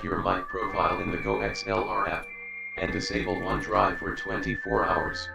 your mic profile in the Go XLR app, and disable OneDrive for 24 hours.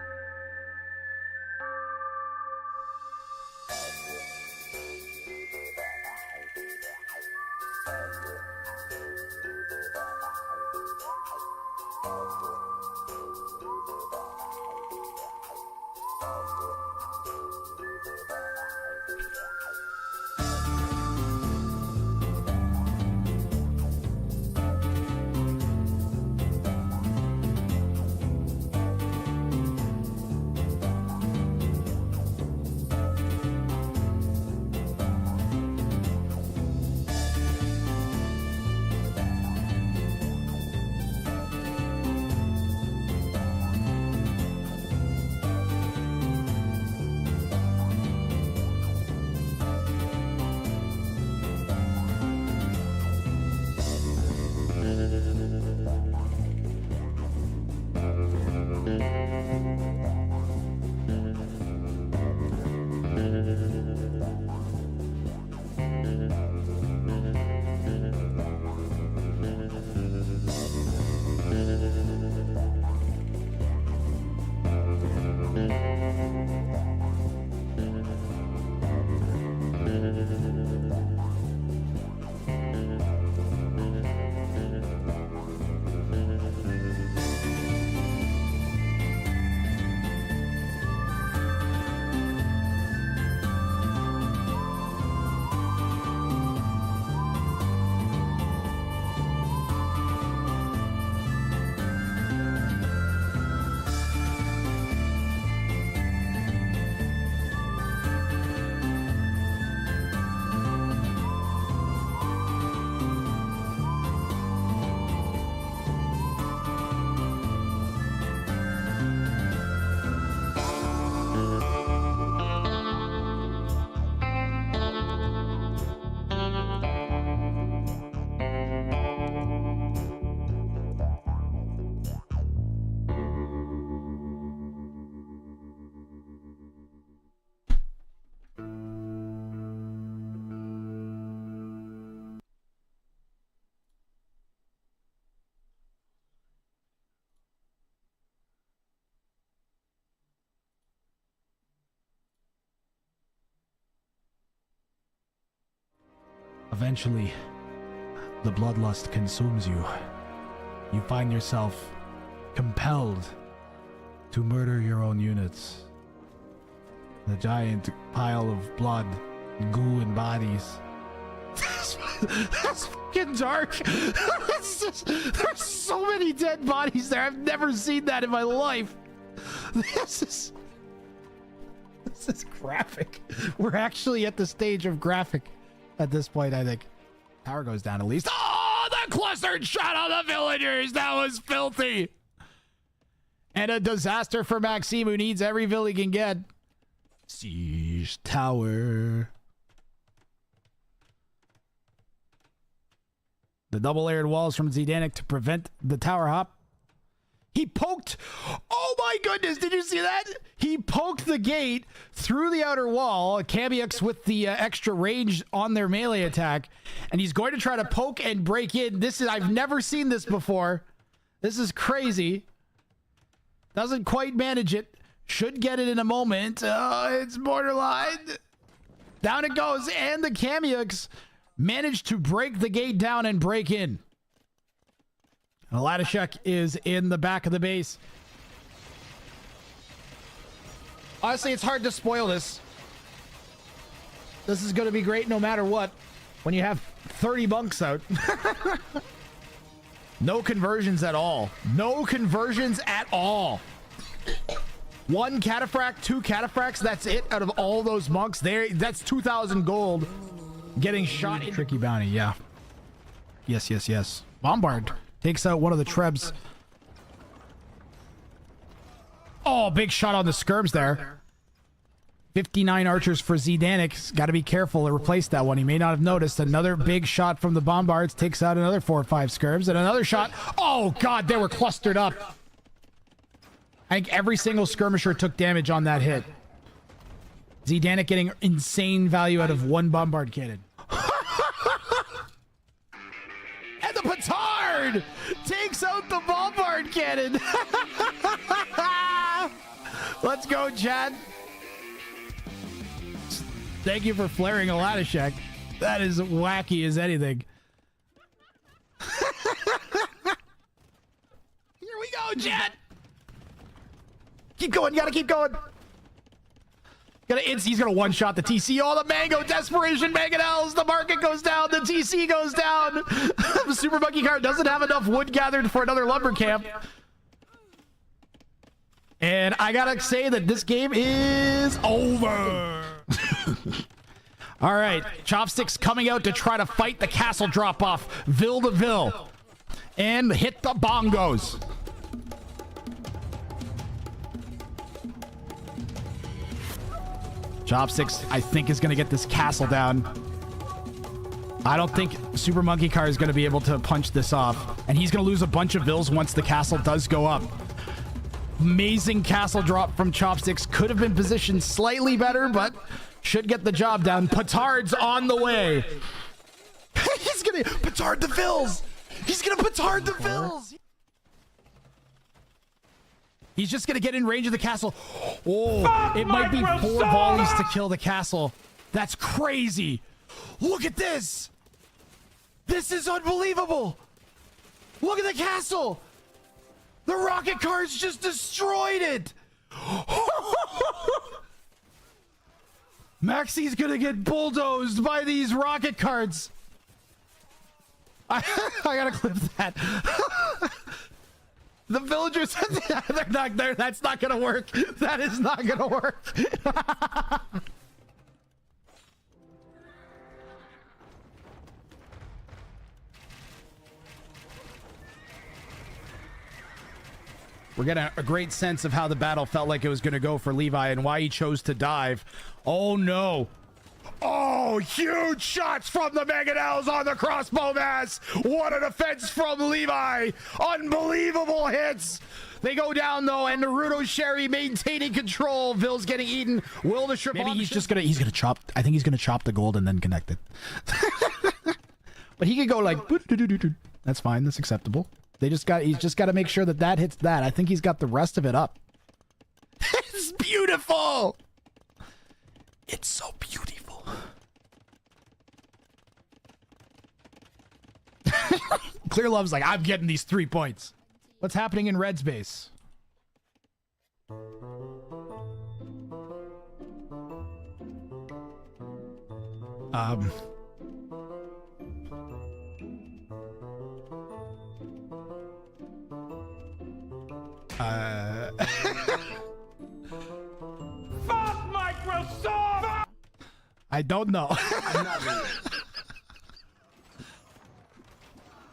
Eventually, the bloodlust consumes you. You find yourself compelled to murder your own units. The giant pile of blood, goo, and bodies. That's fucking dark. There's so many dead bodies there. I've never seen that in my life. This is graphic. We're actually at the stage of graphic at this point, I think. Power goes down at least. Oh, the clustered shot on the villagers. That was filthy. And a disaster for Maxime, who needs every vill he can get. Siege tower. The double-layered walls from Zidanic to prevent the tower hop. He poked. Oh my goodness, did you see that? He poked the gate through the outer wall. Kamiux with the extra range on their melee attack. And he's going to try to poke and break in. I've never seen this before. This is crazy. Doesn't quite manage it. Should get it in a moment. It's borderline. Down it goes. And the Kamiux managed to break the gate down and break in. Ladashek is in the back of the base. Honestly, it's hard to spoil this. This is going to be great no matter what. When you have 30 monks out. No conversions at all. No conversions at all. One cataphract, two cataphracts. That's it out of all those monks. That's 2,000 gold getting shot. Tricky bounty, yeah. Yes. Bombard takes out one of the trebs. Oh, big shot on the skirms there. 59 archers for Zidanic. Got to be careful to replace that one. He may not have noticed. Another big shot from the bombards takes out another 4 or 5 skirms. And another shot. Oh, God, they were clustered up. I think every single skirmisher took damage on that hit. Zidanic getting insane value out of one bombard cannon. And the petard! bombard takes out the bombard cannon. Let's go, Chad. Thank you for flaring a Latishek. That is wacky as anything. Here we go, Chad. Keep going. You gotta keep going. He's gonna one-shot the TC. Oh, the Mango Desperation Mangonels. The market goes down. The TC goes down. The Super Monkey Car doesn't have enough wood gathered for another lumber camp. And I gotta say that this game is over. All right, Chopsticks coming out to try to fight the castle drop-off. Ville to Ville. And hit the bongos. Chopsticks, I think, is going to get this castle down. I don't think Super Monkey Car is going to be able to punch this off. And he's going to lose a bunch of vills once the castle does go up. Amazing castle drop from Chopsticks. Could have been positioned slightly better, but should get the job done. Petard's on the way. He's going to petard the vills. He's going to petard the vills. He's just going to get in range of the castle. Oh, it might be 4 volleys to kill the castle. That's crazy. Look at this. This is unbelievable. Look at the castle. The rocket cars just destroyed it. Maxi's going to get bulldozed by these rocket cards. I got to clip that. The villagers, they're not there. That's not gonna work. That is not gonna work. We're getting a great sense of how the battle felt like it was gonna go for Levi and why he chose to dive. Oh no. Oh, huge shots from the Mangonels on the crossbow mass. What a defense from Levi. Unbelievable hits. They go down though, and Naruto Sherry maintaining control. Ville's getting eaten. Will the ship? Maybe he's gonna chop. I think he's gonna chop the gold and then connect it. But he could go like, that's fine. That's acceptable. He's just got to make sure that that hits that. I think he's got the rest of it up. It's beautiful. It's so beautiful. Clear Love's like, I'm getting these 3 points. What's happening in Red's base? Fuck Microsoft! I don't know.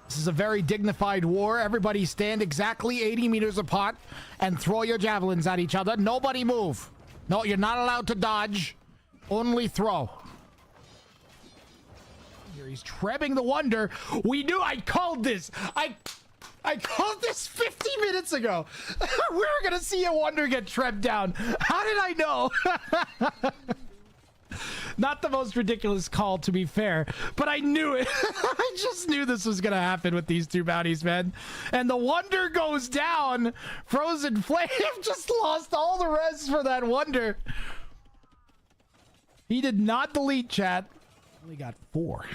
This is a very dignified war. Everybody stand exactly 80 meters apart and throw your javelins at each other. Nobody move. No, you're not allowed to dodge. Only throw. Here he's trebbing the Wonder. We knew. I called this. I called this 50 minutes ago. We were going to see a Wonder get trebbed down. How did I know? Not the most ridiculous call, to be fair, but I knew it. I just knew this was going to happen with these 2 bounties, man. And the Wonder goes down. Frozen Flame just lost all the res for that Wonder. He did not delete, chat. Only got 4.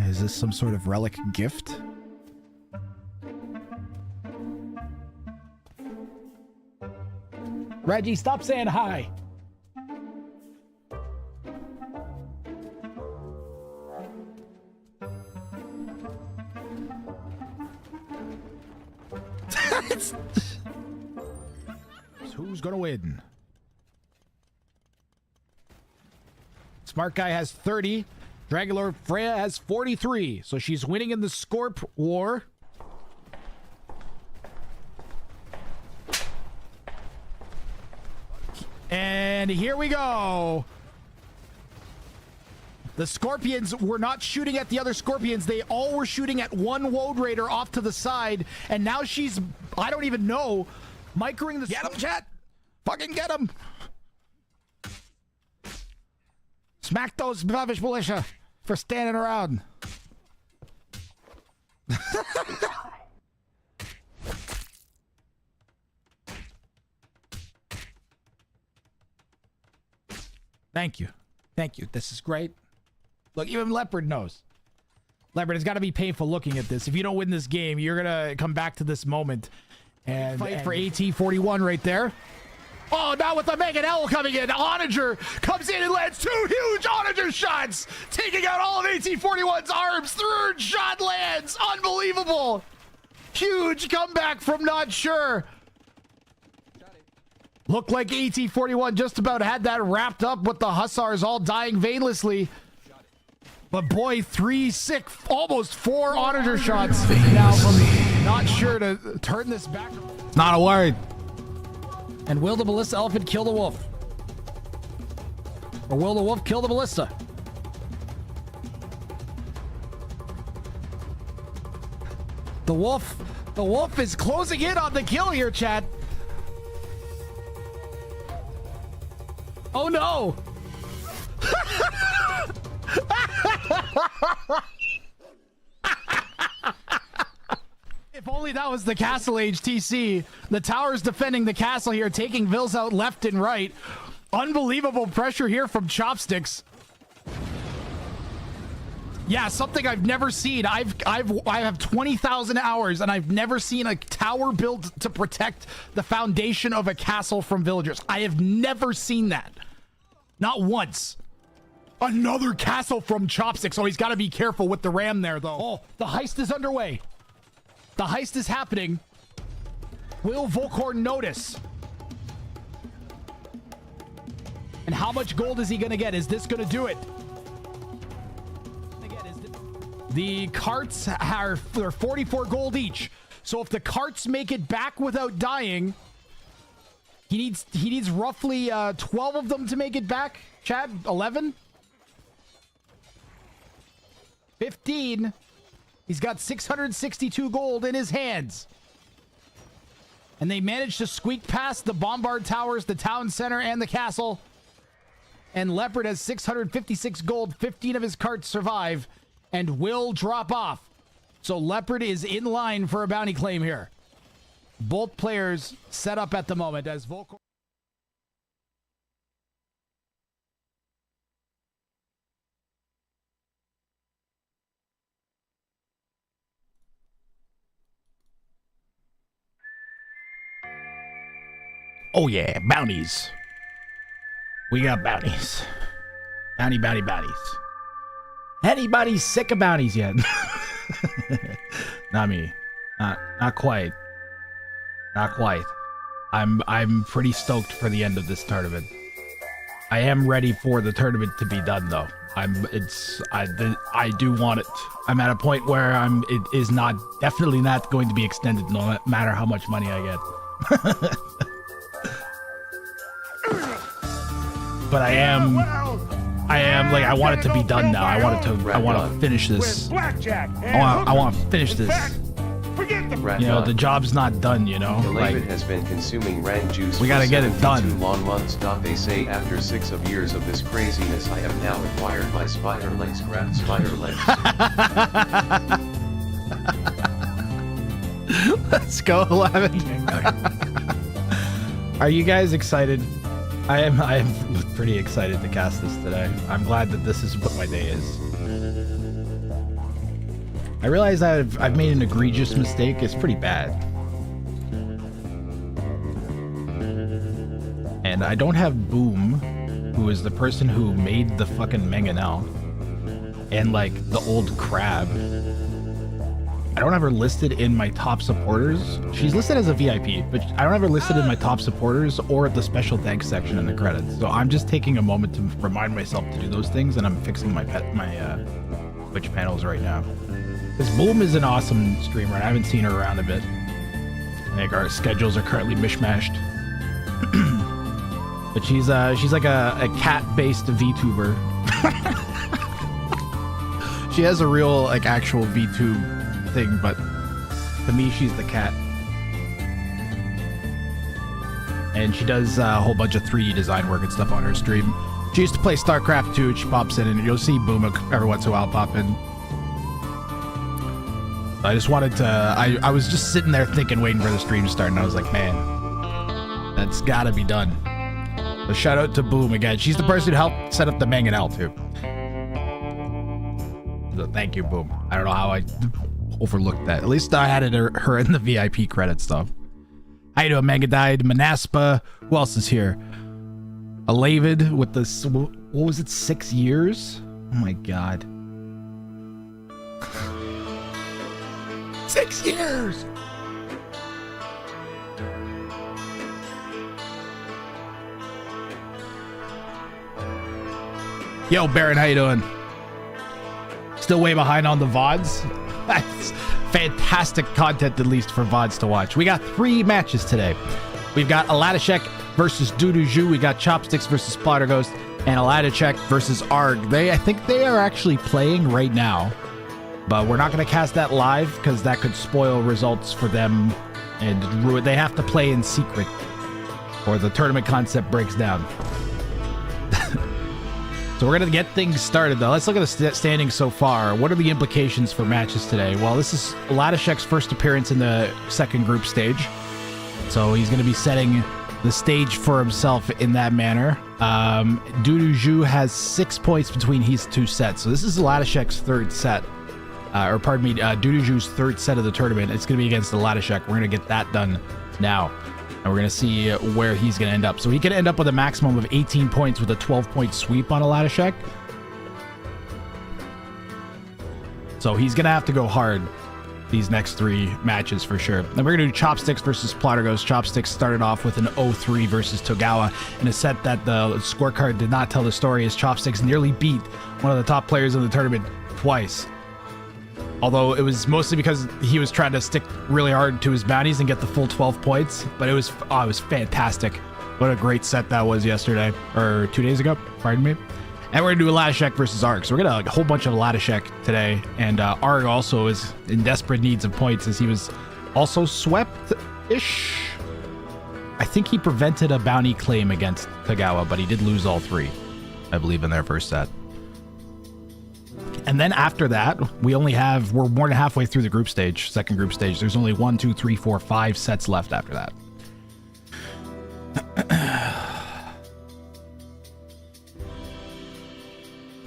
Is this some sort of relic gift? Reggie, stop saying hi. Who's gonna win? Smart Guy has 30. Dragulor Freya has 43. So she's winning in the Scorp War. And here we go. The Scorpions were not shooting at the other Scorpions. They all were shooting at one Woad Raider off to the side. And now she's, I don't even know, microing the... Get him, chat! Fucking get him! Smack those Bavish militia for standing around. Thank you. Thank you. This is great. Look, even Leopard knows. Leopard, it's got to be painful looking at this. If you don't win this game, you're going to come back to this moment and fight for AT-41 right there. Oh, now with the Megan L coming in. Onager comes in and lands two huge Onager shots, taking out all of AT-41's arms. Third shot lands. Unbelievable. Huge comeback from Not Sure. Looked like AT-41 just about had that wrapped up with the Hussars all dying vainlessly. But boy, 3, 6, almost 4 Onager shots now from Not Sure to turn this back. Not a word. And will the Ballista Elephant kill the wolf? Or will the wolf kill the ballista? The wolf is closing in on the kill here, chat. Oh no! If only that was the Castle Age TC. The tower's defending the castle here, taking Vils out left and right. Unbelievable pressure here from Chopsticks. Yeah, something I've never seen. I have 20,000 hours and I've never seen a tower built to protect the foundation of a castle from villagers. I have never seen that. Not once. Another castle from Chopsticks. So he's got to be careful with the ram there, though. Oh, the heist is underway. The heist is happening. Will Volkhorn notice? And how much gold is he going to get? Is this going to do it? The carts are 44 gold each. So if the carts make it back without dying, he needs roughly 12 of them to make it back. Chad, 11? 15. He's got 662 gold in his hands. And they managed to squeak past the Bombard Towers, the town center, and the castle. And Leopard has 656 gold. 15 of his carts survive and will drop off. So Leopard is in line for a bounty claim here. Both players set up at the moment as Volkhorn. Oh yeah, bounties. We got bounties. Bounties. Anybody sick of bounties yet? Not me. Not quite. Not quite. I'm pretty stoked for the end of this tournament. I am ready for the tournament to be done though. I do want it. I'm at a point where it is definitely not going to be extended no matter how much money I get. But I am like, I want it to be done now. I want to finish this. I want to finish this. You know, the job's not done, you know. Like, has been consuming rand juice. We gotta get it done. 2 long months. They say after 6 years of this craziness, I have now acquired my spider legs. Craft spider legs. Let's go, 11. Are you guys excited? I am pretty excited to cast this today. I'm glad that this is what my day is. I realize I've made an egregious mistake. It's pretty bad. And I don't have Boom, who is the person who made the fucking Mangonel, and like the old crab. I don't have her listed in my top supporters. She's listed as a VIP, but I don't have her listed in my top supporters or at the special thanks section in the credits. So I'm just taking a moment to remind myself to do those things, and I'm fixing my Twitch panels right now. Because Boom is an awesome streamer, and I haven't seen her around a bit. I think our schedules are currently mishmashed. But she's like a cat-based VTuber. She has a real like actual VTube thing, but to me she's the cat. And she does a whole bunch of 3D design work and stuff on her stream. She used to play StarCraft 2, and she pops in, and you'll see Boom every once in a while pop in. I just wanted to, I was just sitting there thinking, waiting for the stream to start, and I was like, man, that's gotta be done. So shout out to Boom again. She's the person who helped set up the Mangonel too. So thank you, Boom. I don't know how I overlooked that. At least I had her in the VIP credits though. How you doing, Mangadide, Manaspa? Who else is here? Alavid with this, what was it, 6 years? Oh my god. 6 years! Yo, Baron, how you doing? Still way behind on the VODs? That's fantastic content, at least for VODs to watch. We got 3 matches today. We've got Aladashek versus Duduju. We got Chopsticks versus Splatterghost, and Aladashek versus Arg. I think they are actually playing right now, but we're not going to cast that live because that could spoil results for them and ruin. They have to play in secret, or the tournament concept breaks down. So we're going to get things started, though. Let's look at the standings so far. What are the implications for matches today? Well, this is Aladashek's first appearance in the second group stage. So he's going to be setting the stage for himself in that manner. Duduju has 6 points between his 2 sets. So this is Aladashek's third set. Or pardon me, Duduju's third set of the tournament. It's going to be against Aladashek. We're going to get that done now. And we're going to see where he's going to end up. So he can end up with a maximum of 18 points with a 12-point sweep on Aladashek. So he's going to have to go hard these next 3 matches for sure. Then we're going to do Chopsticks versus Splatterghost. Chopsticks started off with an 0-3 versus Togawa in a set that the scorecard did not tell the story, as Chopsticks nearly beat one of the top players in the tournament twice. Although it was mostly because he was trying to stick really hard to his bounties and get the full 12 points. But it was fantastic. What a great set that was yesterday, or 2 days ago, pardon me. And we're going to do Aladashek versus Arg. So we're going to a whole bunch of Aladashek today. And Arg also is in desperate needs of points, as he was also swept-ish. I think he prevented a bounty claim against Togawa, but he did lose all 3, I believe, in their first set. And then after that, we're more than halfway through the group stage, second group stage. There's only 1, 2, 3, 4, 5 sets left after that.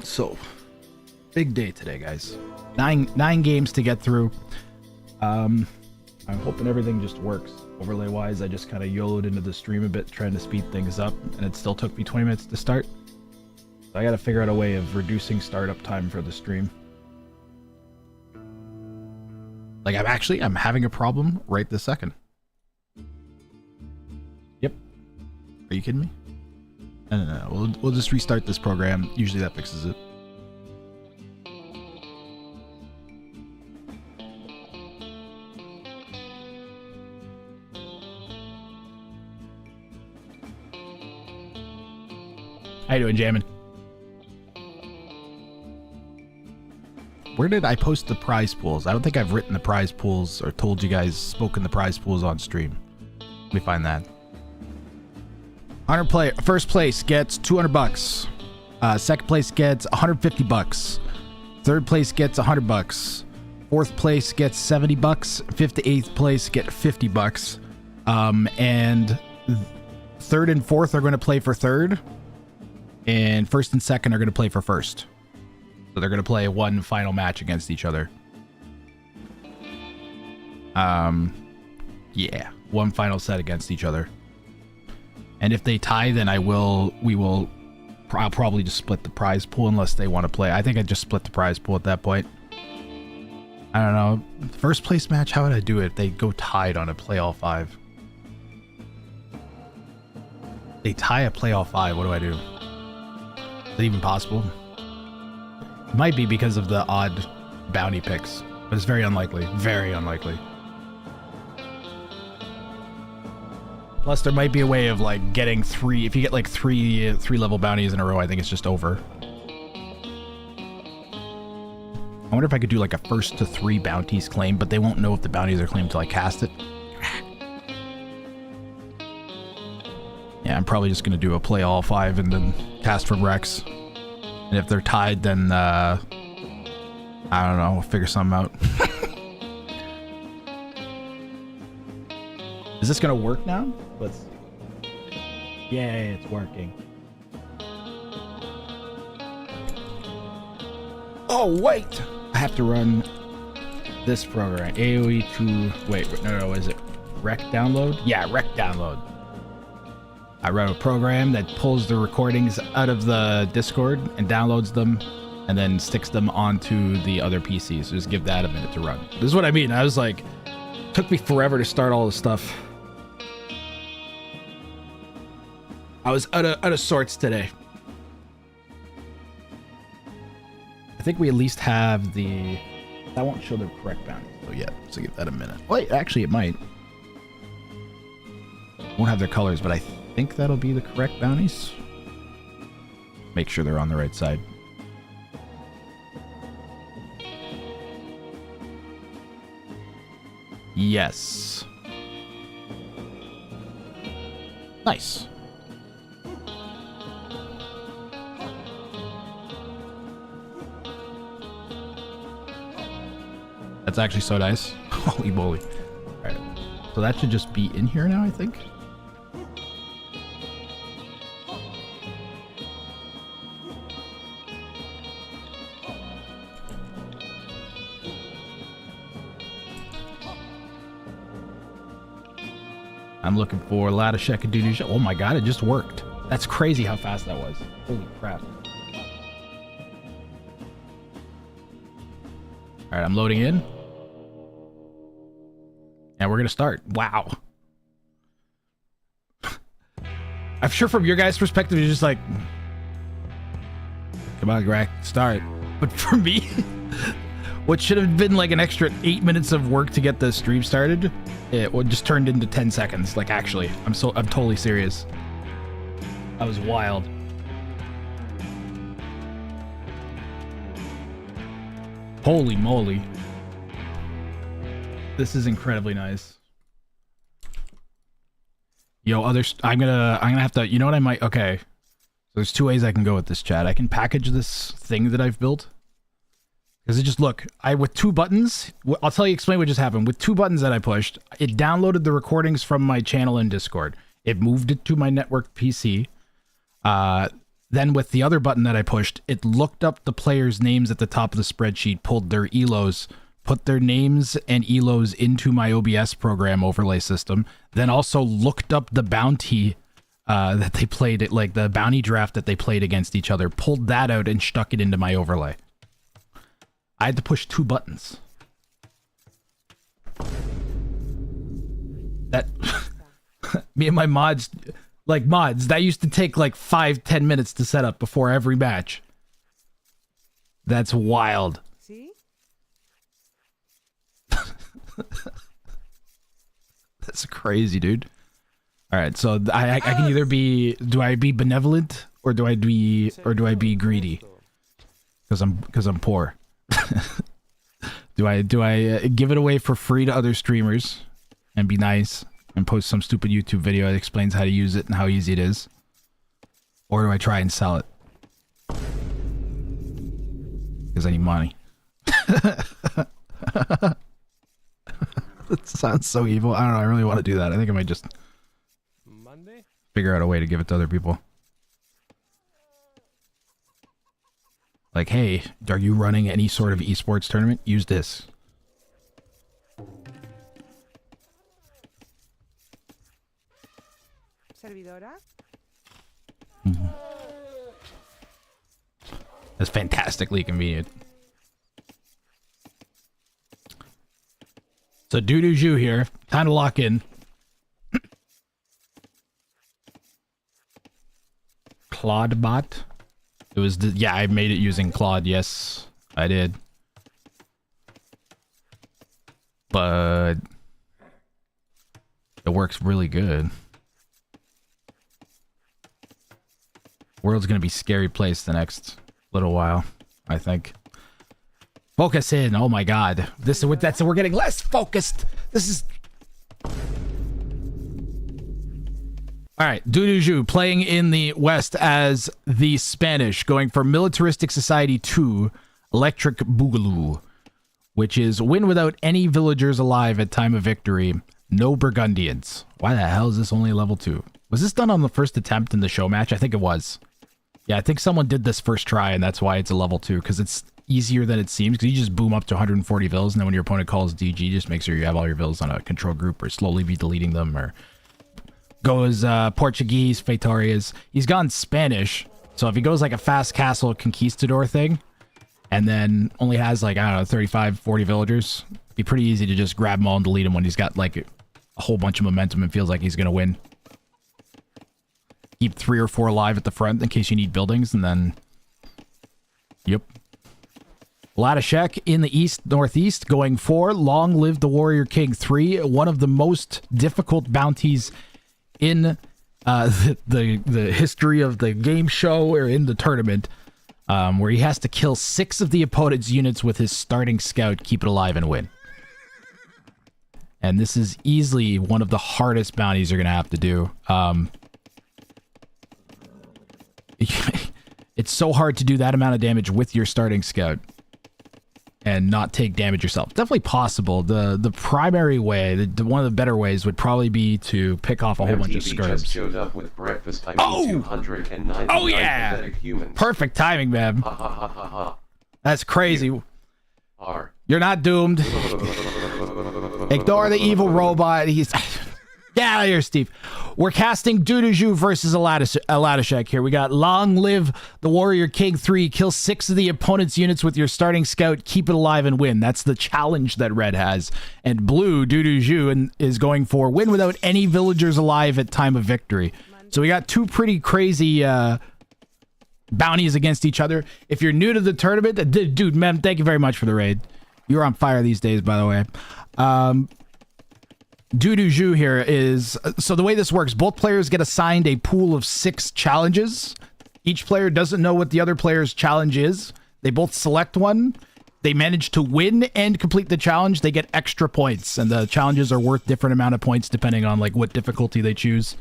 So, big day today, guys. Nine games to get through. I'm hoping everything just works. Overlay wise, I just kind of YOLO'd into the stream a bit, trying to speed things up, and it still took me 20 minutes to start. I gotta figure out a way of reducing startup time for the stream. Like, I'm having a problem right this second. Yep. Are you kidding me? No. We'll just restart this program. Usually that fixes it. How you doing, Jammin'? Where did I post the prize pools? I don't think I've written the prize pools or told you guys, spoken the prize pools on stream. Let me find that. First place gets $200. Second place gets $150. Third place gets $100. Fourth place gets $70. Fifth to eighth place get $50. And third and fourth are going to play for third. And first and second are going to play for first. So they're going to play one final match against each other. Yeah, one final set against each other. And if they tie, then I'll probably just split the prize pool unless they want to play. I think I'd just split the prize pool at that point. I don't know. First place match, how would I do it if they go tied on a play all 5? They tie a play all 5, what do I do? Is it even possible? It might be because of the odd bounty picks, but it's very unlikely. Very unlikely. Plus, there might be a way of like getting three. If you get like three level bounties in a row, I think it's just over. I wonder if I could do like a first to 3 bounties claim, but they won't know if the bounties are claimed until I cast it. Yeah, I'm probably just gonna do a play all 5 and then cast from Rex. And if they're tied, then I don't know. We'll figure something out. Is this gonna work now? Let's. Yay, it's working. Oh wait, I have to run this program. AOE to wait. No, is it rec download? Yeah, rec download. I wrote a program that pulls the recordings out of the Discord and downloads them, and then sticks them onto the other PCs. So just give that a minute to run. This is what I mean. I was like, took me forever to start all this stuff. I was out of sorts today. I think we at least have the... That won't show the correct bounty yet, so give that a minute. Wait, actually it might. Won't have their colors, but I think that'll be the correct bounties. Make sure they're on the right side. Yes. Nice. That's actually so nice. Holy moly. Alright. So that should just be in here now, I think. I'm looking for Ladashek and Doodoo. Oh my god, it just worked. That's crazy how fast that was. Holy crap. Alright, I'm loading in. And we're gonna start. Wow. I'm sure from your guys' perspective, you're just like, come on, Greg, start. But for me, what should have been like an extra 8 minutes of work to get the stream started, it just turned into 10 seconds. Like, actually, I'm totally serious. That was wild. Holy moly. This is incredibly nice. Yo, I'm gonna have to, you know what I might, okay. So there's 2 ways I can go with this, chat. I can package this thing that I've built. Because it just, look, with 2 buttons, I'll explain what just happened. With 2 buttons that I pushed, it downloaded the recordings from my channel in Discord. It moved it to my network PC. Then with the other button that I pushed, it looked up the players' names at the top of the spreadsheet, pulled their ELOs, put their names and ELOs into my OBS program overlay system, then also looked up the bounty that they played, like the bounty draft that they played against each other, pulled that out and stuck it into my overlay. I had to push 2 buttons. That me and my mods, that used to take like 5-10 minutes to set up before every match. That's wild. See? That's crazy, dude. All right, so I can either be, do I be benevolent or do I be greedy? Because I'm poor. Do I give it away for free to other streamers and be nice and post some stupid YouTube video that explains how to use it and how easy it is? Or do I try and sell it? Because I need money. That sounds so evil. I don't know. I really want to do that. I think I might just figure out a way to give it to other people. Like, hey, are you running any sort of esports tournament? Use this. Servidora. That's fantastically convenient. So Doodoo Ju here. Time to lock in. Claudebot. It was yeah, I made it using Claude. Yes, I did. But it works really good. World's gonna be a scary place the next little while, I think. Focus in. Oh my god. This is what that's we're getting less focused. This is all right. Duduju playing in the West as the Spanish, going for Militaristic Society 2 Electric Boogaloo, which is win without any villagers alive at time of victory. No Burgundians. Why the hell is this only level 2? Was this done on the first attempt in the show match? I think it was. Yeah, I think someone did this first try, and that's why it's a level 2, because it's easier than it seems, because you just boom up to 140 vills, and then when your opponent calls DG, just make sure you have all your vills on a control group, or slowly be deleting them, or goes Portuguese, Feitorias. He's gone Spanish, so if he goes like a fast castle conquistador thing, and then only has like, I don't know, 35, 40 villagers, it'd be pretty easy to just grab them all and delete them when he's got like a whole bunch of momentum and feels like he's gonna win. Keep 3 or 4 alive at the front in case you need buildings, and then... Yep. Ladashek in the east, northeast, going for Long Live the Warrior King 3, one of the most difficult bounties in the history of the game show or in the tournament, where he has to kill 6 of the opponent's units with his starting scout, keep it alive, and win. And this is easily one of the hardest bounties you're going to have to do. It's so hard to do that amount of damage with your starting scout and not take damage yourself. Definitely possible. The primary way, one of the better ways, would probably be to pick off a whole bunch of scurbs. Just showed up with breakfast. I mean, 299 oh yeah! Humans. Perfect timing, man. Ha ha ha ha ha. That's crazy. Are. You're not doomed. Ignore the evil robot. He's... Get out of here, Steve. We're casting Duduju versus Aladashek here. We got Long Live the Warrior King 3. Kill 6 of the opponent's units with your starting scout. Keep it alive and win. That's the challenge that Red has. And Blue, Duduju, is going for win without any villagers alive at time of victory. So we got 2 pretty crazy bounties against each other. If you're new to the tournament, dude, man, thank you very much for the raid. You're on fire these days, by the way. Duduju here is, so the way this works, both players get assigned a pool of 6 challenges. Each player doesn't know what the other player's challenge is. They both select one. They manage to win and complete the challenge. They get extra points, and the challenges are worth different amount of points depending on like what difficulty they choose.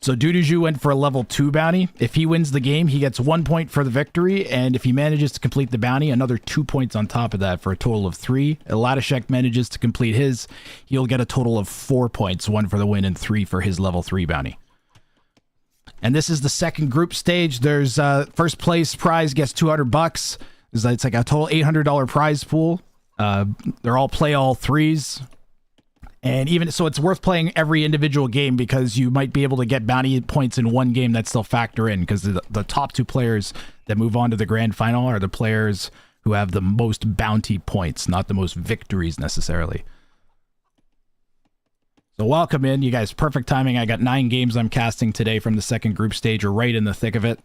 So Duduju went for a level 2 bounty. If he wins the game, he gets 1 point for the victory, and if he manages to complete the bounty, another 2 points on top of that for a total of 3. Eladashek manages to complete his, he'll get a total of 4 points, 1 for the win and 3 for his level 3 bounty. And this is the second group stage. There's first place prize gets $200. It's like a total $800 prize pool. They're all play all 3s. And even so, it's worth playing every individual game because you might be able to get bounty points in one game that still factor in, because the top 2 players that move on to the grand final are the players who have the most bounty points, not the most victories necessarily. So welcome in, you guys. Perfect timing. I got 9 games I'm casting today from the second group stage. We're right in the thick of it.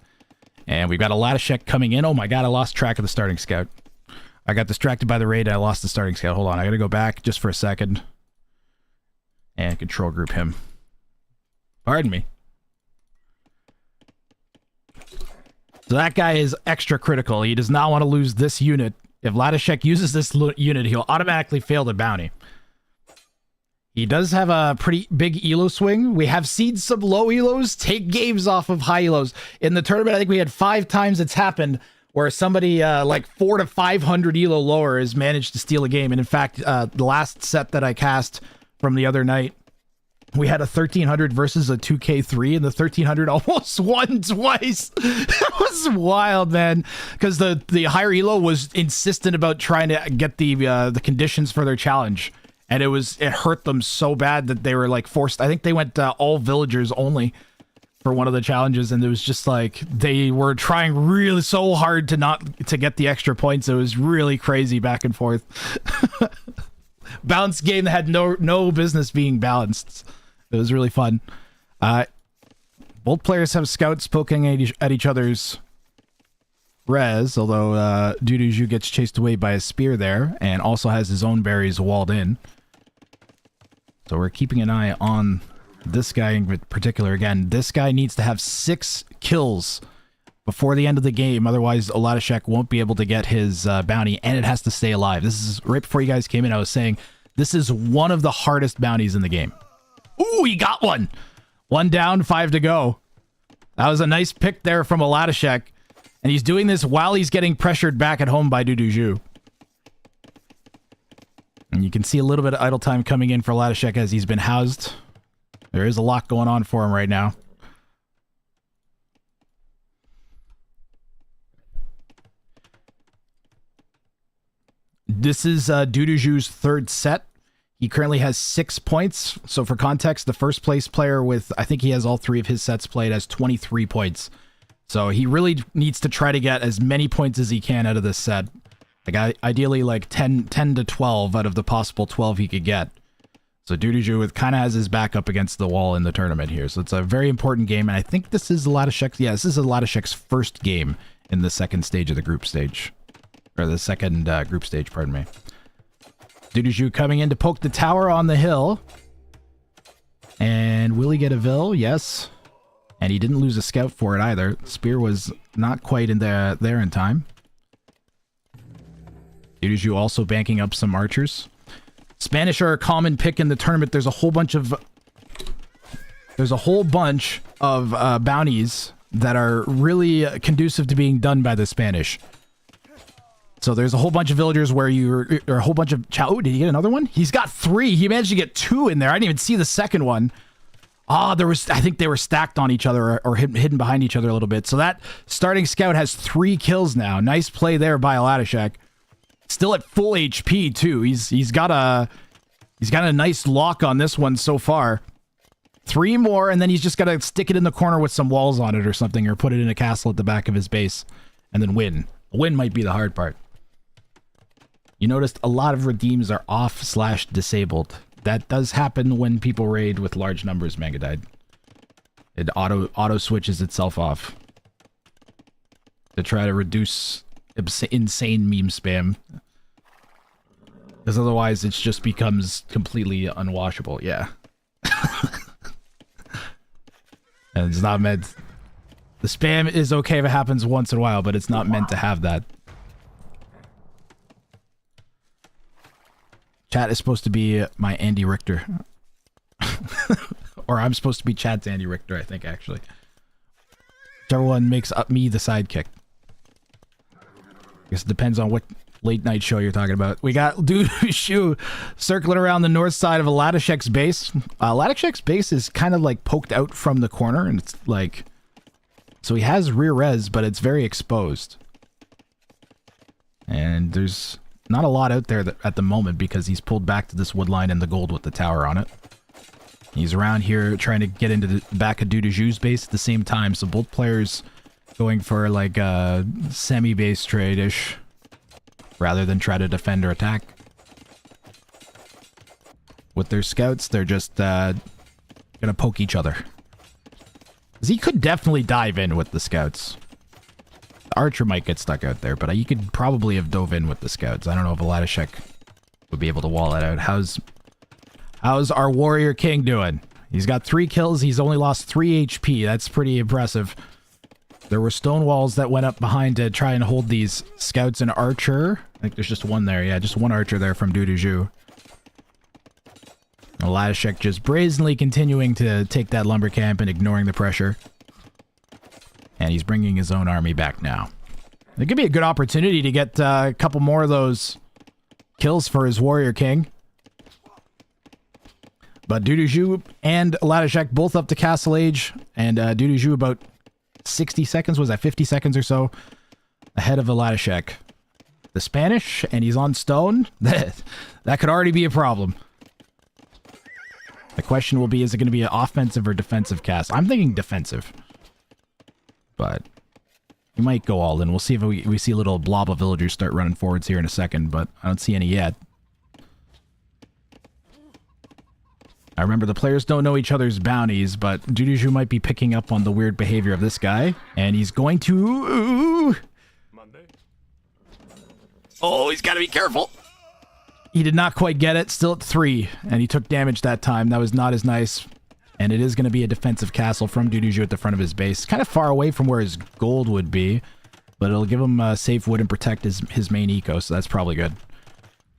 And we've got Aladashek coming in. Oh my god, I lost track of the starting scout. I got distracted by the raid and I lost the starting scout. Hold on, I gotta go back just for a second. And control group him. Pardon me. So that guy is extra critical. He does not want to lose this unit. If Ladashek uses this unit, he'll automatically fail the bounty. He does have a pretty big elo swing. We have seen some low elos take games off of high elos. In the tournament, I think we had 5 times it's happened where somebody like 400 to 500 elo lower has managed to steal a game. And in fact, the last set that I cast from the other night, we had a 1300 versus a 2k3, and the 1300 almost won twice. That was wild, man, because the higher elo was insistent about trying to get the conditions for their challenge, and it hurt them so bad that they were like forced. I think they went all villagers only for one of the challenges, and it was just like they were trying really so hard to get the extra points. It was really crazy back and forth. Balanced game that had no business being balanced. It was really fun. Both players have scouts poking at each other's res, although Duduju gets chased away by a spear there and also has his own berries walled in. So we're keeping an eye on this guy in particular. Again, this guy needs to have 6 kills before the end of the game. Otherwise, Oladeshek won't be able to get his bounty, and it has to stay alive. This is right before you guys came in. I was saying this is one of the hardest bounties in the game. Ooh, he got one. 1 down, 5 to go. That was a nice pick there from Oladeshek. And he's doing this while he's getting pressured back at home by Duduju. And you can see a little bit of idle time coming in for Oladeshek as he's been housed. There is a lot going on for him right now. This is Duduju's third set. He currently has 6 points. So for context, the first place player with, I think he has all 3 of his sets played, has 23 points. So he really needs to try to get as many points as he can out of this set. Like ideally like 10 to 12 out of the possible 12 he could get. So Duduju kind of has his back up against the wall in the tournament here. So it's a very important game. And I think this is Oladeshek's, yeah, this is Oladeshek's first game in the second stage of the group stage. Or the second group stage, pardon me. Duduju coming in to poke the tower on the hill. And will he get a Vil? Yes. And he didn't lose a scout for it either. Spear was not quite in there in time. Duduju also banking up some archers. Spanish are a common pick in the tournament. There's a whole bunch of bounties that are really conducive to being done by the Spanish. So there's a whole bunch of villagers where or a whole bunch of... Oh, did he get another one? He's got 3. He managed to get 2 in there. I didn't even see the second one. I think they were stacked on each other or hidden behind each other a little bit. So that starting scout has 3 kills now. Nice play there by Oladeshek. Still at full HP too. He's got a nice lock on this one so far. 3 more, and then he's just got to stick it in the corner with some walls on it or something, or put it in a castle at the back of his base, and then win. A win might be the hard part. You noticed a lot of redeems are off/disabled. That does happen when people raid with large numbers, Mangadide. It auto switches itself off to try to reduce insane meme spam. Because otherwise it just becomes completely unwashable. Yeah. And it's not meant... The spam is okay if it happens once in a while, but it's not meant to have that. Chat is supposed to be my Andy Richter. Or I'm supposed to be chat's Andy Richter, I think, actually. Whichever one makes up me the sidekick. I guess it depends on what late night show you're talking about. We got Duduju circling around the north side of Oladeshek's base. Oladeshek's base is kind of like poked out from the corner, and it's like... So he has rear res, but it's very exposed. And there's not a lot out there at the moment because he's pulled back to this wood line and the gold with the tower on it. He's around here trying to get into the back of Duduju's base at the same time, so both players going for like a semi-base trade-ish rather than try to defend or attack. With their scouts, they're just gonna poke each other. He could definitely dive in with the scouts. The archer might get stuck out there, but he could probably have dove in with the scouts. I don't know if Oladeshek would be able to wall it out. How's our warrior king doing? He's got 3 kills. He's only lost 3 HP. That's pretty impressive. There were stone walls that went up behind to try and hold these scouts and archer. I think there's just one there. Yeah, just one archer there from Duduju. Oladeshek just brazenly continuing to take that lumber camp and ignoring the pressure. And he's bringing his own army back now. It could be a good opportunity to get a couple more of those kills for his warrior king. But Duduju and Oladeshek both up to castle age. And Duduju about 60 seconds, was that 50 seconds or so, ahead of Oladeshek. The Spanish, and he's on stone. That could already be a problem. The question will be, is it going to be an offensive or defensive cast? I'm thinking defensive. But he might go all in. We'll see if we see a little blob of villagers start running forwards here in a second, but I don't see any yet. I remember the players don't know each other's bounties, but Duduju might be picking up on the weird behavior of this guy. And he's going to... Oh, he's got to be careful. He did not quite get it. Still at 3. And he took damage that time. That was not as nice. And it is going to be a defensive castle from Duduju at the front of his base. Kind of far away from where his gold would be. But it'll give him safe wood and protect his main eco, so that's probably good.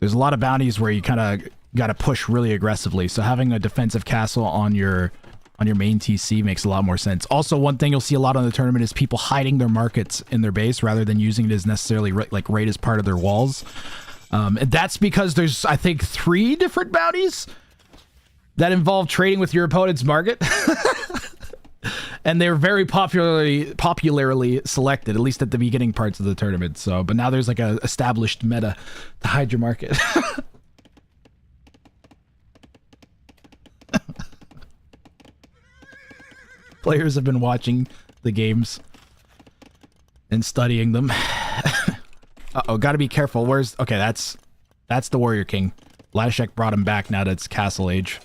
There's a lot of bounties where you kind of got to push really aggressively. So having a defensive castle on your main TC makes a lot more sense. Also, one thing you'll see a lot on the tournament is people hiding their markets in their base rather than using it as necessarily right as part of their walls. And that's because there's, I think, 3 different bounties that involve trading with your opponent's market. And they're very popularly selected, at least at the beginning parts of the tournament. So, but now there's like a established meta to hide your market. Players have been watching the games and studying them. Uh-oh, gotta be careful. Okay, that's the Warrior King. Latashek brought him back now that it's Castle Age.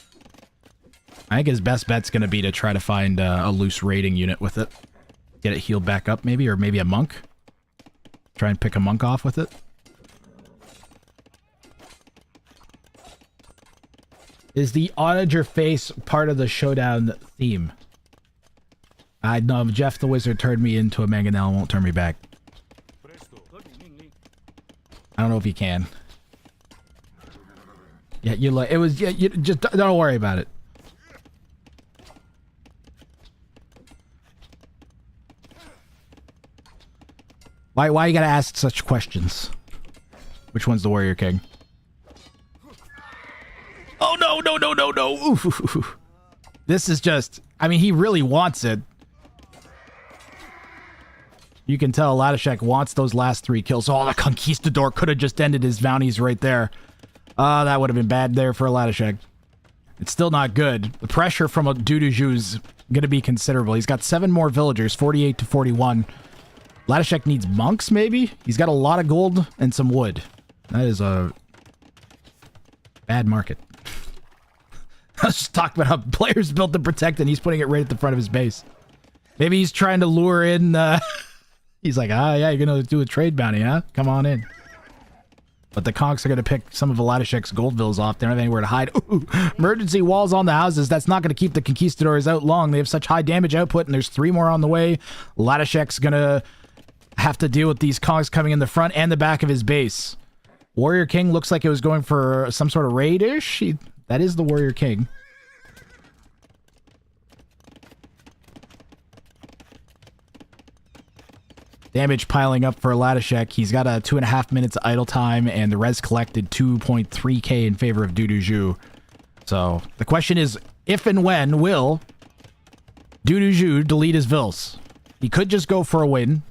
I think his best bet's going to be to try to find a loose raiding unit with it. Get it healed back up, maybe, or maybe a monk. Try and pick a monk off with it. Is the onager face part of the Showdown theme? I know Jeff the Wizard turned me into a mangonel and won't turn me back. I don't know if he can. Yeah, you like it was. Yeah, you just don't worry about it. Why you gotta ask such questions? Which one's the Warrior King? Oh no. Ooh. This is just, I mean, he really wants it. You can tell Latashek wants those last 3 kills. Oh, the Conquistador could have just ended his bounties right there. That would have been bad there for Latashek. It's still not good. The pressure from a Duduju's gonna be considerable. He's got 7 more villagers, 48 to 41. Latashek needs monks, maybe? He's got a lot of gold and some wood. That is a bad market. I was just talking about how players built to protect and he's putting it right at the front of his base. Maybe he's trying to lure in... he's like, yeah, you're going to do a trade bounty, huh? Come on in. But the conks are going to pick some of Latashek's gold villas off. They don't have anywhere to hide. Ooh, emergency walls on the houses. That's not going to keep the Conquistadors out long. They have such high damage output, and there's 3 more on the way. Latashek's going to have to deal with these conks coming in the front and the back of his base. Warrior King looks like it was going for some sort of raid-ish. That is the Warrior King. Damage piling up for Latashek. He's got a 2.5 minutes idle time, and the res collected 2.3k in favor of Duduju. So the question is, if and when will Duduju delete his vills? He could just go for a win.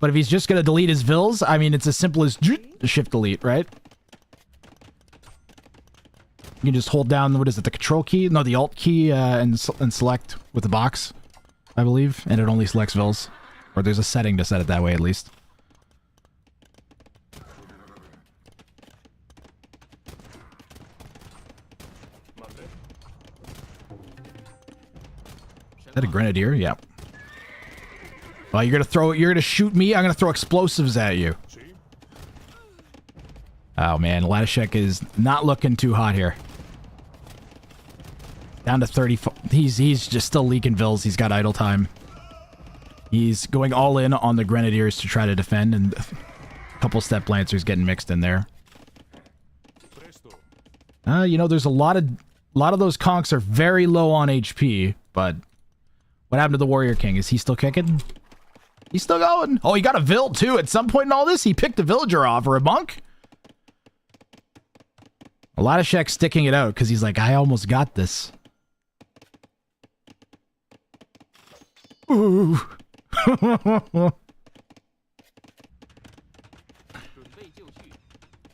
But if he's just going to delete his vills, I mean, it's as simple as shift delete, right? You can just hold down, what is it, the control key? No, the alt key and select with the box, I believe. And it only selects vills. Or there's a setting to set it that way, at least. Is that a grenadier? Yeah. Well, you're gonna shoot me? I'm gonna throw explosives at you. Oh man, Latashek is not looking too hot here. Down to 30. He's just still leaking vills. He's got idle time. He's going all in on the grenadiers to try to defend, and a couple step lancers getting mixed in there. You know, there's a lot of those conks are very low on HP, but what happened to the Warrior King? Is he still kicking? He's still going. Oh, he got a vill too. At some point in all this, he picked a villager off or a monk. Latashek sticking it out because he's like, I almost got this. Ooh.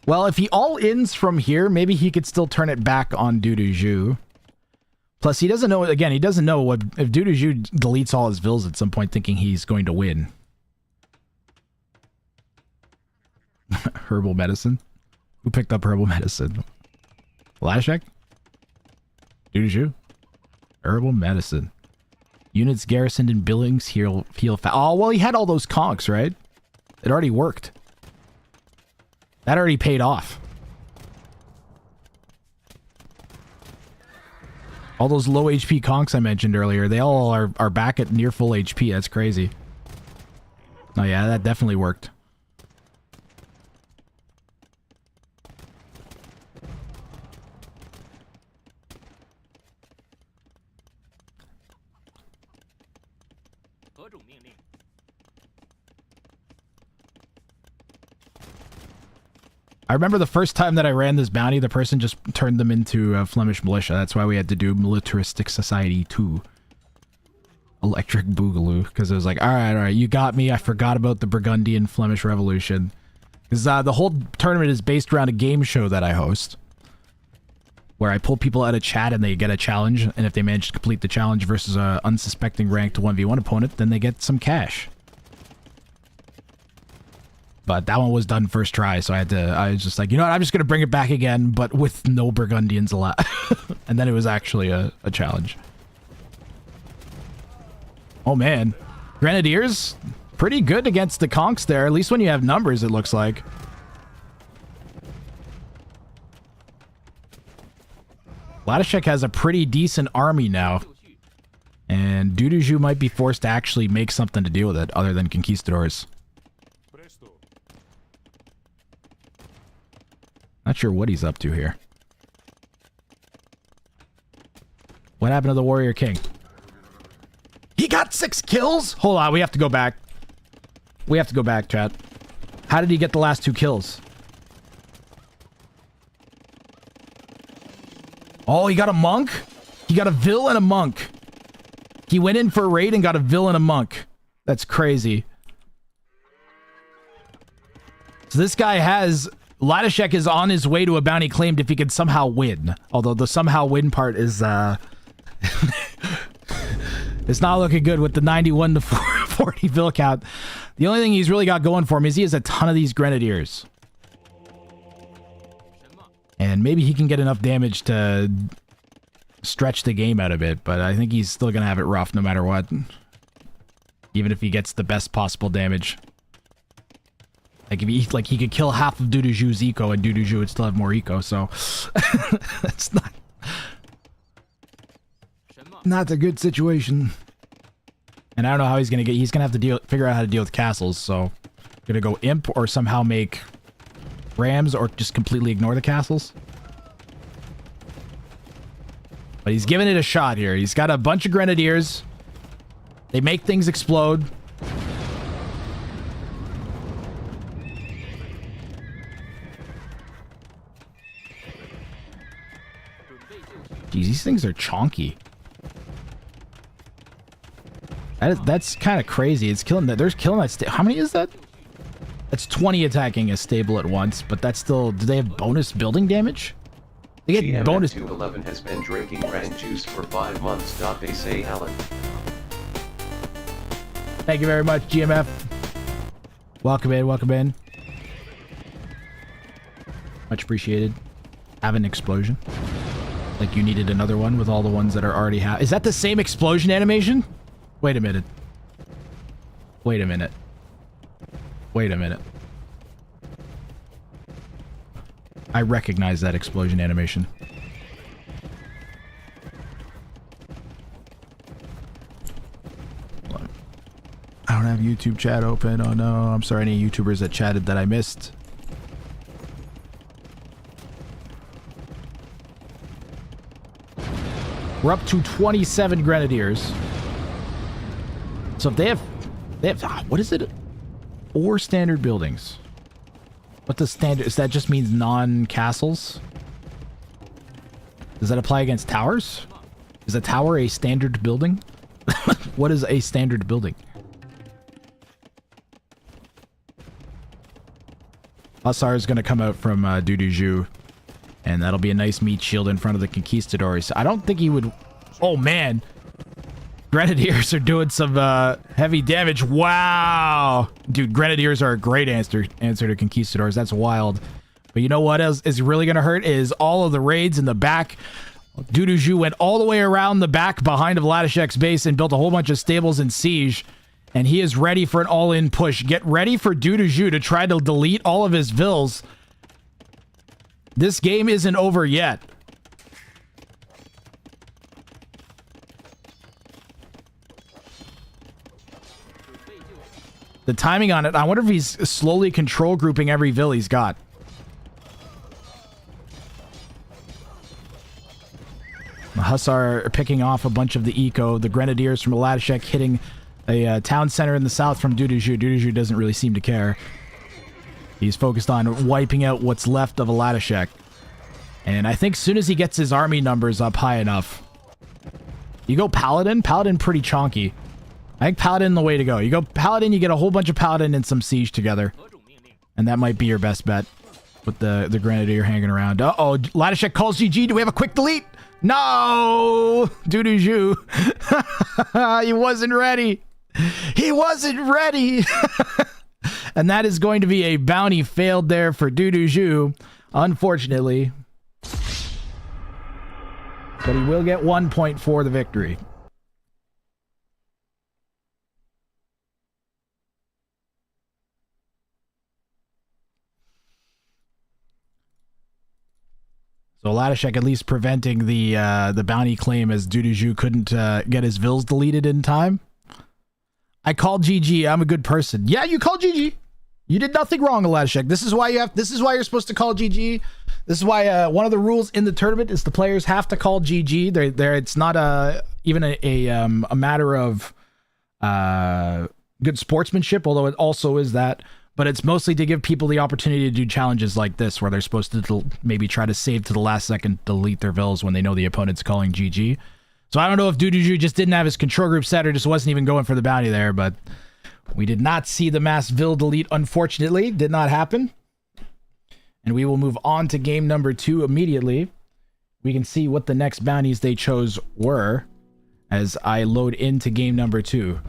Well, if he all-ins from here, maybe he could still turn it back on Duduju. Plus, he doesn't know, again, he doesn't know what if Duduju deletes all his vills at some point thinking he's going to win. Herbal medicine? Who picked up herbal medicine? Latashek? Duduju? Herbal medicine. Units garrisoned in Billings heal oh, well, he had all those conks, right? It already worked. That already paid off. All those low HP conks I mentioned earlier, they all are back at near full HP. That's crazy. Oh yeah, that definitely worked. I remember the first time that I ran this bounty, the person just turned them into a Flemish militia. That's why we had to do Militaristic Society 2. Electric Boogaloo. Because it was like, alright, you got me. I forgot about the Burgundian Flemish Revolution. Because the whole tournament is based around a game show that I host. Where I pull people out of chat and they get a challenge. And if they manage to complete the challenge versus a unsuspecting ranked 1v1 opponent, then they get some cash. But that one was done first try, so I was just like, you know what, I'm just going to bring it back again, but with no Burgundians allowed. And then it was actually a challenge. Oh man. Grenadiers? Pretty good against the conks there, at least when you have numbers, it looks like. Ladishek has a pretty decent army now. And Duduju might be forced to actually make something to deal with it, other than conquistadors. Not sure what he's up to here. What happened to the Warrior King? He got 6 kills? Hold on, we have to go back. We have to go back, chat. How did he get the last 2 kills? Oh, he got a monk? He got a Vil and a monk. He went in for a raid and got a Vil and a monk. That's crazy. So this guy has... Ladishek is on his way to a bounty claimed if he could somehow win. Although the somehow win part is, it's not looking good with the 91 to 40 Vil count. The only thing he's really got going for him is he has a ton of these Grenadiers. And maybe he can get enough damage to stretch the game out a bit, but I think he's still going to have it rough no matter what. Even if he gets the best possible damage. Like, if he could kill half of Duduju's eco, and Duduju would still have more eco, so... It's not a good situation. And I don't know how he's gonna get... He's gonna have to figure out how to deal with castles, so... Gonna go imp, or somehow make rams, or just completely ignore the castles. But he's giving it a shot here. He's got a bunch of grenadiers. They make things explode. Jeez, these things are chonky. That's kind of crazy. It's killing that. There's killing that. How many is that? That's 20 attacking a stable at once, but that's still... Do they have bonus building damage? They get GMF bonus... 211 has been drinking rank juice for 5 months. They say Alan. Thank you very much, GMF. Welcome in, welcome in. Much appreciated. Have an explosion. Like you needed another one with all the ones that are already Is that the same explosion animation? Wait a minute. Wait a minute. Wait a minute. I recognize that explosion animation. I don't have YouTube chat open. Oh no, I'm sorry any YouTubers that chatted that I missed. We're up to 27 Grenadiers. So if they have, what is it? 4 standard buildings. What does standard, is that just means non-castles? Does that apply against towers? Is a tower a standard building? What is a standard building? Hussar is going to come out from Duduju. And that'll be a nice meat shield in front of the conquistadors. I don't think he would... Oh, man. Grenadiers are doing some heavy damage. Wow. Dude, Grenadiers are a great answer to conquistadors. That's wild. But you know what else is really going to hurt is all of the raids in the back. Duduju went all the way around the back behind of Ladishek's base and built a whole bunch of stables in siege. And he is ready for an all-in push. Get ready for Duduju to try to delete all of his vills. This game isn't over yet. The timing on it, I wonder if he's slowly control grouping every vill he's got. The Hussar are picking off a bunch of the eco. The Grenadiers from Aladishek hitting a town center in the south from Duduju. Duduju doesn't really seem to care. He's focused on wiping out what's left of Aladishek. And I think as soon as he gets his army numbers up high enough, you go Paladin. Paladin pretty chonky. I think Paladin the way to go. You go Paladin, you get a whole bunch of Paladin and some Siege together. And that might be your best bet with the Grenadier hanging around. Uh-oh, Ladishek calls GG. Do we have a quick delete? No! Duduju. He wasn't ready. He wasn't ready. And that is going to be a bounty failed there for Duduju, unfortunately. But he will get 1 point for the victory. So Ladishek at least preventing the bounty claim, as Duduju couldn't get his vills deleted in time. I called GG. I'm a good person. Yeah, you called GG. You did nothing wrong, Ladishek. This is why you're supposed to call GG. This is why one of the rules in the tournament is the players have to call GG. It's not even a matter of good sportsmanship, although it also is that. But it's mostly to give people the opportunity to do challenges like this, where they're supposed to maybe try to save to the last second, delete their vills when they know the opponent's calling GG. So I don't know if Duduju just didn't have his control group set or just wasn't even going for the bounty there, but we did not see the mass vill delete, unfortunately. Did not happen. And we will move on to game number 2 immediately. We can see what the next bounties they chose were as I load into game number 2.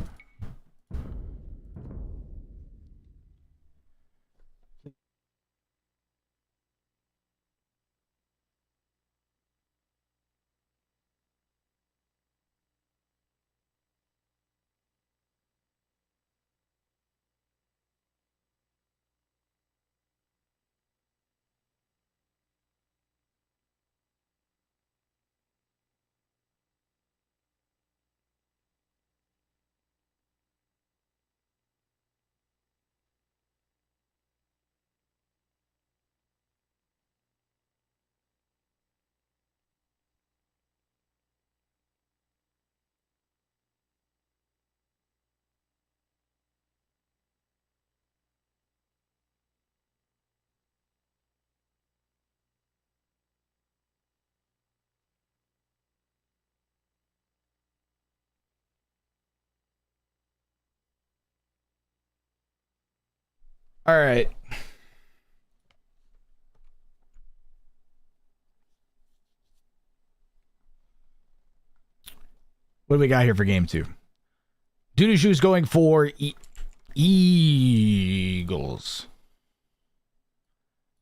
All right. What do we got here for game 2? Duduju's going for Eagles.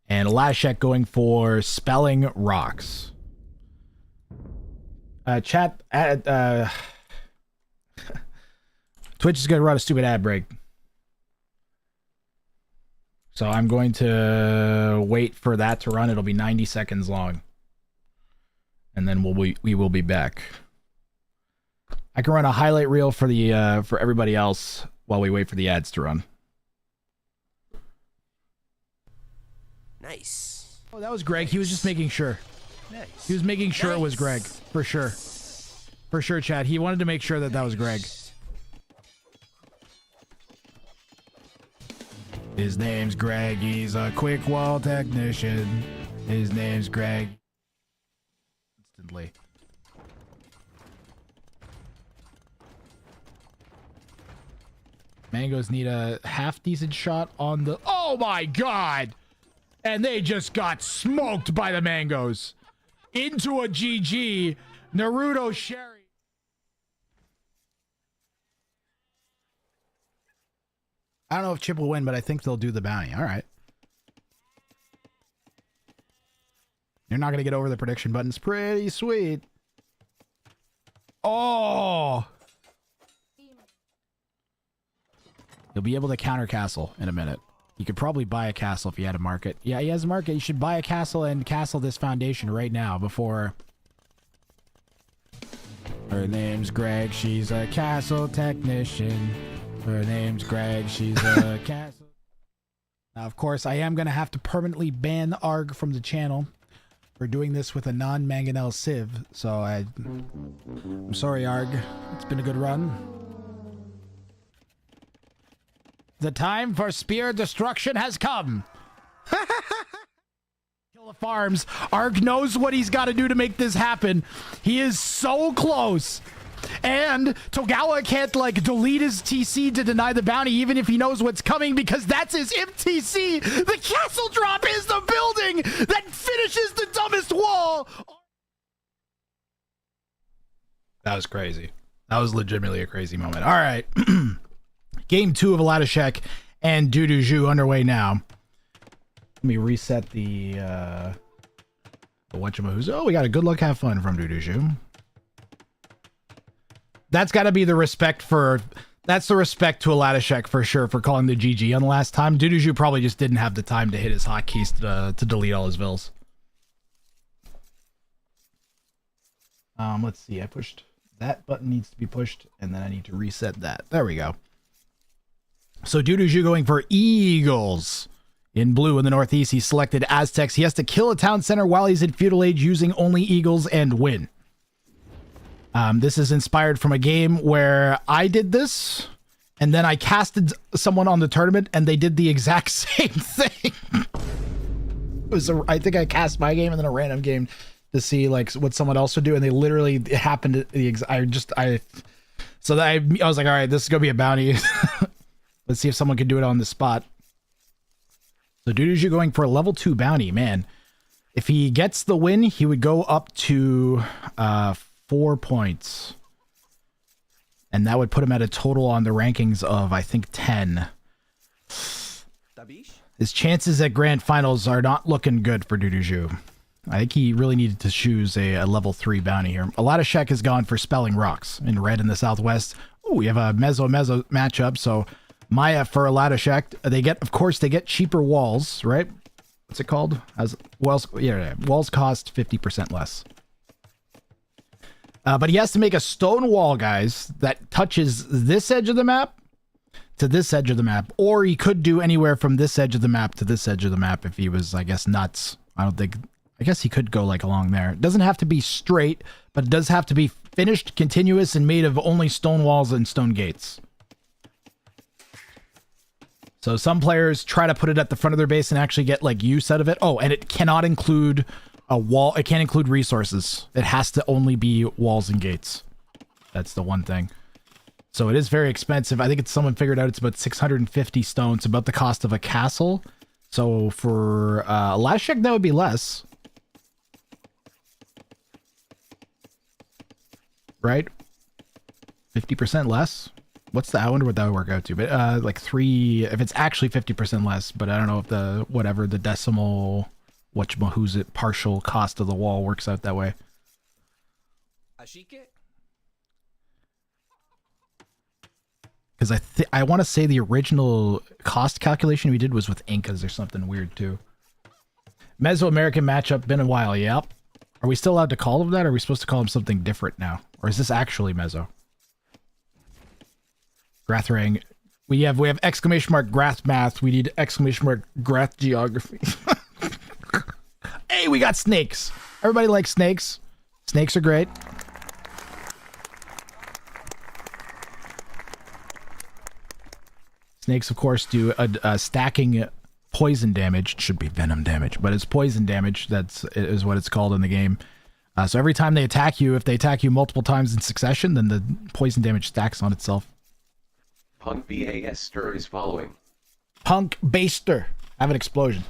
And Ladishek going for Spelling Rocks. Chat, Twitch is going to run a stupid ad break. So I'm going to wait for that to run. It'll be 90 seconds long. And then we will be back. I can run a highlight reel for the for everybody else while we wait for the ads to run. Nice. Oh, that was Greg. He was just making sure. He was making sure it was Greg. For sure. For sure, Chad. He wanted to make sure that was Greg. His name's Greg. He's a quick wall technician. His name's Greg. Instantly. Mangoes need a half decent shot on the... Oh my god! And they just got smoked by the Mangoes. Into a GG. Naruto Sherry. I don't know if Chip will win, but I think they'll do the bounty. All right. You're not going to get over the prediction buttons. Pretty sweet. Oh! You'll be able to counter castle in a minute. You could probably buy a castle if you had a market. Yeah, he has a market. You should buy a castle and castle this foundation right now before... Her name's Greg. She's a castle technician. Her name's Greg. She's a castle. Now, of course, I am going to have to permanently ban Arg from the channel for doing this with a non-mangonel sieve. So I'm sorry, Arg. It's been a good run. The time for spear destruction has come. Kill the farms. Arg knows what he's got to do to make this happen. He is so close. And Togawa can't like delete his TC to deny the bounty even if he knows what's coming because that's his MTC. The castle drop is the building that finishes the dumbest wall. That was crazy. That was legitimately a crazy moment. All right. Game 2 of Aladashek and Duduju underway now. Let me reset the whatchamahooz. Oh, we got a good luck, have fun from Duduju. That's got to be the respect for... That's the respect to Aladashek for sure for calling the GG on the last time. Duduju probably just didn't have the time to hit his hotkeys to delete all his vills. Let's see. I pushed... That button needs to be pushed, and then I need to reset that. There we go. So Duduju going for Eagles. In blue in the northeast, he selected Aztecs. He has to kill a town center while he's in feudal age using only Eagles and win. This is inspired from a game where I did this, and then I casted someone on the tournament, and they did the exact same thing. I think I cast my game and then a random game to see like what someone else would do, and they literally happened. So I was like, all right, this is gonna be a bounty. Let's see if someone can do it on the spot. So Duduju going for a level 2 bounty, man. If he gets the win, he would go up to 4 points. And that would put him at a total on the rankings of, I think, 10. His chances at grand finals are not looking good for Duduju. I think he really needed to choose a level 3 bounty here. Aladashek has gone for Spelling Rocks in red in the southwest. Oh, we have a Mezzo matchup, so Maya for Aladashek. They get, of course, they get cheaper walls, right? What's it called? As walls, yeah, walls cost 50% less. But he has to make a stone wall, guys, that touches this edge of the map to this edge of the map. Or he could do anywhere from this edge of the map to this edge of the map if he was, I guess, nuts. I guess he could go like along there. It doesn't have to be straight, but it does have to be finished, continuous, and made of only stone walls and stone gates. So some players try to put it at the front of their base and actually get like use out of it. Oh, and it cannot include a wall. It can't include resources. It has to only be walls and gates. That's the one thing. So it is very expensive. I think it's someone figured out it's about 650 stones, about the cost of a castle. So for Aladashek, that would be less. Right? 50% less? I wonder what that would work out to, but like 3, if it's actually 50% less, but I don't know if the decimal, who's it, partial cost of the wall works out that way. Because I want to say the original cost calculation we did was with Incas or something weird too. Mesoamerican matchup, been a while, yep. Are we still allowed to call him that, or are we supposed to call him something different now? Or is this actually Meso? Grathrang. We have exclamation mark Grath math. We need exclamation mark Grath geography. Hey, we got snakes. Everybody likes snakes. Snakes are great. Snakes, of course, do a stacking poison damage. It should be venom damage, but it's poison damage. Is what it's called in the game. So every time they attack you, if they attack you multiple times in succession, then the poison damage stacks on itself. Punk Baster is following. Punk Baster. Have an explosion.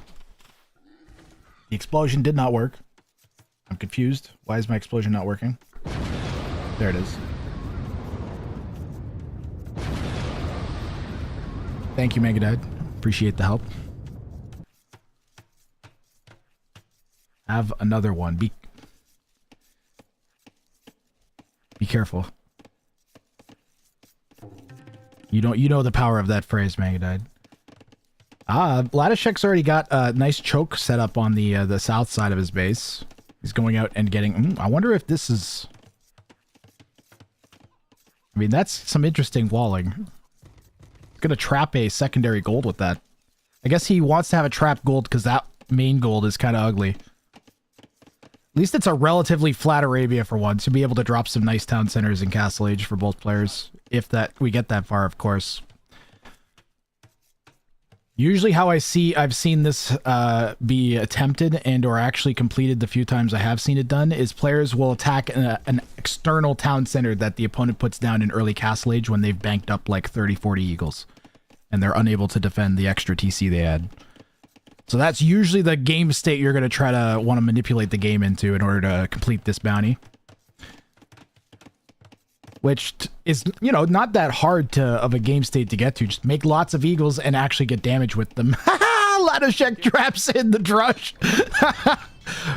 The explosion did not work. I'm confused. Why is my explosion not working? There it is. Thank you, Megadad. Appreciate the help. Have another one. Be careful. You know the power of that phrase, Megadad. Aladashek's already got a nice choke set up on the south side of his base. He's going out and getting... I wonder if this is... I mean, that's some interesting walling. gonna trap a secondary gold with that. I guess he wants to have a trap gold because that main gold is kind of ugly. At least it's a relatively flat Arabia for once. You'll be able to drop some nice town centers in Castle Age for both players. If that we get that far, of course. Usually how I've seen this be attempted and or actually completed the few times I have seen it done is players will attack an external town center that the opponent puts down in early Castle Age when they've banked up like 30-40 eagles. And they're unable to defend the extra TC they had. So that's usually the game state you're going to try to want to manipulate the game into in order to complete this bounty. Which is, you know, not that hard of a game state to get to. Just make lots of eagles and actually get damage with them. Ladashek traps in the drush.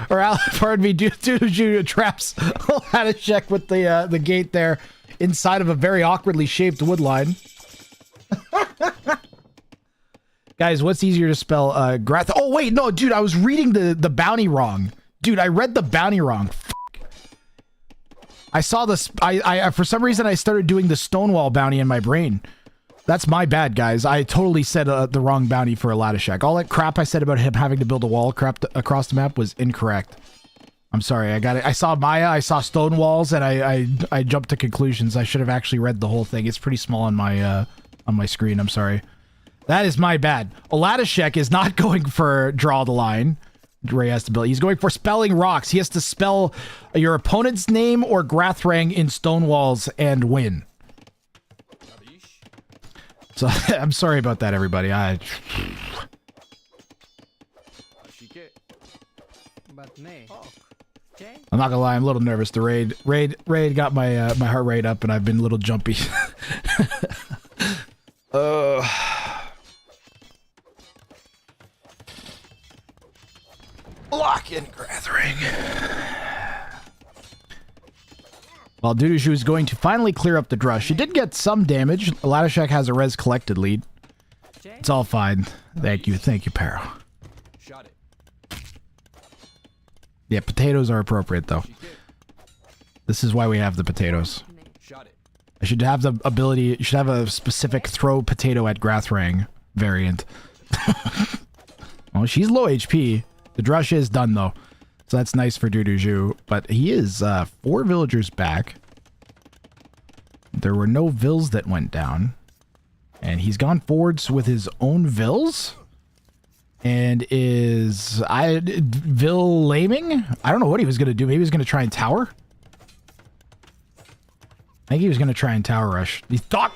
Or, pardon me, Dudu traps Ladashek with the gate there inside of a very awkwardly shaped wood line. Guys, what's easier to spell? Grath. Oh, wait, no, dude, I was reading the bounty wrong. Dude, I read the bounty wrong. I saw this. I for some reason I started doing the Stonewall bounty in my brain. That's my bad, guys. I totally said the wrong bounty for Ladashek. All that crap I said about him having to build a wall across the map was incorrect. I'm sorry. I got it. I saw Maya. I saw Stonewalls, and I jumped to conclusions. I should have actually read the whole thing. It's pretty small on my screen. I'm sorry. That is my bad. Ladashek is not going for draw the line. Ray has to build. He's going for spelling rocks. He has to spell your opponent's name or Grathrang in Stonewalls and win. So I'm sorry about that, everybody. I'm not gonna lie. I'm a little nervous. The raid got my my heart rate up, and I've been a little jumpy. Lock in Grathrang. Well, Dudushu is going to finally clear up the drush. She did get some damage. Ladashek has a res collected lead. It's all fine. Thank you, Pero. Yeah, potatoes are appropriate though. This is why we have the potatoes. I should have the ability. You should have a specific throw potato at Grathrang variant. Well, she's low HP. The drush is done though, so that's nice for Duduju. But he is 4 villagers back. There were no vills that went down, and he's gone forwards with his own vills, and is vill laming. I don't know what he was gonna do. Maybe he was gonna try and tower. I think he was gonna try and tower rush. He thought.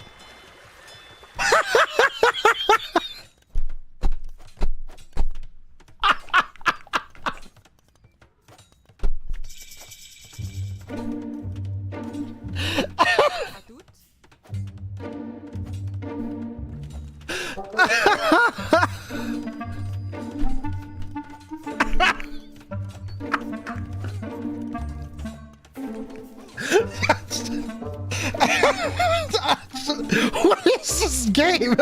What is this game?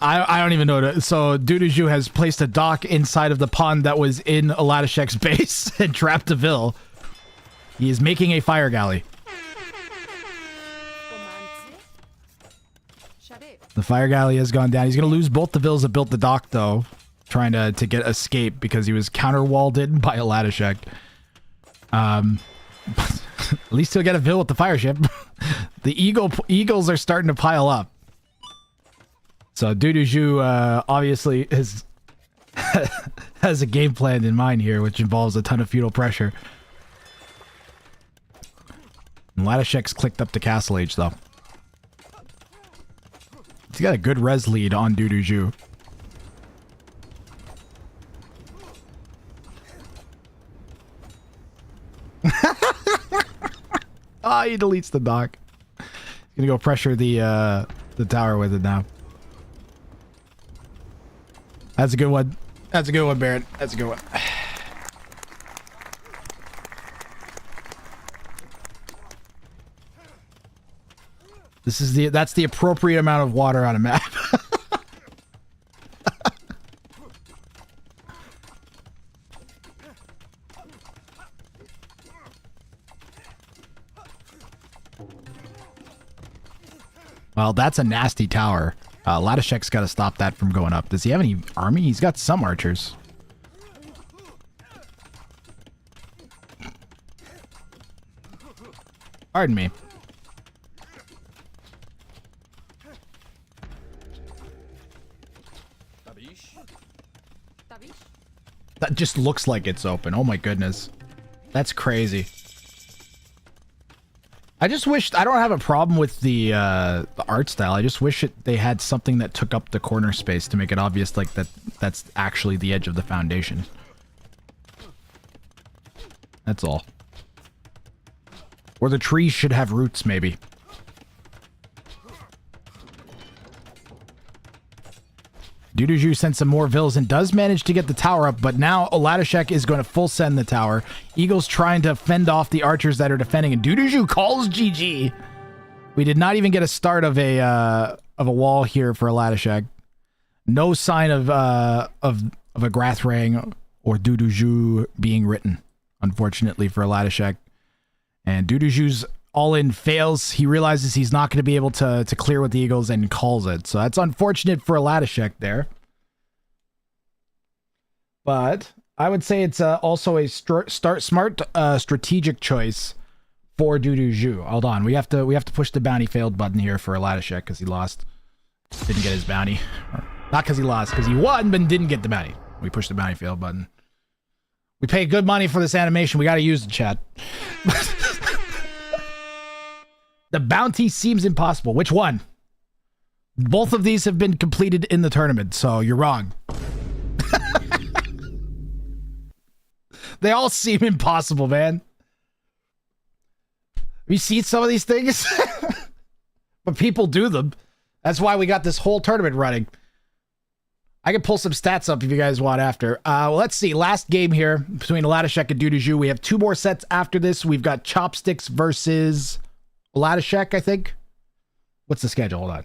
I don't even know. So Duduju has placed a dock inside of the pond that was in Ladashek's base and trapped a vill. He is making a fire galley. The fire galley has gone down. He's going to lose both the vills that built the dock, though, trying to get escape because he was counter-walled in by a Ladashek. At least he'll get a vill with the fire ship. The eagles are starting to pile up. So Duduju obviously has a game plan in mind here, which involves a ton of feudal pressure. And Ladashek's clicked up to Castle Age, though. He's got a good res lead on Duduju. Ah, he deletes the dock. He's gonna go pressure the tower with it now. That's a good one. That's a good one, Barrett. That's a good one. That's the appropriate amount of water on a map. Well, that's a nasty tower. Latashek's got to stop that from going up. Does he have any army? He's got some archers. Pardon me. That just looks like it's open. Oh my goodness. That's crazy. I just wish, I don't have a problem with the art style. I just wish they had something that took up the corner space to make it obvious like that's actually the edge of the foundation. That's all. Or the trees should have roots, maybe. Duduju sent some more vills and does manage to get the tower up, but now Oladashek is going to full send the tower. Eagle's trying to fend off the archers that are defending, and Duduju calls GG. We did not even get a start of a wall here for Oladashek. No sign of a Grathrang or Duduju being written, unfortunately for Oladashek. And Duduju's all-in fails. He realizes he's not going to be able to clear with the Eagles and calls it. So that's unfortunate for Latashek there. But I would say it's also a smart strategic choice for Duduju. Hold on, we have to push the bounty failed button here for Latashek because he lost, didn't get his bounty. Not because he lost, because he won but didn't get the bounty. We push the bounty failed button. We pay good money for this animation. We got to use the chat. The bounty seems impossible. Which one? Both of these have been completed in the tournament, so you're wrong. They all seem impossible, man. Have you seen some of these things? But people do them. That's why we got this whole tournament running. I can pull some stats up if you guys want after. Well, let's see. Last game here between Latashek and Duduju. We have 2 more sets after this. We've got Chopsticks versus Latashek, I think. What's the schedule? Hold on.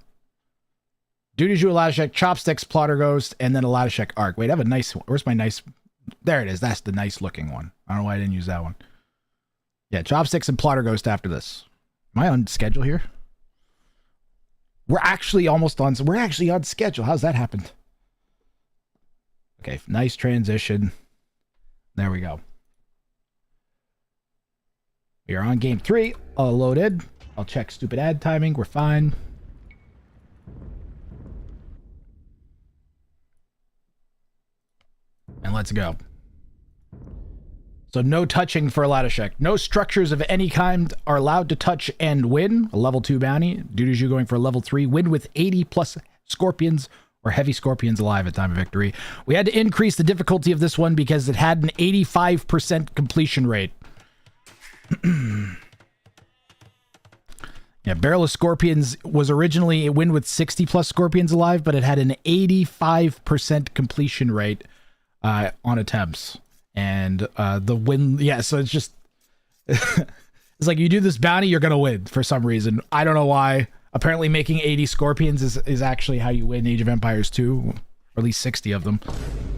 Duduju, Latashek, Chopsticks, Plotter Ghost, and then a Latashek Arc. Wait, I have a nice one. Where's my nice? There it is. That's the nice looking one. I don't know why I didn't use that one. Yeah, Chopsticks and Plotter Ghost after this. Am I on schedule here? We're actually almost on. We're actually on schedule. How's that happened? Okay, nice transition. There we go. We are on game 3. All loaded. I'll check stupid ad timing. We're fine. And let's go. So no touching for Latashek. No structures of any kind are allowed to touch and win. A level 2 bounty. Duduju going for a level 3. Win with 80 plus scorpions or heavy scorpions alive at time of victory. We had to increase the difficulty of this one because it had an 85% completion rate. Yeah, Barrel of Scorpions was originally a win with 60 plus scorpions alive, but it had an 85% completion rate on attempts. And the win, yeah, so it's just, it's like you do this bounty, you're going to win for some reason. I don't know why. Apparently making 80 scorpions is actually how you win Age of Empires 2, or at least 60 of them.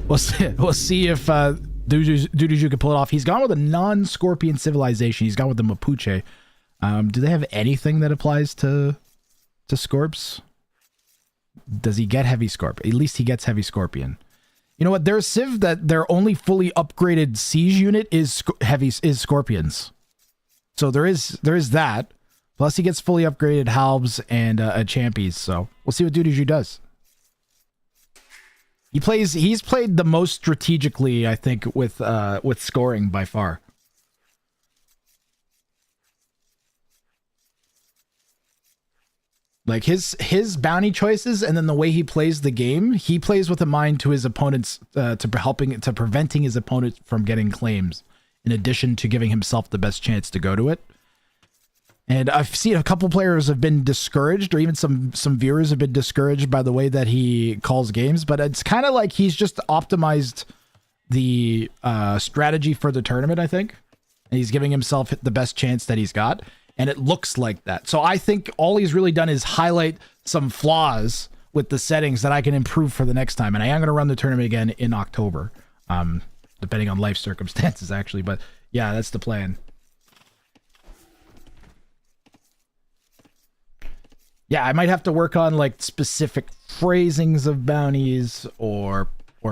We'll see if Duduju can pull it off. He's gone with a non-scorpion civilization. He's gone with the Mapuche. Do they have anything that applies to Scorps? Does he get heavy Scorpion? At least he gets heavy Scorpion. You know what? There's Civ that their only fully upgraded siege unit is Scorpions. So there is that. Plus he gets fully upgraded Halbs and Champies. So we'll see what Duduju does. He's played the most strategically, I think, with scoring by far. Like his bounty choices and then the way he plays the game, he plays with a mind to his opponents, to preventing his opponent from getting claims, in addition to giving himself the best chance to go to it. And I've seen a couple players have been discouraged, or even some viewers have been discouraged by the way that he calls games, but it's kind of like he's just optimized the strategy for the tournament, I think. And he's giving himself the best chance that he's got. And it looks like that. So I think all he's really done is highlight some flaws with the settings that I can improve for the next time. And I am going to run the tournament again in October, depending on life circumstances, actually. But yeah, that's the plan. Yeah, I might have to work on like specific phrasings of bounties or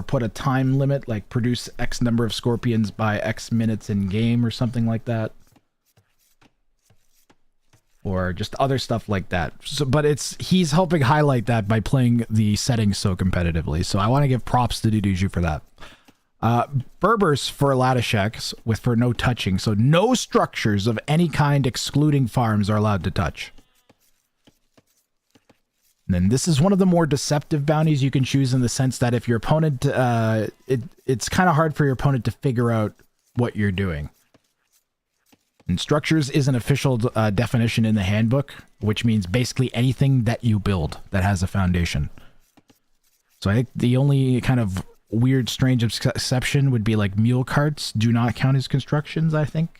put a time limit, like produce X number of scorpions by X minutes in game or something like that. Or just other stuff like that. So, but he's helping highlight that by playing the settings so competitively. So I want to give props to Duduju for that. Berbers for Latisheks for no touching. So no structures of any kind excluding farms are allowed to touch. And then this is one of the more deceptive bounties you can choose in the sense that if your opponent, it's kind of hard for your opponent to figure out what you're doing. And structures is an official definition in the handbook, which means basically anything that you build that has a foundation. So I think the only kind of weird, strange exception would be like mule carts do not count as constructions, I think.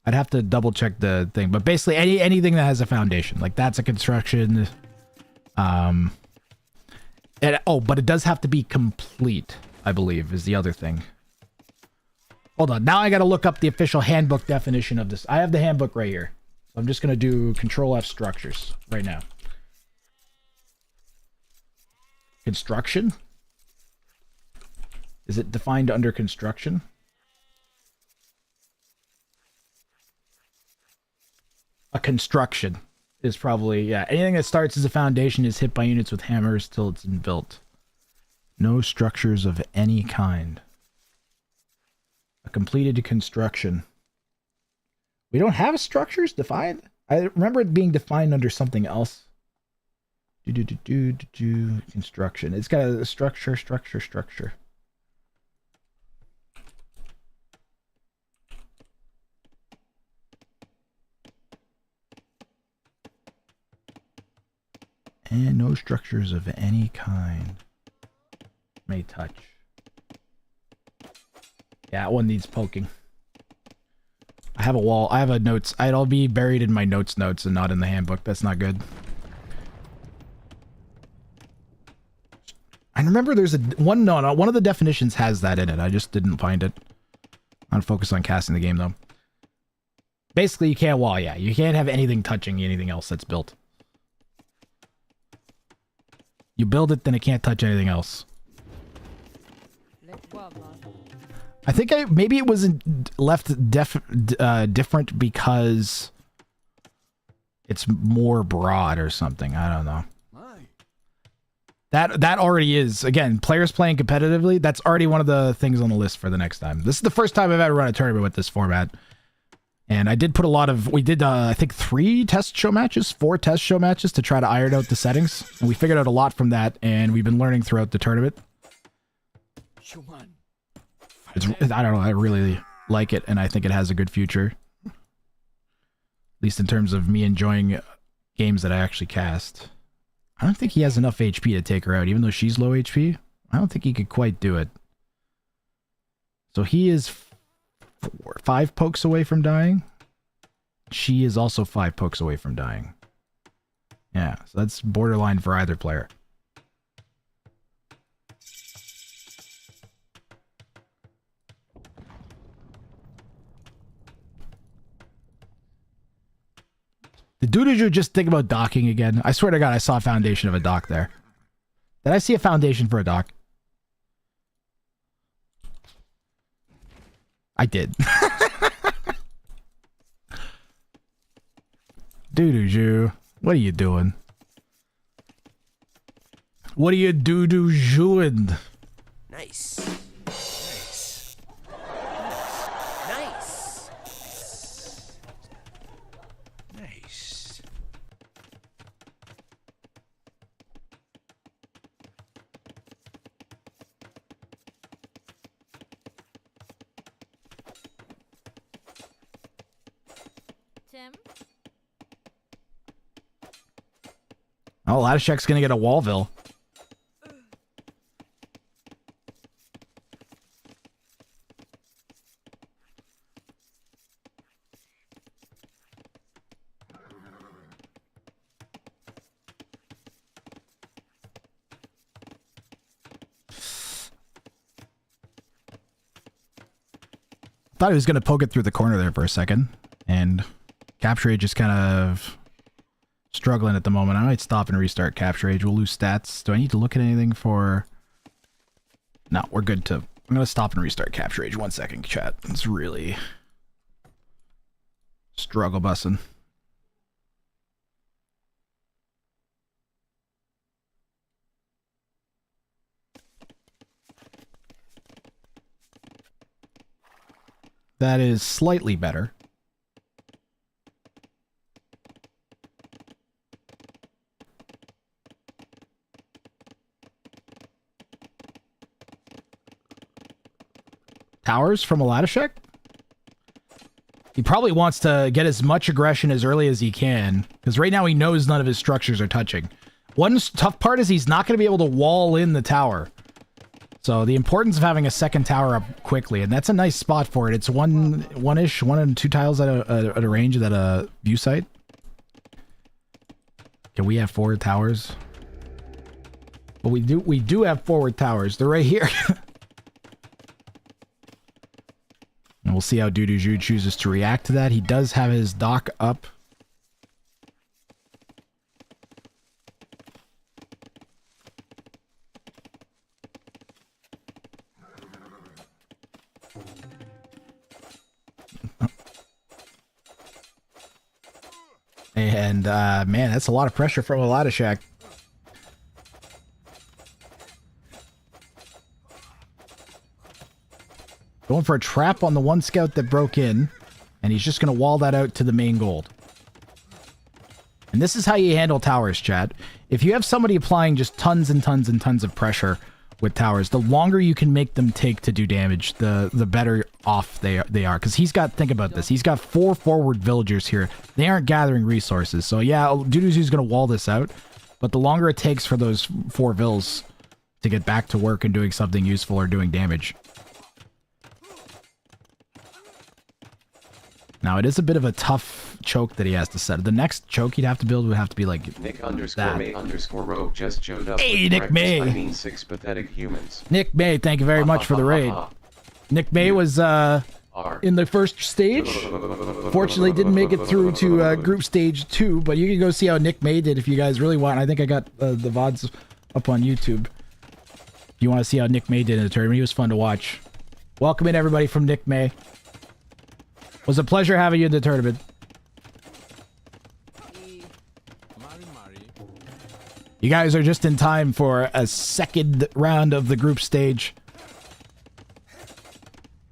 I'd have to double check the thing, but basically anything that has a foundation, like that's a construction. But it does have to be complete, I believe, is the other thing. Hold on, now I gotta look up the official handbook definition of this. I have the handbook right here. I'm just gonna do Control F structures right now. Construction? Is it defined under construction? A construction is probably, yeah. Anything that starts as a foundation is hit by units with hammers till it's built. No structures of any kind. A completed construction. We don't have structures defined? I remember it being defined under something else. Construction. It's got a structure. And no structures of any kind may touch. Yeah, that one needs poking. I have a wall. I have a notes. It'll be buried in my notes and not in the handbook. That's not good. I remember there's one of the definitions has that in it. I just didn't find it. I'm focused on casting the game though. Basically, you can't wall. Yeah, you can't have anything touching anything else that's built. You build it, then it can't touch anything else. I think maybe it was left different because it's more broad or something. I don't know. That already is. Again, players playing competitively, that's already one of the things on the list for the next time. This is the first time I've ever run a tournament with this format. And I did put we did, I think, 4 test show matches to try to iron out the settings. And we figured out a lot from that, and we've been learning throughout the tournament. I don't know, I really like it, and I think it has a good future. At least in terms of me enjoying games that I actually cast. I don't think he has enough HP to take her out, even though she's low HP. I don't think he could quite do it. So he is 5 pokes away from dying. She is also 5 pokes away from dying. Yeah, so that's borderline for either player. Did Duduju just think about docking again? I swear to God, I saw a foundation of a dock there. Did I see a foundation for a dock? I did. Duduju, what are you doing? What are you Dudujuing? Nice. Nice. Nice. Tim? Oh, Latishek's gonna get a Wallville. Thought he was gonna poke it through the corner there for a second, and Capture just kind of struggling at the moment. I might stop and restart Capture Age. We'll lose stats. Do I need to look at anything for... No, we're good to... I'm going to stop and restart Capture Age. 1 second, chat. It's really... struggle bussing. That is slightly better. Towers from Aladashek? He probably wants to get as much aggression as early as he can, because right now he knows none of his structures are touching. One tough part is he's not going to be able to wall in the tower. So the importance of having a second tower up quickly, and that's a nice spot for it. It's one-ish, 1 and 2 tiles at a range at a view site. Can we have forward towers? Well, we do have forward towers. They're right here. And we'll see how Duduju chooses to react to that. He does have his dock up. And, man, that's a lot of pressure from Aladashek. Going for a trap on the one scout that broke in, and he's just going to wall that out to the main gold. And this is how you handle towers, chat. If you have somebody applying just tons and tons and tons of pressure with towers, the longer you can make them take to do damage, the better off they are. Because he's got, think about this, he's got 4 forward villagers here. They aren't gathering resources. So yeah, Duduzu's going to wall this out, but the longer it takes for those 4 vills to get back to work and doing something useful or doing damage. Now, it is a bit of a tough choke that he has to set. The next choke he'd have to build would have to be like Nick _ Rogue just showed up. Hey, Nick May. I mean 6 pathetic humans. Nick May, thank you very much for the raid. Nick May was in the first stage. Fortunately, didn't make it through to group stage 2, but you can go see how Nick May did if you guys really want. I think I got the VODs up on YouTube. If you want to see how Nick May did in the tournament, he was fun to watch. Welcome in, everybody, from Nick May. It was a pleasure having you in the tournament. You guys are just in time for a second round of the group stage.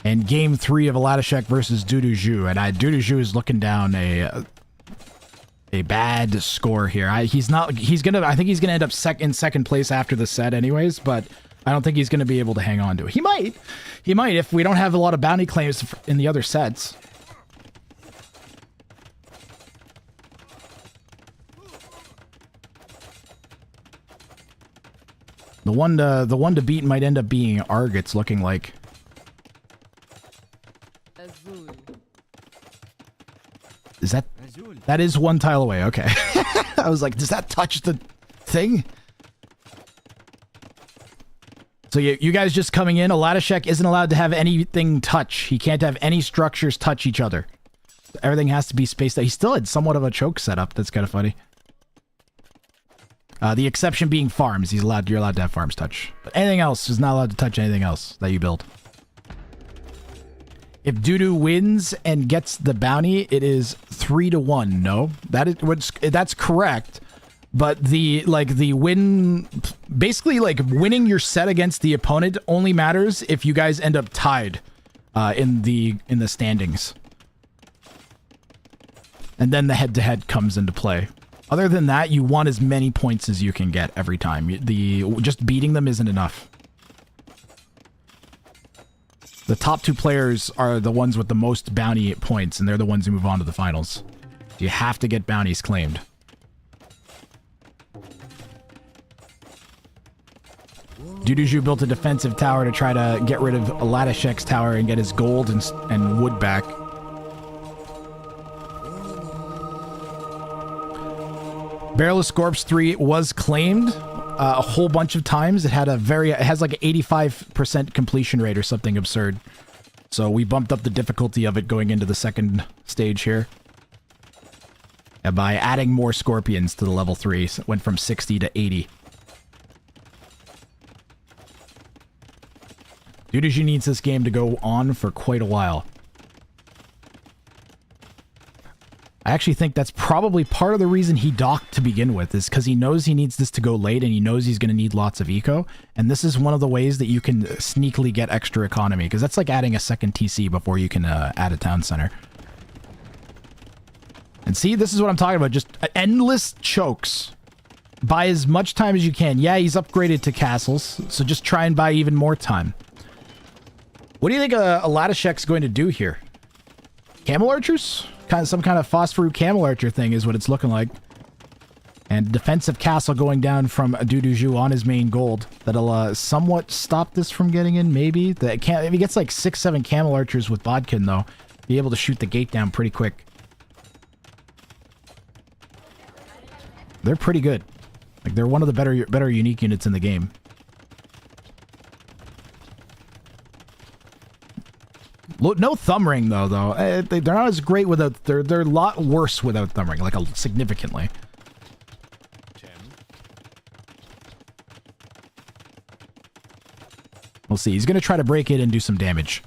And game 3 of Aladashek versus Duduju. And Duduju is looking down a bad score here. I think he's gonna end up in second place after the set anyways, but I don't think he's gonna be able to hang on to it. He might if we don't have a lot of bounty claims in the other sets. The one to beat might end up being Arg, it's looking like. Is that is 1 tile away, okay. I was like, does that touch the thing? So you guys just coming in, Aladashek isn't allowed to have anything touch. He can't have any structures touch each other. Everything has to be spaced out. He still had somewhat of a choke setup, that's kind of funny. The exception being farms. You're allowed to have farms touch. But anything else is not allowed to touch anything else that you build. If Dudu wins and gets the bounty, it is 3-1. No, that's correct. But the win, basically like winning your set against the opponent only matters if you guys end up tied in the standings. And then the head-to-head comes into play. Other than that, you want as many points as you can get every time. Just beating them isn't enough. The top 2 players are the ones with the most bounty points, and they're the ones who move on to the finals. You have to get bounties claimed. Duduju built a defensive tower to try to get rid of Aladashek's tower and get his gold and wood back. Barrelless Corpse 3 was claimed a whole bunch of times. It has like an 85% completion rate or something absurd. So we bumped up the difficulty of it going into the second stage here. by adding more scorpions to the level 3. So it went from 60 to 80. Duduju needs this game to go on for quite a while. I actually think that's probably part of the reason he docked to begin with, is because he knows he needs this to go late and he knows he's going to need lots of eco. And this is one of the ways that you can sneakily get extra economy, because that's like adding a second TC before you can add a town center. And see, this is what I'm talking about. Just endless chokes. Buy as much time as you can. Yeah, he's upgraded to castles, so just try and buy even more time. What do you think Latishek's going to do here? Camel archers? Some kind of phosphor camel archer thing is what it's looking like. And defensive castle going down from Duduju on his main gold. That'll somewhat stop this from getting in, maybe. If he gets like 6-7 camel archers with Bodkin, though, be able to shoot the gate down pretty quick. They're pretty good. Like, they're one of the better unique units in the game. No thumb ring though. They're not as great without. They're a lot worse without thumb ring, like significantly. We'll see. He's gonna try to break it and do some damage.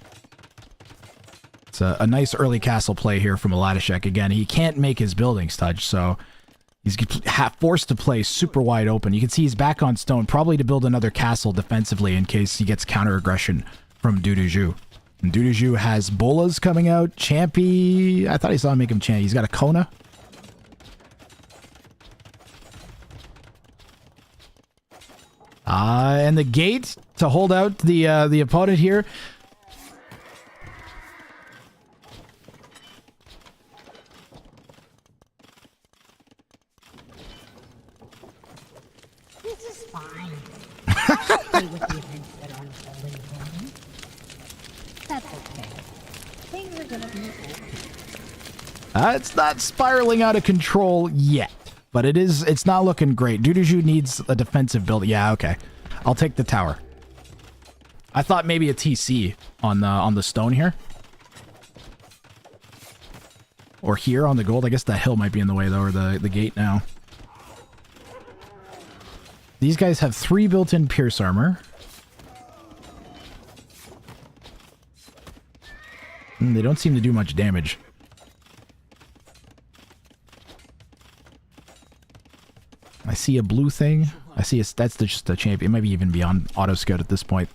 It's a nice early castle play here from Latishek. Again, he can't make his buildings touch, so he's forced to play super wide open. You can see he's back on stone, probably to build another castle defensively in case he gets counter aggression from Duduju. And Duduju has bolas coming out. Champy. I thought he saw him make him champ. He's got a Kona. And the gate to hold out the opponent here. This is fine. Play with the events that are unfolding for me. That's okay. Things are gonna be okay. It's not spiraling out of control yet, but it's not looking great. Duduju needs a defensive build. Yeah, okay. I'll take the tower. I thought maybe a TC on the stone here. Or here on the gold. I guess that hill might be in the way though, or the gate now. These guys have 3 built-in pierce armor. They don't seem to do much damage. I see a blue thing. I see that's just a champion. It might be even beyond auto scout at this point.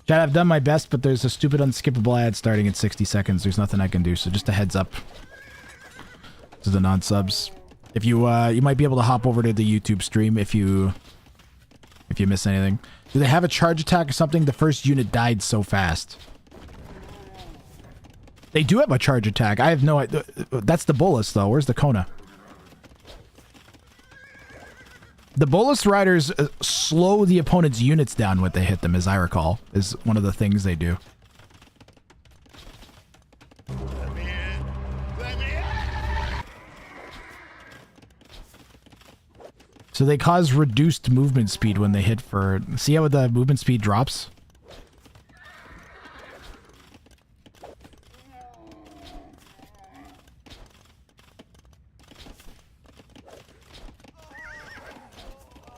Chad, I've done my best, but there's a stupid unskippable ad starting at 60 seconds. There's nothing I can do, so just a heads up. This is the non-subs. If you might be able to hop over to the YouTube stream if you miss anything. Do they have a charge attack or something? The first unit died so fast. They do have a charge attack. I have no idea. That's the bolus, though. Where's the Kona? The bolus riders slow the opponent's units down when they hit them, as I recall, is one of the things they do. So they cause reduced movement speed when they hit for... See how the movement speed drops?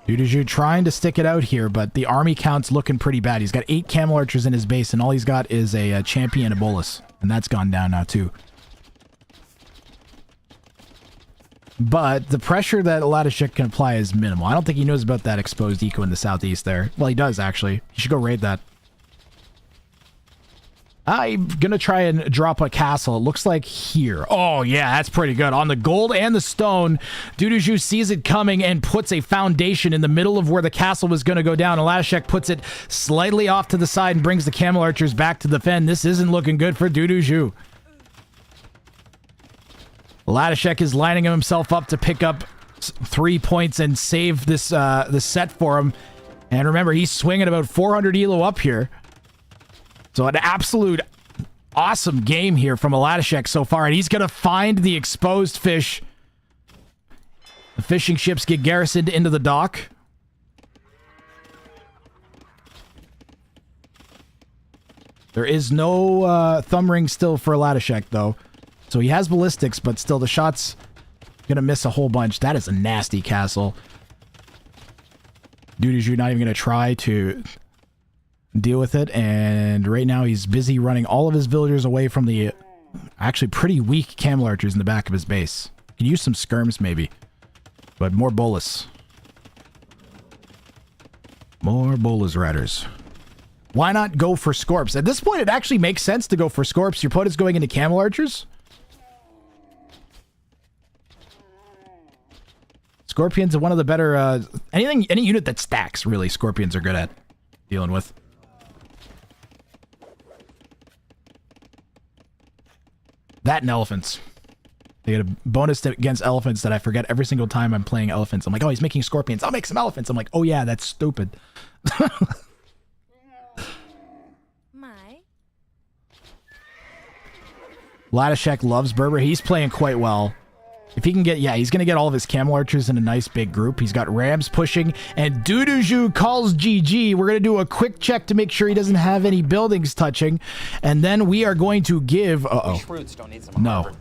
Duduju trying to stick it out here, but the army count's looking pretty bad. He's got 8 camel archers in his base, and all he's got is a champion and a bolus. And that's gone down now, too. But the pressure that Latishek can apply is minimal. I don't think he knows about that exposed eco in the southeast there. Well, he does, actually. He should go raid that. I'm gonna try and drop a castle. It looks like here. Oh, yeah, that's pretty good. On the gold and the stone, Duduju sees it coming and puts a foundation in the middle of where the castle was gonna go down. And Latishek puts it slightly off to the side and brings the camel archers back to defend. This isn't looking good for Duduju. Latishek is lining himself up to pick up 3 points and save this set for him. And remember, he's swinging about 400 elo up here. So an absolute awesome game here from Latishek so far. And he's going to find the exposed fish. The fishing ships get garrisoned into the dock. There is no thumb ring still for Latashek, though. So he has ballistics, but still the shot's gonna miss a whole bunch. That is a nasty castle. Dude, you're not even gonna try to deal with it. And right now he's busy running all of his villagers away from the actually pretty weak camel archers in the back of his base. Could use some skirms maybe, but more bolus. More bolus riders. Why not go for Scorps? At this point, it actually makes sense to go for Scorps. Your opponent's going into camel archers. Scorpions are one of the better, any unit that stacks, really, Scorpions are good at dealing with. That and elephants. They get a bonus against elephants that I forget every single time I'm playing elephants. I'm like, oh, he's making scorpions. I'll make some elephants. I'm like, oh yeah, that's stupid. My. Latashek loves Berber. He's playing quite well. If he can get, yeah, he's going to get all of his camel archers in a nice big group. He's got rams pushing, and Duduju calls GG. We're going to do a quick check to make sure he doesn't have any buildings touching, and then we are going to give, no. No.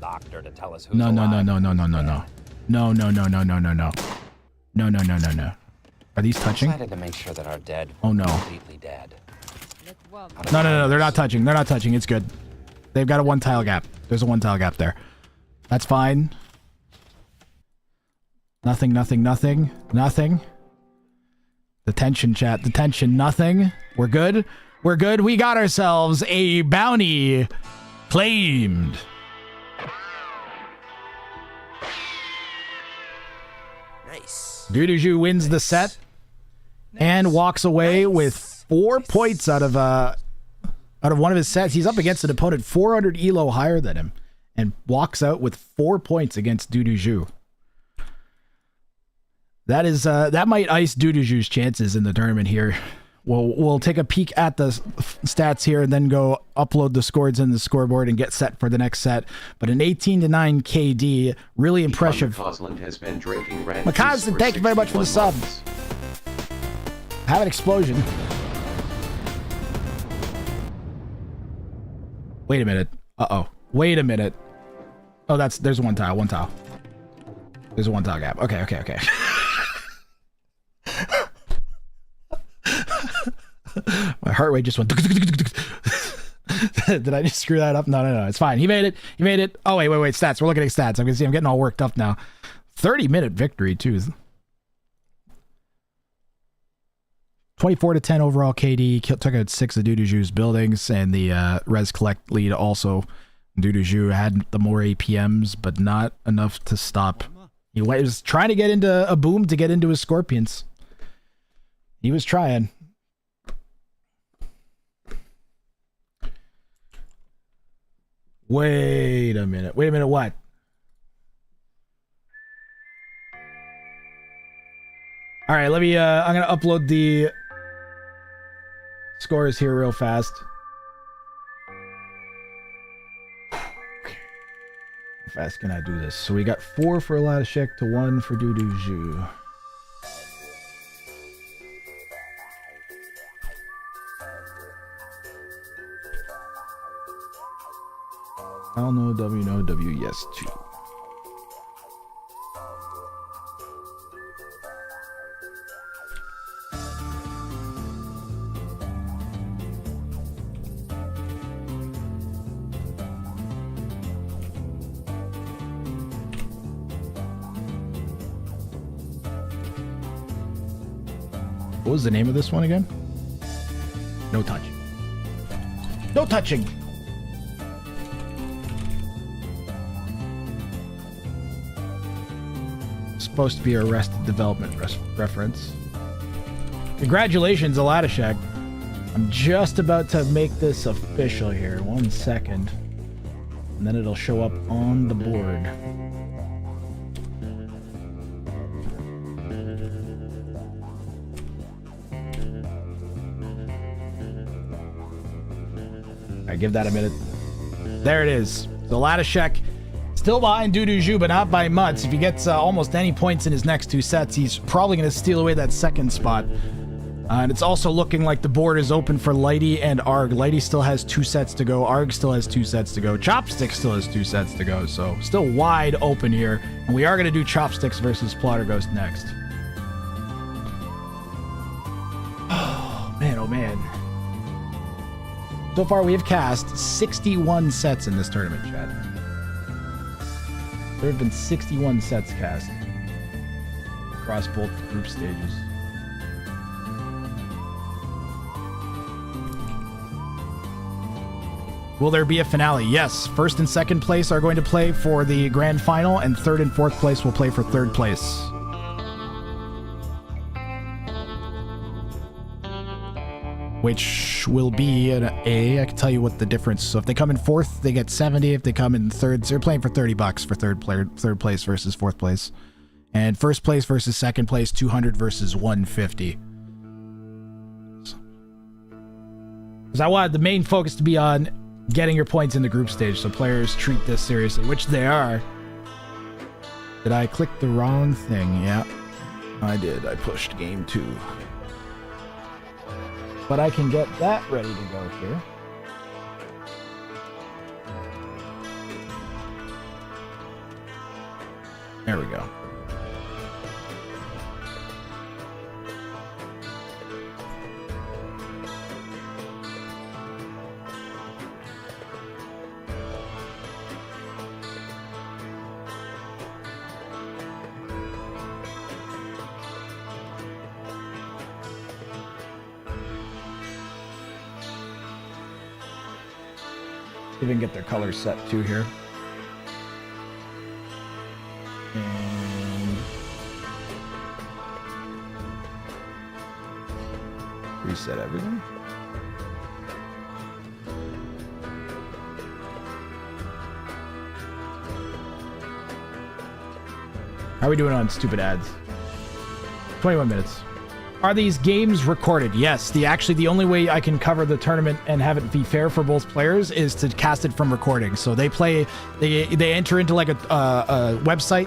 No. Are these touching? Decided to make sure that our dead Oh no. completely dead. No, they're not touching. They're not touching. It's good. They've got a one tile gap. There's a one tile gap there. That's fine. Nothing. Detention, chat. Detention, nothing. We're good. We got ourselves a bounty claimed. Nice. Duduju wins the set and walks away with 4 points out of one of his sets. He's up against an opponent 400 elo higher than him and walks out with 4 points against Duduju. That is that might ice Duduju's chances in the tournament here. We'll take a peek at the stats here and then go upload the scores in the scoreboard and get set for the next set. But an 18-9 KD, really impressive. McCausland, thank you very much for the sub. Have an explosion. Wait a minute. Wait a minute. Oh, there's one tile. There's a one tile gap. Okay. My heart rate just went. Did I just screw that up? No. It's fine. He made it. Oh, wait. Stats. We're looking at stats. I'm getting all worked up now. 30-minute victory, too. 24-10 overall KD. Took out 6 of Duduju's buildings, and the Res Collect lead also. Duduju had the more APMs, but not enough to stop. He was trying to get into a boom to get into his Scorpions. He was trying. Wait a minute, what? All right, let me, I'm going to upload the scores here real fast. How fast can I do this? So we got 4 for Latashek to 1 for Duduju. I'll know W, no W, yes, 2. What was the name of this one again? No touching. No touching! Supposed to be a Arrested Development reference. Congratulations, Latashek. I'm just about to make this official here. 1 second. And then it'll show up on the board. Alright, give that a minute. There it is. So Latashek still behind Duduju, but not by much. If he gets almost any points in his next 2 sets, he's probably going to steal away that second spot. And it's also looking like the board is open for Lighty and Arg. Lighty still has 2 sets to go. Arg still has 2 sets to go. Chopsticks still has 2 sets to go. So still wide open here. And we are going to do Chopsticks versus Plotter Ghost next. Oh, man, oh, man. So far, we have cast 61 sets in this tournament, chat. There have been 61 sets cast across both group stages. Will there be a finale? Yes. First and second place are going to play for the grand final, and third and fourth place will play for third place. Which will be an A. I can tell you what the difference. So if they come in fourth, they get 70. If they come in third, so they're playing for $30 for third place versus fourth place. And first place versus second place, 200 versus 150. Because I wanted the main focus to be on getting your points in the group stage, so players treat this seriously, which they are. Did I click the wrong thing? Yeah, I did. I pushed game 2. But I can get that ready to go here. There we go. Even get their colors set too here. And reset everything. How are we doing on stupid ads? 21 minutes. Are these games recorded? Yes. Actually, the only way I can cover the tournament and have it be fair for both players is to cast it from recording. So they enter into like a website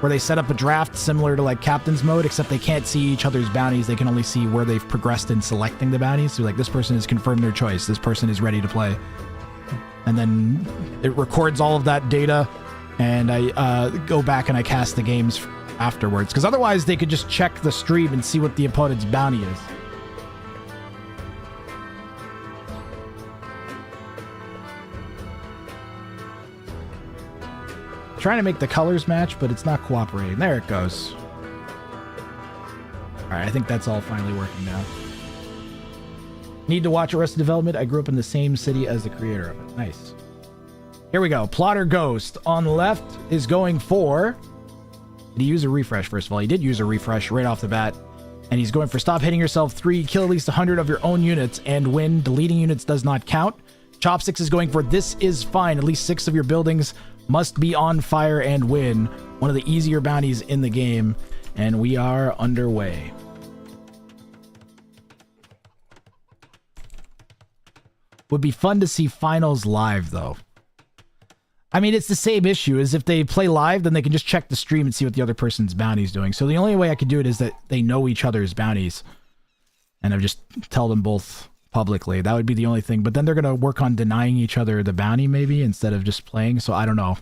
where they set up a draft similar to like captain's mode, except they can't see each other's bounties. They can only see where they've progressed in selecting the bounties. So like this person has confirmed their choice. This person is ready to play. And then it records all of that data, and I go back and I cast the games afterwards, because otherwise they could just check the stream and see what the opponent's bounty is. Trying to make the colors match, but it's not cooperating. There it goes. Alright, I think that's all finally working now. Need to watch Arrested Development. I grew up in the same city as the creator of it. Nice. Here we go. Plotter Ghost on the left is going for... Did he use a refresh, first of all? He did use a refresh right off the bat. And he's going for stop hitting yourself 3, kill at least 100 of your own units, and win. Deleting units does not count. Chopsticks is going for this is fine. At least 6 of your buildings must be on fire and win. One of the easier bounties in the game. And we are underway. Would be fun to see finals live, though. I mean, it's the same issue as if they play live, then they can just check the stream and see what the other person's bounty is doing. So the only way I could do it is that they know each other's bounties. And I just tell them both publicly. That would be the only thing. But then they're going to work on denying each other the bounty, maybe, instead of just playing. So I don't know.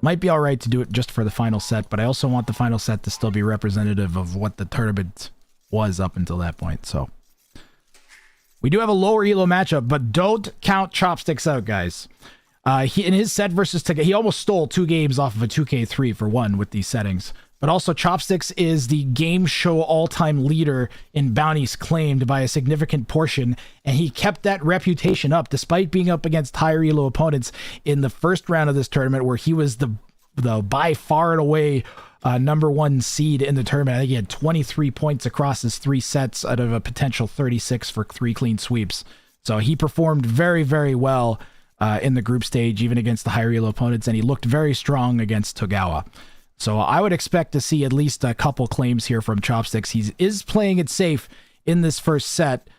Might be all right to do it just for the final set, but I also want the final set to still be representative of what the tournament was up until that point. So we do have a lower elo matchup, but don't count Chopsticks out, guys. In his set versus Taka, he almost stole 2 games off of a 2K3 for 1 with these settings. But also, Chopsticks is the game show all-time leader in bounties claimed by a significant portion, and he kept that reputation up despite being up against higher elo opponents in the first round of this tournament, where he was the by far and away number 1 seed in the tournament. I think he had 23 points across his 3 sets out of a potential 36 for 3 clean sweeps. So he performed very, very well in the group stage, even against the higher elo opponents, and he looked very strong against Togawa. So I would expect to see at least a couple claims here from Chopsticks. He is playing it safe in this first set.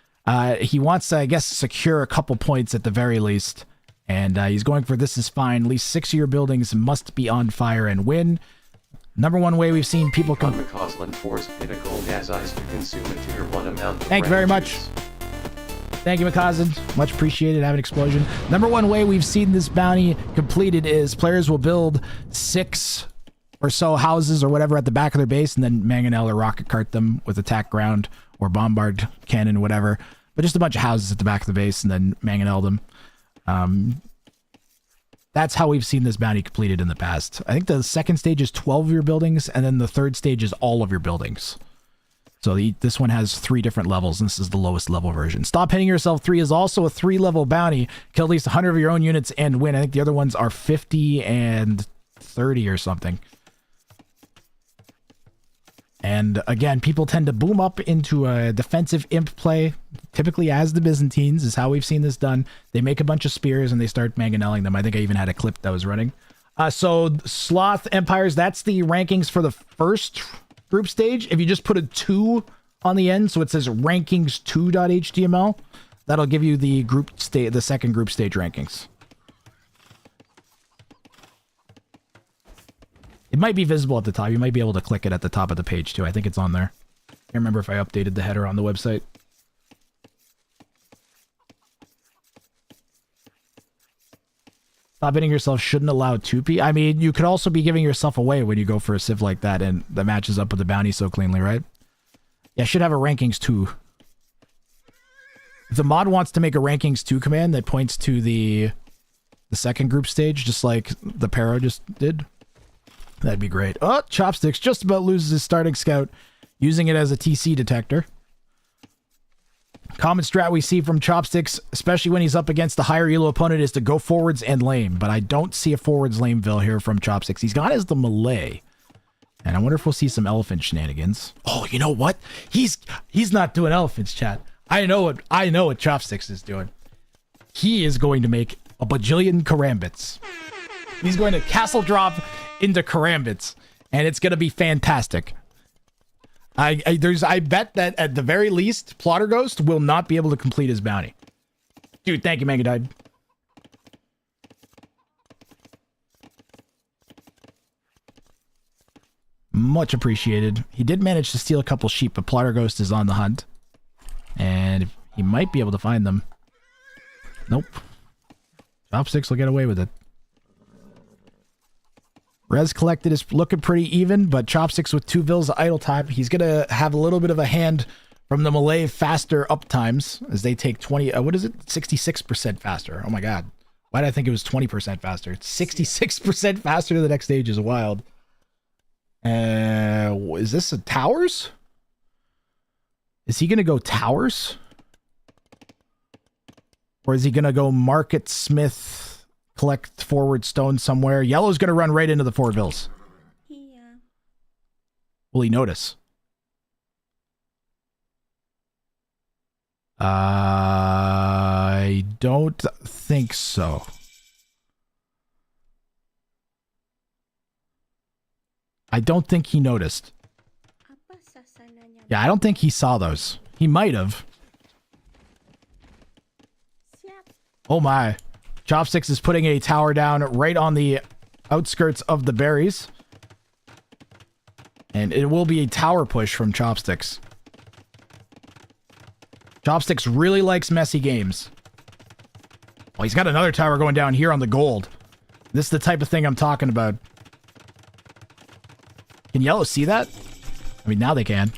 He wants to, I guess, secure a couple points at the very least, and he's going for this is fine. At least 6 of your buildings must be on fire and win. Number one way we've seen people On McCausland forced Pinnacle Gas Ice to consume a tier 1 amount of Thank you very much. juice. Thank you, McCausland. Much appreciated. Have an explosion. Number one way we've seen this bounty completed is players will build 6 or so houses or whatever at the back of their base and then mangonel or rocket cart them with attack ground or bombard cannon, whatever. But just a bunch of houses at the back of the base and then mangonel them. That's how we've seen this bounty completed in the past. I think the second stage is 12 of your buildings, and then the third stage is all of your buildings. So this one has 3 different levels, and this is the lowest level version. Stop Hitting Yourself 3 is also a 3-level bounty. Kill at least 100 of your own units and win. I think the other ones are 50 and 30 or something. And again, people tend to boom up into a defensive imp play, typically as the Byzantines is how we've seen this done. They make a bunch of spears and they start mangonelling them. I think I even had a clip that was running. So Sloth Empires, that's the rankings for the first group stage. If you just put a 2 on the end, so it says rankings2.html, that'll give you the the second group stage rankings. It might be visible at the top. You might be able to click it at the top of the page too. I think it's on there. Can't remember if I updated the header on the website. Stop Hitting Yourself shouldn't allow 2P. I mean, you could also be giving yourself away when you go for a civ like that and that matches up with the bounty so cleanly, right? Yeah, it should have a rankings 2. If the mod wants to make a rankings 2 command that points to the second group stage, just like the Paro just did, that'd be great. Oh, Chopsticks just about loses his starting scout using it as a TC detector. Common strat we see from Chopsticks, especially when he's up against the higher elo opponent, is to go forwards and lame. But I don't see a forwards lameville here from Chopsticks. He's got as the melee. And I wonder if we'll see some elephant shenanigans. Oh, you know what? He's not doing elephants, chat. I know what Chopsticks is doing. He is going to make a bajillion karambits. He's going to castle drop into karambits, and it's going to be fantastic. I bet that at the very least, Plotter Ghost will not be able to complete his bounty. Dude, thank you, Megadide. Much appreciated. He did manage to steal a couple sheep, but Plotter Ghost is on the hunt. And he might be able to find them. Nope. Chopsticks will get away with it. Res collected is looking pretty even, but Chopsticks with 2 vills of idle time. He's going to have a little bit of a hand from the melee faster up times as they take 20, what is it? 66% faster. Oh my god. Why did I think it was 20% faster? It's 66% faster to the next stage is wild. Is this a towers? Is he going to go towers? Or is he going to go market smith, collect forward stone somewhere? Yellow's going to run right into the 4 vills. Yeah. Will he notice? I don't think so. I don't think he noticed. Yeah, I don't think he saw those. He might have. Oh my. Chopsticks is putting a tower down right on the outskirts of the berries. And it will be a tower push from Chopsticks. Chopsticks really likes messy games. Oh, he's got another tower going down here on the gold. This is the type of thing I'm talking about. Can Yellow see that? I mean, now they can.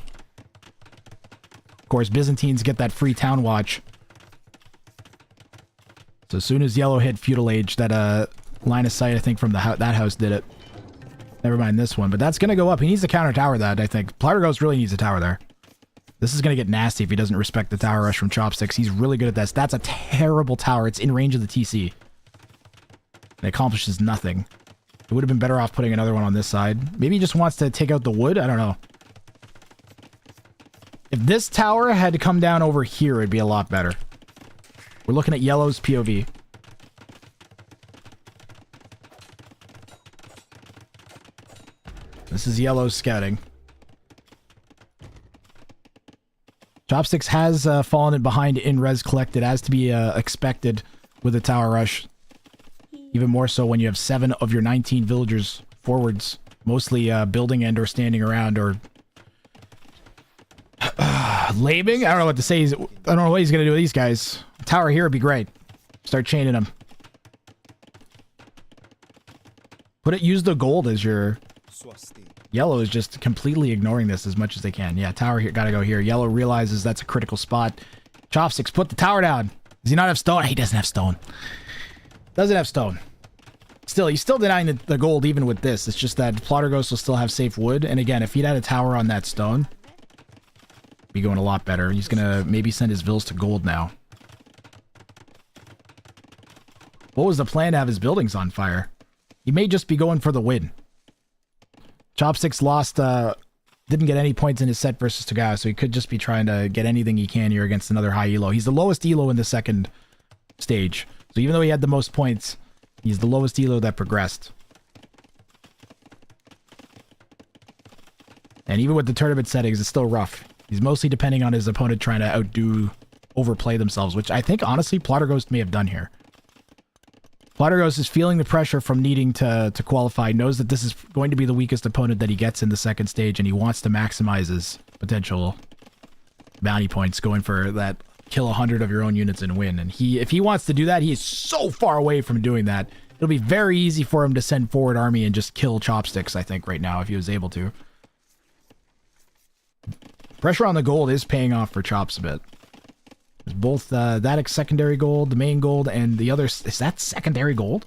Of course, Byzantines get that free town watch. So as soon as Yellow hit Feudal Age, that line of sight, I think, from that house did it. Never mind this one, but that's going to go up. He needs to counter tower that, I think. Plotter Ghost really needs a tower there. This is going to get nasty if he doesn't respect the tower rush from Chopsticks. He's really good at this. That's a terrible tower. It's in range of the TC. It accomplishes nothing. It would have been better off putting another one on this side. Maybe he just wants to take out the wood? I don't know. If this tower had to come down over here, it'd be a lot better. We're looking at Yellow's POV. This is Yellow's scouting. Chopsticks has fallen in behind in res collected, as to be expected with a tower rush. Even more so when you have 7 of your 19 villagers forwards Mostly building and or standing around or laming. I don't know what to say. I don't know what he's going to do with these guys. Tower here would be great. Start chaining them. Use the gold as your... Yellow is just completely ignoring this as much as they can. Yeah, tower here, gotta go here. Yellow realizes that's a critical spot. Chopsticks, put the tower down. Does he not have stone? He doesn't have stone. Doesn't have stone. Still, he's still denying the gold even with this. It's just that Plotter Ghost will still have safe wood. And again, if he'd had a tower on that stone, be going a lot better. He's gonna maybe send his vills to gold now. What was the plan to have his buildings on fire? He may just be going for the win. Chopsticks lost, didn't get any points in his set versus Tagawa, so he could just be trying to get anything he can here against another high elo. He's the lowest elo in the second stage. So even though he had the most points, he's the lowest elo that progressed. And even with the tournament settings, it's still rough. He's mostly depending on his opponent trying to overplay themselves, which I think, honestly, Plotter Ghost may have done here. Plotter Ghost is feeling the pressure from needing to qualify, knows that this is going to be the weakest opponent that he gets in the second stage, and he wants to maximize his potential bounty points, going for that kill 100 of your own units and win. And if he wants to do that, he is so far away from doing that. It'll be very easy for him to send forward army and just kill Chopsticks, I think, right now, if he was able to. Pressure on the gold is paying off for Chops a bit. There's both that secondary gold, the main gold, and the other... Is that secondary gold?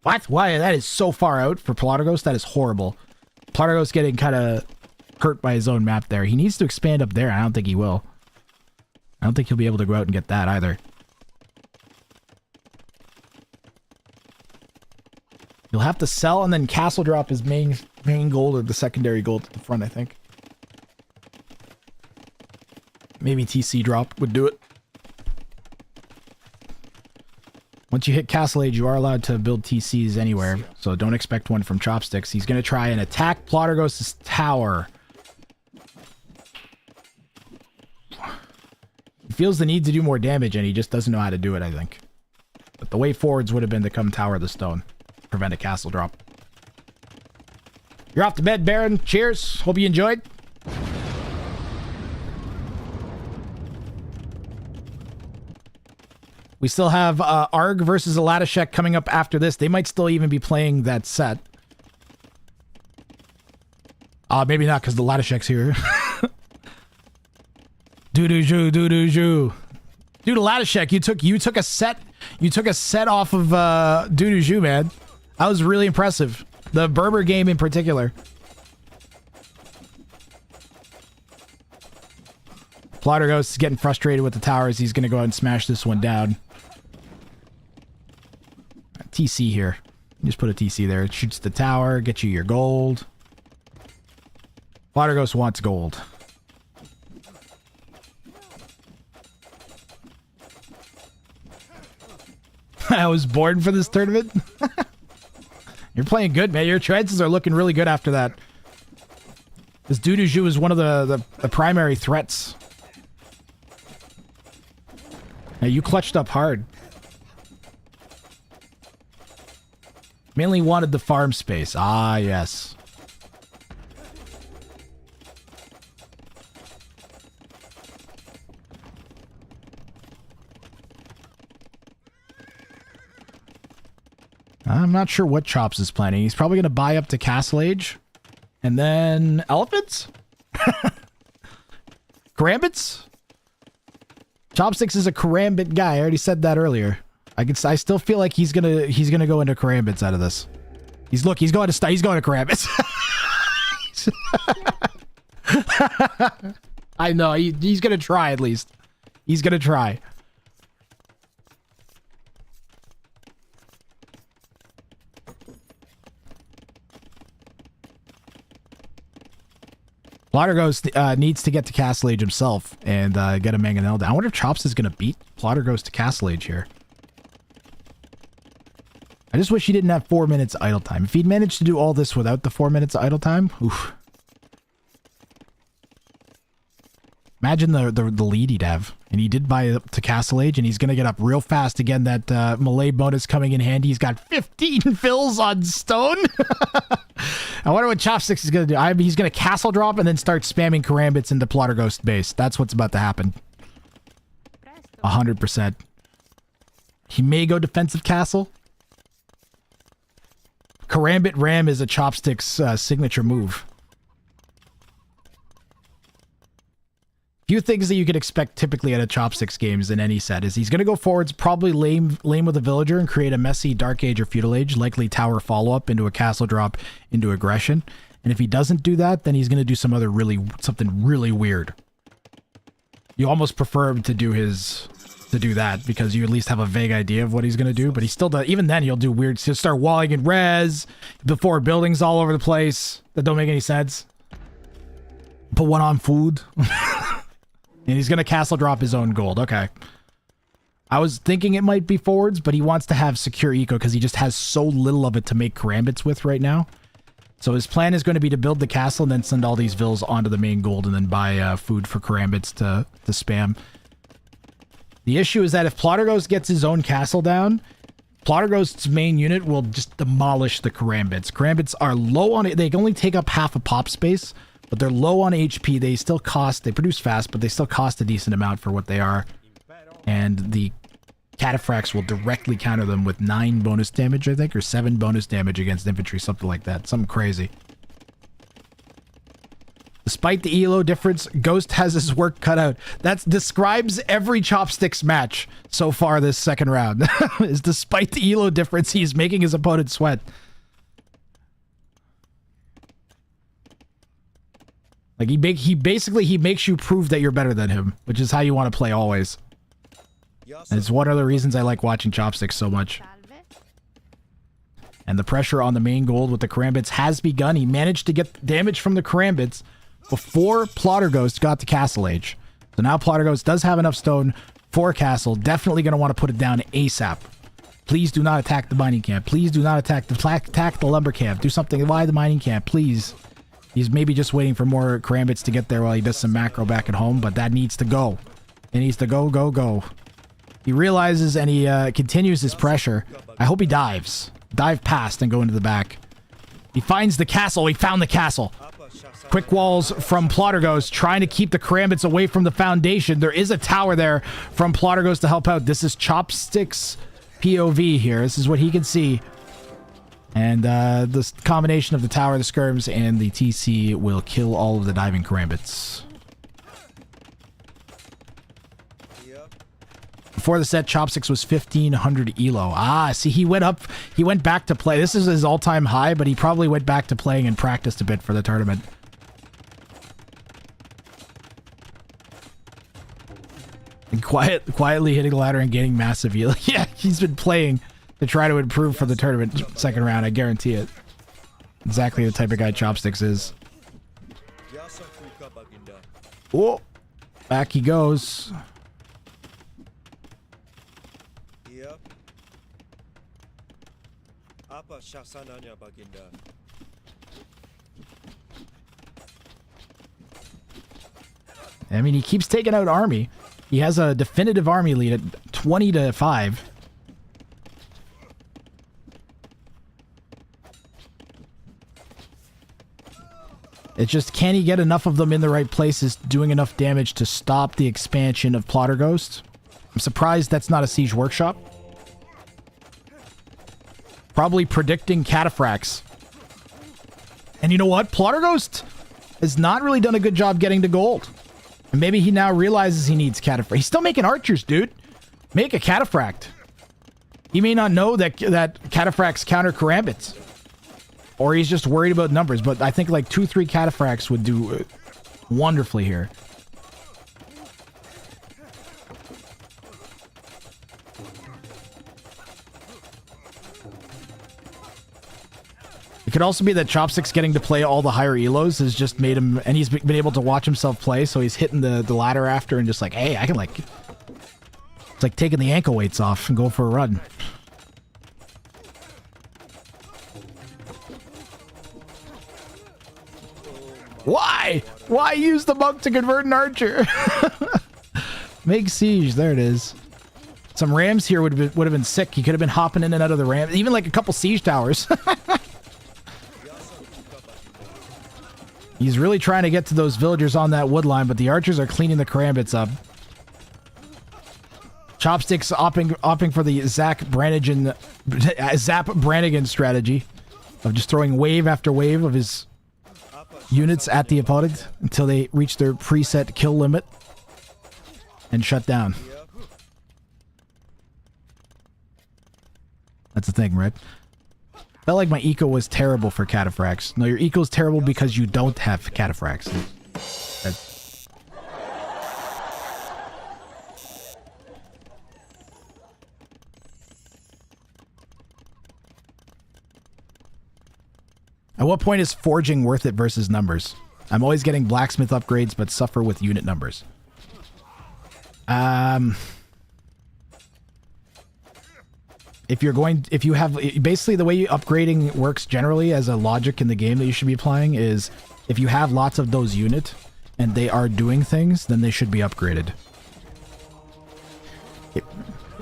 What? Why? That is so far out for Plotter Ghost. That is horrible. Plotter Ghost getting kind of hurt by his own map there. He needs to expand up there. I don't think he will. I don't think he'll be able to go out and get that either. He'll have to sell and then castle drop his main gold or the secondary gold to the front, I think. Maybe TC drop would do it. Once you hit Castle Age, you are allowed to build TCs anywhere, so don't expect one from Chopsticks. He's going to try and attack Plotter Ghost's tower. He feels the need to do more damage, and he just doesn't know how to do it, I think. But the way forwards would have been to come Tower the Stone. Prevent a castle drop. You're off to bed, Baron. Cheers. Hope you enjoyed. We still have Arg versus Alatashek coming up after this. They might still even be playing that set. Maybe not because the Latashek's here. Doo-doo-joo, doo-doo-joo. Dude, Alatashek, you took a set off of Doo-doo-joo, man. That was really impressive. The Berber game in particular. Plotter Ghost is getting frustrated with the towers. He's going to go ahead and smash this one down. TC here. Just put a TC there. It shoots the tower, get you your gold. Plotter Ghost wants gold. I was born for this tournament. You're playing good, man. Your chances are looking really good after that. This Doo-doo-joo is one of the primary threats. Now, you clutched up hard. Mainly wanted the farm space. Ah, yes. I'm not sure what Chops is planning. He's probably going to buy up to Castle Age. And then elephants? Karambits? Chopsticks is a Karambit guy. I already said that earlier. I still feel like he's gonna go into Karambits out of this. He's going to Karambits. I know he's gonna try at least. He's gonna try. Plotter Ghost needs to get to Castle Age himself and get a Mangonel down. I wonder if Chops is gonna beat Plotter Ghost to Castle Age here. I just wish he didn't have 4 minutes idle time. If he'd managed to do all this without the 4 minutes idle time, oof. Imagine the lead he'd have. And he did buy up to Castle Age, and he's going to get up real fast. Again, that Malay bonus coming in handy. He's got 15 fills on stone. I wonder what Chopsticks is going to do. He's going to castle drop and then start spamming karambits into Plotterghost base. That's what's about to happen. 100%. He may go defensive castle. Karambit Ram is a Chopsticks signature move. Few things that you could expect typically at a Chopsticks games in any set is he's going to go forwards, probably lame with a villager and create a messy Dark Age or Feudal Age, likely tower follow-up into a castle drop into aggression. And if he doesn't do that, then he's going to do something really weird. You almost prefer him to do that because you at least have a vague idea of what he's going to do, but he still does. Even then, he'll do weird. He'll start walling in res before buildings all over the place that don't make any sense. Put one on food. And he's going to castle drop his own gold. Okay. I was thinking it might be forwards, but he wants to have secure eco because he just has so little of it to make karambits with right now. So his plan is going to be to build the castle and then send all these vills onto the main gold and then buy food for karambits to spam. The issue is that if Plotterghost gets his own castle down, Plotterghost's main unit will just demolish the karambits. Karambits are low on it. They can only take up half a pop space. But they're low on HP. They still cost, they produce fast, but they still cost a decent amount for what they are. And the Cataphracts will directly counter them with 9 bonus damage, I think, or 7 bonus damage against infantry, something like that. Something crazy. Despite the ELO difference, Ghost has his work cut out. That describes every Chopsticks match so far this second round. Is despite the ELO difference, he's making his opponent sweat. Like he basically makes you prove that you're better than him, which is how you want to play always. And it's one of the reasons I like watching Chopsticks so much. And the pressure on the main gold with the karambits has begun. He managed to get damage from the karambits before Plotterghost got to Castle Age. So now Plotterghost does have enough stone for a castle. Definitely going to want to put it down ASAP. Please do not attack the mining camp. Please do not attack the lumber camp. Do something. Why the mining camp? Please. He's maybe just waiting for more karambits to get there while he does some macro back at home, but that needs to go. It needs to go, go, go. He realizes and he continues his pressure. I hope he dives. Dive past and go into the back. He finds the castle. He found the castle. Quick walls from Plotterghost trying to keep the karambits away from the foundation. There is a tower there from Plotterghost to help out. This is Chopsticks POV here. This is what he can see. And this combination of the tower, the skirms, and the TC will kill all of the diving karambits. Before the set, Chopsticks was 1,500 elo. Ah, see, he went back to play. This is his all-time high, but he probably went back to playing and practiced a bit for the tournament. And quietly hitting the ladder and gaining massive elo. Yeah, he's been playing to try to improve for the tournament second round, I guarantee it. Exactly the type of guy Chopsticks is. Oh, back he goes. I mean, he keeps taking out army. He has a definitive army lead at 20-5. It's just, can he get enough of them in the right places, doing enough damage to stop the expansion of Plotterghost? I'm surprised that's not a Siege Workshop. Probably predicting Cataphracts. And you know what? Plotterghost has not really done a good job getting to gold. And maybe he now realizes he needs Cataphract. He's still making archers, dude. Make a Cataphract. He may not know that Cataphracts counter karambits. Or he's just worried about numbers. But I think like 2-3 Cataphracts would do wonderfully here. It could also be that Chopsticks getting to play all the higher elos has just made him, and he's been able to watch himself play, so he's hitting the ladder after and just like, hey, I can like, it's like taking the ankle weights off and go for a run. Why? Why use the monk to convert an archer? Make siege. There it is. Some rams here would have been sick. He could have been hopping in and out of the ram. Even like a couple siege towers. He's really trying to get to those villagers on that wood line, but the archers are cleaning the karambits up. Chopsticks opting for the Zap Brannigan strategy of just throwing wave after wave of his units at the opponent until they reach their preset kill limit and shut down. That's the thing, right? Felt like my eco was terrible for cataphracts. No, your eco is terrible because you don't have cataphracts. That's... At what point is forging worth it versus numbers? I'm always getting blacksmith upgrades, but suffer with unit numbers. If you have, basically the way upgrading works generally as a logic in the game that you should be applying is if you have lots of those units and they are doing things, then they should be upgraded.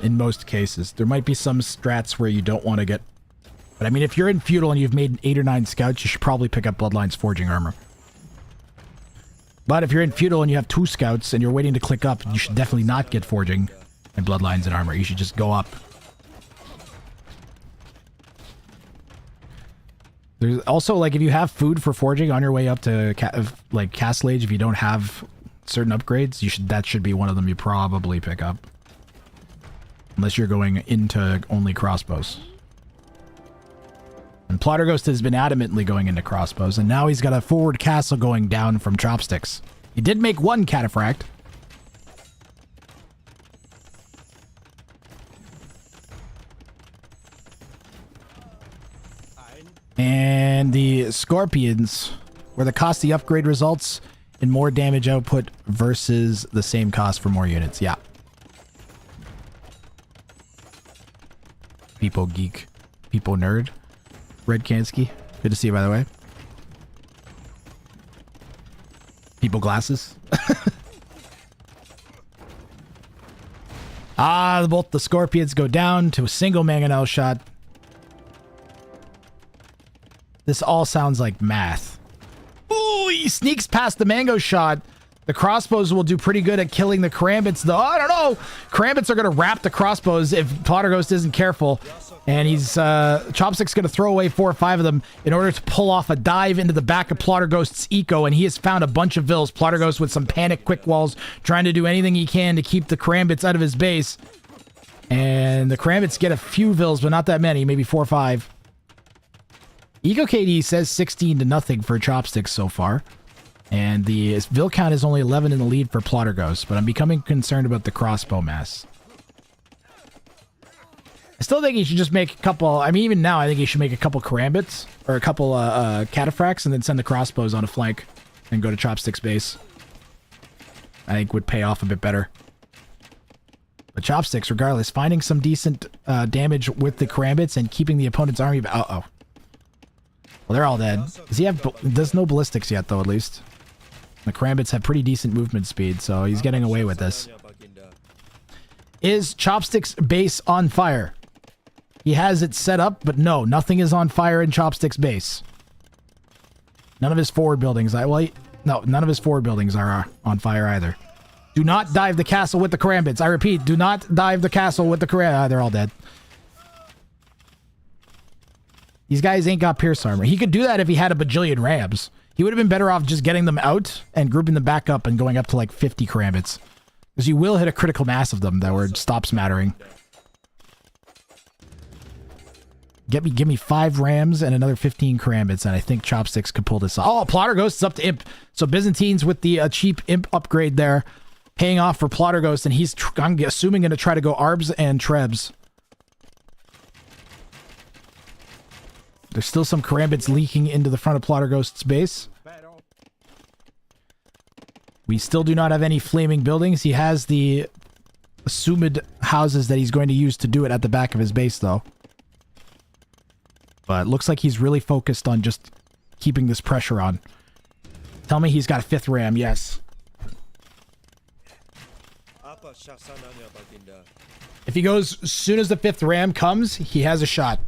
In most cases. There might be some strats where you don't want to get, but I mean, if you're in feudal and you've made 8 or 9 scouts, you should probably pick up Bloodline's forging armor. But if you're in feudal and you have 2 scouts and you're waiting to click up, you should definitely not get forging and Bloodlines and armor. You should just go up. There's also, like, if you have food for forging on your way up to Castle Age, if you don't have certain upgrades, that should be one of them you probably pick up. Unless you're going into only crossbows. And Plotterghost has been adamantly going into crossbows, and now he's got a forward castle going down from Chopsticks. He did make 1 cataphract. And the Scorpions, where the cost of the upgrade results in more damage output versus the same cost for more units. Yeah. People geek. People nerd. Red Kansky. Good to see you, by the way. People glasses. Both the Scorpions go down to a single mangonel shot. This all sounds like math. Ooh, he sneaks past the mango shot. The crossbows will do pretty good at killing the karambits, though. I don't know. Karambits are going to wrap the crossbows if Plotterghost isn't careful. And he's, Chopstick's going to throw away 4 or 5 of them in order to pull off a dive into the back of Plotterghost's eco. And he has found a bunch of vills. Plotterghost with some panic quick walls, trying to do anything he can to keep the karambits out of his base. And the karambits get a few vills, but not that many, maybe 4 or 5. Eco KD says 16-0 for Chopsticks so far. And the Vill count is only 11 in the lead for Plotterghost, but I'm becoming concerned about the crossbow mass. I still think he should just make a couple, I mean, even now, I think he should make a couple karambits, or a couple cataphracts, and then send the crossbows on a flank and go to Chopsticks base. I think would pay off a bit better. But Chopsticks, regardless, finding some decent damage with the karambits and keeping the opponent's army... Uh-oh. Well, they're all dead. Does he have... There's no ballistics yet, though, at least. The karambits have pretty decent movement speed, so he's getting away with this. Is Chopsticks' base on fire? He has it set up, but no, nothing is on fire in Chopsticks' base. None of his forward buildings... no, none of his forward buildings are on fire either. Do not dive the castle with the karambits. I repeat, do not dive the castle with the karambits. They're all dead. These guys ain't got pierce armor. He could do that if he had a bajillion rams. He would have been better off just getting them out and grouping them back up and going up to like 50 karambits. Because you will hit a critical mass of them that where it stops mattering. Give me 5 rams and another 15 karambits, and I think Chopsticks could pull this off. Oh, Plotterghost is up to Imp. So Byzantines with the cheap Imp upgrade there, paying off for Plotterghost, and he's, I'm assuming, going to try to go Arbs and Trebs. There's still some karambits leaking into the front of Plotterghost's base. We still do not have any flaming buildings. He has the assumed houses that he's going to use to do it at the back of his base, though. But it looks like he's really focused on just keeping this pressure on. Tell me he's got a 5th ram, yes. If he goes as soon as the 5th ram comes, he has a shot.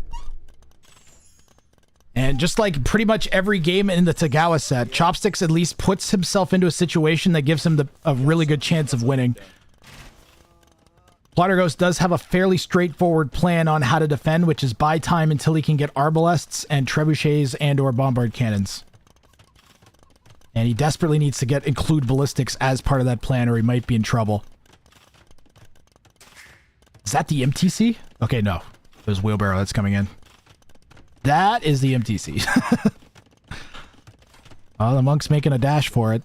And And just like pretty much every game in the Tagawa set, Chopsticks at least puts himself into a situation that gives him a really good chance of winning. Plotterghost does have a fairly straightforward plan on how to defend, which is buy time until he can get arbalests and trebuchets and or bombard cannons. And he desperately needs to include ballistics as part of that plan or he might be in trouble. Is that the MTC? Okay, no. There's wheelbarrow that's coming in. That is the MTC. Oh, the monk's making a dash for it.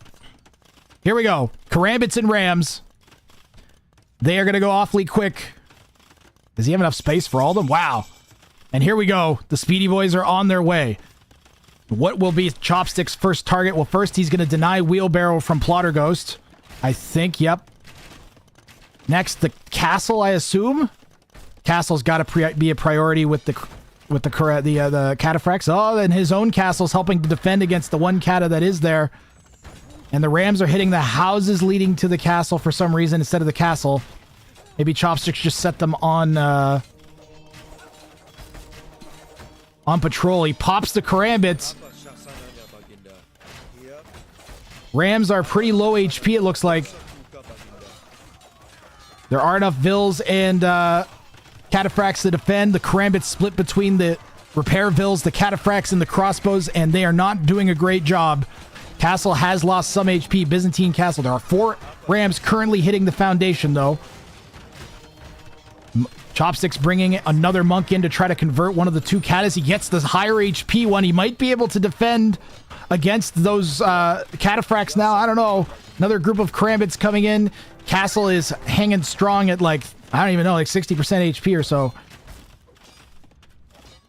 Here we go. Karambits and Rams. They are going to go awfully quick. Does he have enough space for all of them? Wow. And here we go. The Speedy Boys are on their way. What will be Chopstick's first target? Well, first he's going to deny wheelbarrow from Plotterghost. I think, yep. Next, the castle, I assume. Castle's got to be a priority with the cataphracts. Oh, and his own castle's helping to defend against the one cata that is there. And the Rams are hitting the houses leading to the castle for some reason instead of the castle. Maybe Chopsticks just set them on patrol. He pops the Karambits. Rams are pretty low HP, it looks like. There are enough Vills and cataphracts to defend. The Karambits split between the repair Vills, the cataphracts, and the crossbows, and they are not doing a great job. Castle has lost some HP. Byzantine Castle. There are 4 Rams currently hitting the foundation, though. Chopsticks bringing another monk in to try to convert one of the 2 catas. He gets the higher HP one. He might be able to defend against those cataphracts now. I don't know. Another group of Karambits coming in. Castle is hanging strong at like, I don't even know, like 60% HP or so.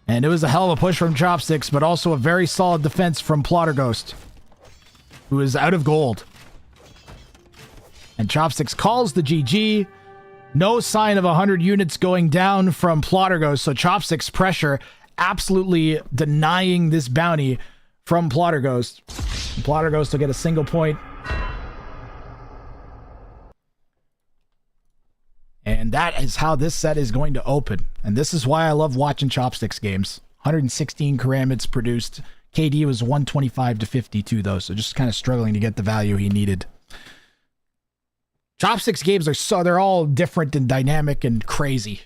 And it was a hell of a push from Chopsticks, but also a very solid defense from Plotterghost, who is out of gold. And Chopsticks calls the GG. No sign of 100 units going down from Plotterghost, so Chopsticks pressure absolutely denying this bounty from Plotterghost. Plotterghost will get a single point. And that is how this set is going to open. And this is why I love watching Chopsticks games. 116 Karambits produced. KD was 125 to 52 though, so just kind of struggling to get the value he needed. Chopsticks games they're all different and dynamic and crazy.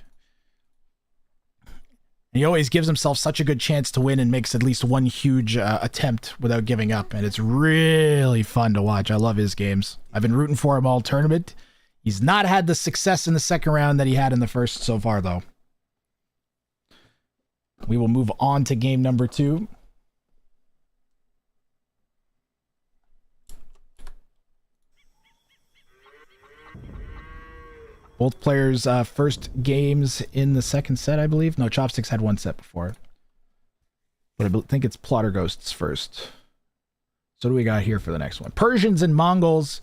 And he always gives himself such a good chance to win and makes at least one huge attempt without giving up. And it's really fun to watch. I love his games. I've been rooting for him all tournament. He's not had the success in the second round that he had in the first so far, though. We will move on to game number 2. Both players' first games in the second set, I believe. No, Chopsticks had one set before. But I think it's Plotterghost's first. So what do we got here for the next one? Persians and Mongols.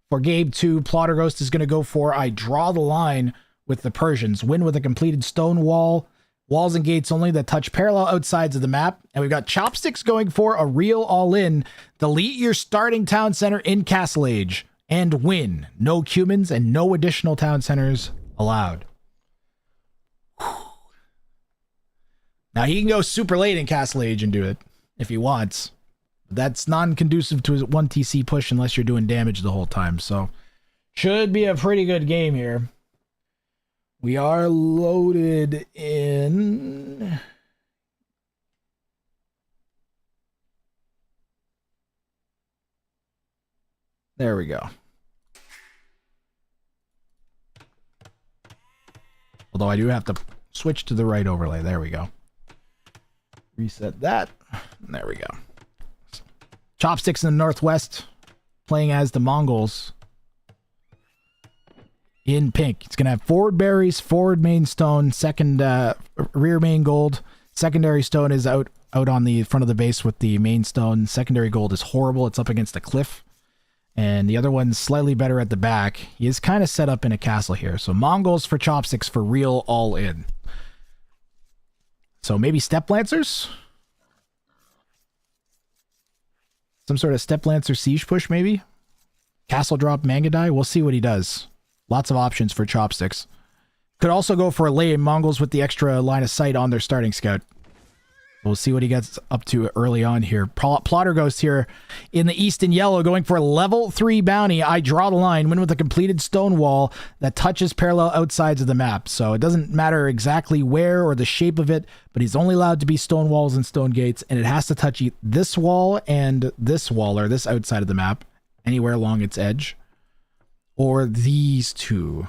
For game 2, Plotterghost is going to go for I draw the line with the Persians. Win with a completed stone wall. Walls and gates only that touch parallel outsides of the map. And we've got Chopsticks going for a real all-in. Delete your starting town center in Castle Age. And win. No Cumans and no additional town centers allowed. Whew. Now he can go super late in Castle Age and do it if he wants. That's non-conducive to his 1 TC push unless you're doing damage the whole time. So should be a pretty good game here. We are loaded in. There we go. Although I do have to switch to the right overlay. There we go. Reset that. There we go. Chopsticks in the Northwest playing as the Mongols in pink. It's going to have forward berries, forward main stone, second rear main gold. Secondary stone is out on the front of the base with the main stone. Secondary gold is horrible. It's up against a cliff. And the other one's slightly better at the back. He is kind of set up in a castle here. So Mongols for Chopsticks for real all in. So maybe Step Lancers? Some sort of Step Lancer siege push, maybe? Castle drop Mangadai? We'll see what he does. Lots of options for Chopsticks. Could also go for a lay Mongols with the extra line of sight on their starting scout. We'll see what he gets up to early on here. Plotter Ghost here in the East in yellow, going for a level 3 bounty. I draw the line, win with a completed stone wall that touches parallel outsides of the map. So it doesn't matter exactly where or the shape of it, but he's only allowed to be stone walls and stone gates, and it has to touch this wall and this wall, or this outside of the map, anywhere along its edge, or these two.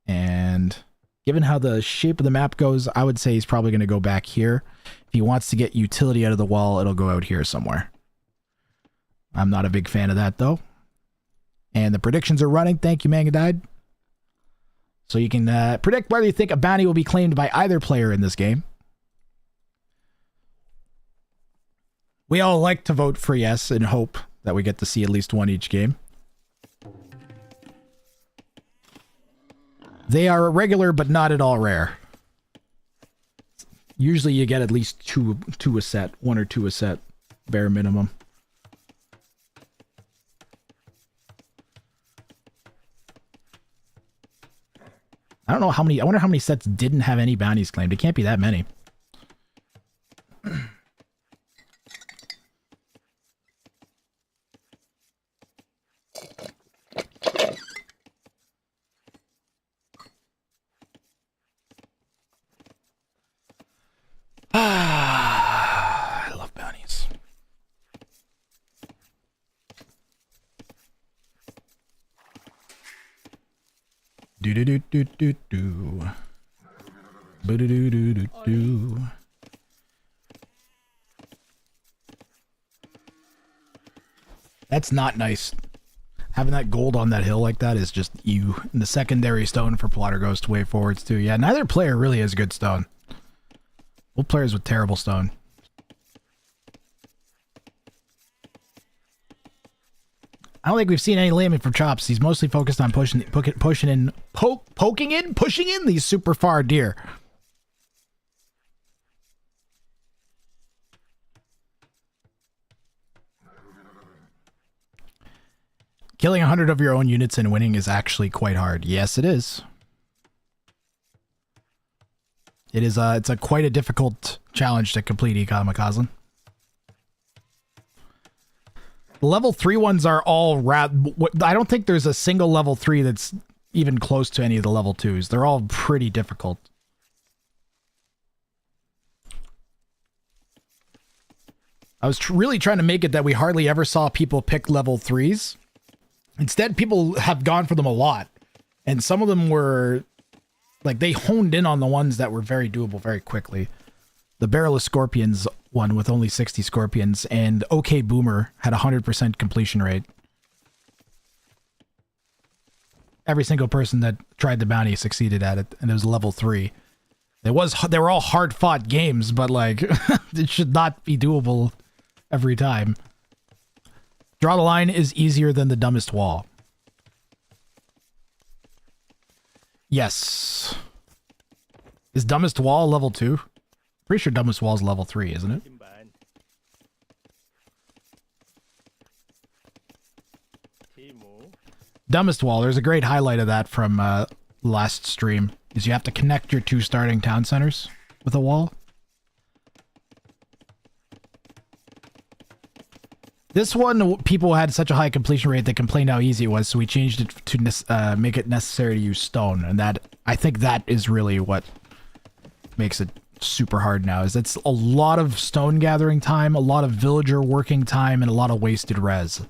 And given how the shape of the map goes, I would say he's probably going to go back here. If he wants to get utility out of the wall, it'll go out here somewhere. I'm not a big fan of that, though. And the predictions are running. Thank you, Manga Died. So you can predict whether you think a bounty will be claimed by either player in this game. We all like to vote for yes and hope that we get to see at least one each game. They are regular, but not at all rare. Usually you get at least two a set, 1 or 2 a set, bare minimum. I don't know how many, I wonder how many sets didn't have any bounties claimed. It can't be that many. I love bounties. Do do do do do do. Do do do do do do. That's not nice. Having that gold on that hill like that is just you. And the secondary stone for Plotter Ghost way forwards too. Yeah, neither player really has good stone. Both players with terrible stone. I don't think we've seen any landing from Chops. He's mostly focused on pushing in these super far deer. Killing 100 of your own units and winning is actually quite hard. Yes, it is. It is it's a quite a difficult challenge to complete, Kamikaze. The level 3 ones are all I don't think there's a single level 3 that's even close to any of the level 2s. They're all pretty difficult. I was really trying to make it that we hardly ever saw people pick level 3s. Instead, people have gone for them a lot. And some of them were... like, they honed in on the ones that were very doable very quickly. The Barrel of Scorpions one with only 60 Scorpions, and OK Boomer had a 100% completion rate. Every single person that tried the bounty succeeded at it, and it was level 3. They were all hard-fought games, but, like, it should not be doable every time. Draw the line is easier than the dumbest wall. Yes. Is dumbest wall level 2? Pretty sure dumbest wall is level 3, isn't it? Dumbest wall, there's a great highlight of that from last stream, is you have to connect your 2 starting town centers with a wall. This one, people had such a high completion rate they complained how easy it was, so we changed it to make it necessary to use stone, and that, I think that is really what makes it super hard now, is it's a lot of stone gathering time, a lot of villager working time, and a lot of wasted res.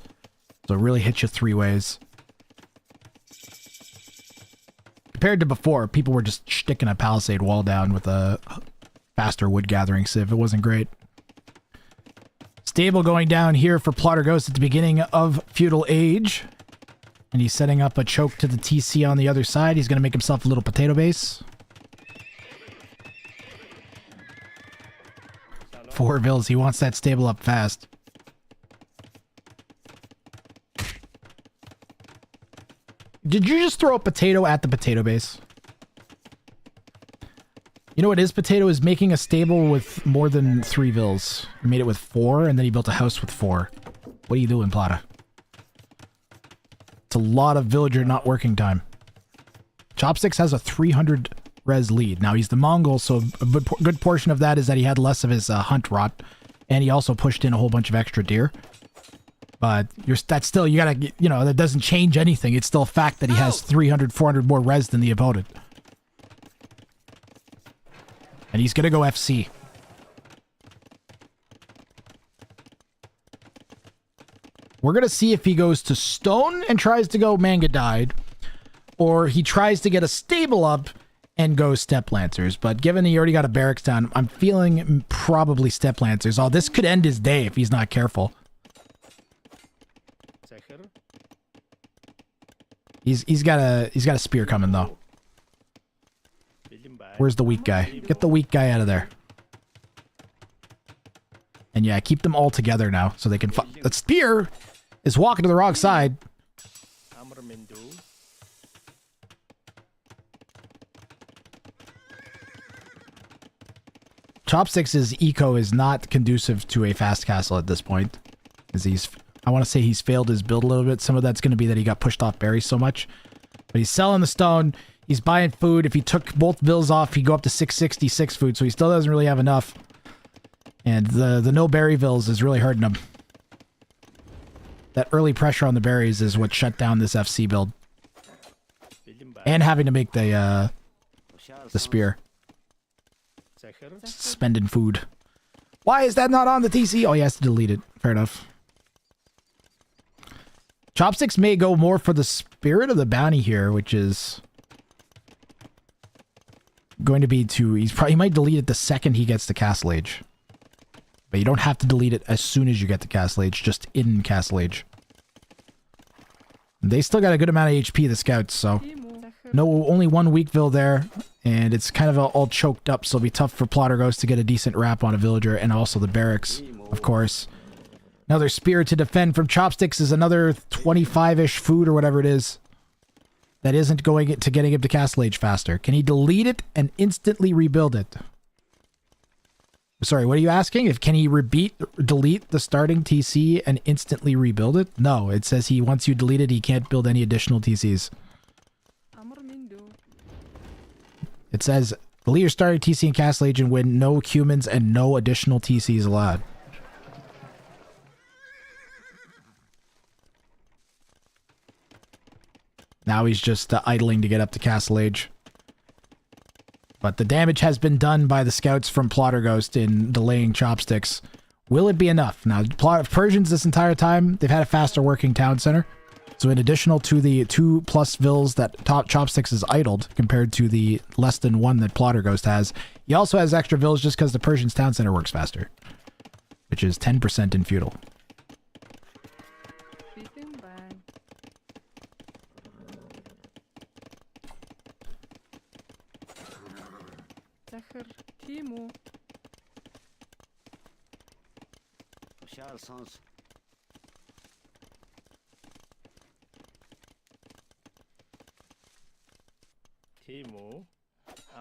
So it really hits you 3 ways. Compared to before, people were just sticking a palisade wall down with a faster wood gathering sieve. It wasn't great. Stable going down here for Plotter Ghost at the beginning of Feudal Age. And he's setting up a choke to the TC on the other side. He's going to make himself a little potato base. 4 vills. He wants that stable up fast. Did you just throw a potato at the potato base? You know what his potato is? Making a stable with more than 3 vills. He made it with 4, and then he built a house with 4. What are you doing, Plata? It's a lot of villager not working time. Chopsticks has a 300 res lead. Now he's the Mongol, so a good portion of that is that he had less of his hunt rot, and he also pushed in a whole bunch of extra deer. But that's still, you gotta, you know, that doesn't change anything. It's still a fact that he has 300, 400 more res than the opponent. And he's gonna go FC. We're gonna see if he goes to stone and tries to go manga died, or he tries to get a stable up and go step lancers. But given he already got a barracks down, I'm feeling probably step lancers. Oh, this could end his day if he's not careful. He's got a spear coming though. Where's the weak guy? Get the weak guy out of there. And yeah, keep them all together now so they can the spear is walking to the wrong side. Chopsticks' eco is not conducive to a fast castle at this point. As I want to say he's failed his build a little bit. Some of that's going to be that he got pushed off berries so much. But he's selling the stone. He's buying food. If he took both bills off, he'd go up to 666 food. So he still doesn't really have enough. And the no berry bills is really hurting him. That early pressure on the berries is what shut down this FC build. And having to make the spear. Spending food. Why is that not on the TC? Oh, he has to delete it. Fair enough. Chopsticks may go more for the spirit of the bounty here, which is going to be he might delete it the second he gets to Castle Age. But you don't have to delete it as soon as you get to Castle Age, just in Castle Age. They still got a good amount of HP, the scouts, so only one Weakville there, and it's kind of all choked up, so it'll be tough for Plotter Ghost to get a decent wrap on a villager, and also the barracks, of course. Another spear to defend from Chopsticks is another 25-ish food or whatever it is. That isn't going to getting him to Castle Age faster. Can he delete it and instantly rebuild it? Sorry, what are you asking? Can he delete the starting TC and instantly rebuild it? No, it says once you delete it, he can't build any additional TCs. It says, delete your starting TC in Castle Age and win no humans and no additional TCs allowed. Now he's just idling to get up to Castle Age. But the damage has been done by the scouts from Plotter Ghost in delaying Chopsticks. Will it be enough? Now, Persians this entire time, they've had a faster working town center. So in additional to the 2+ vills that Chopsticks is idled, compared to the less than 1 that Plotter Ghost has, he also has extra vills just because the Persian's town center works faster. Which is 10% in feudal.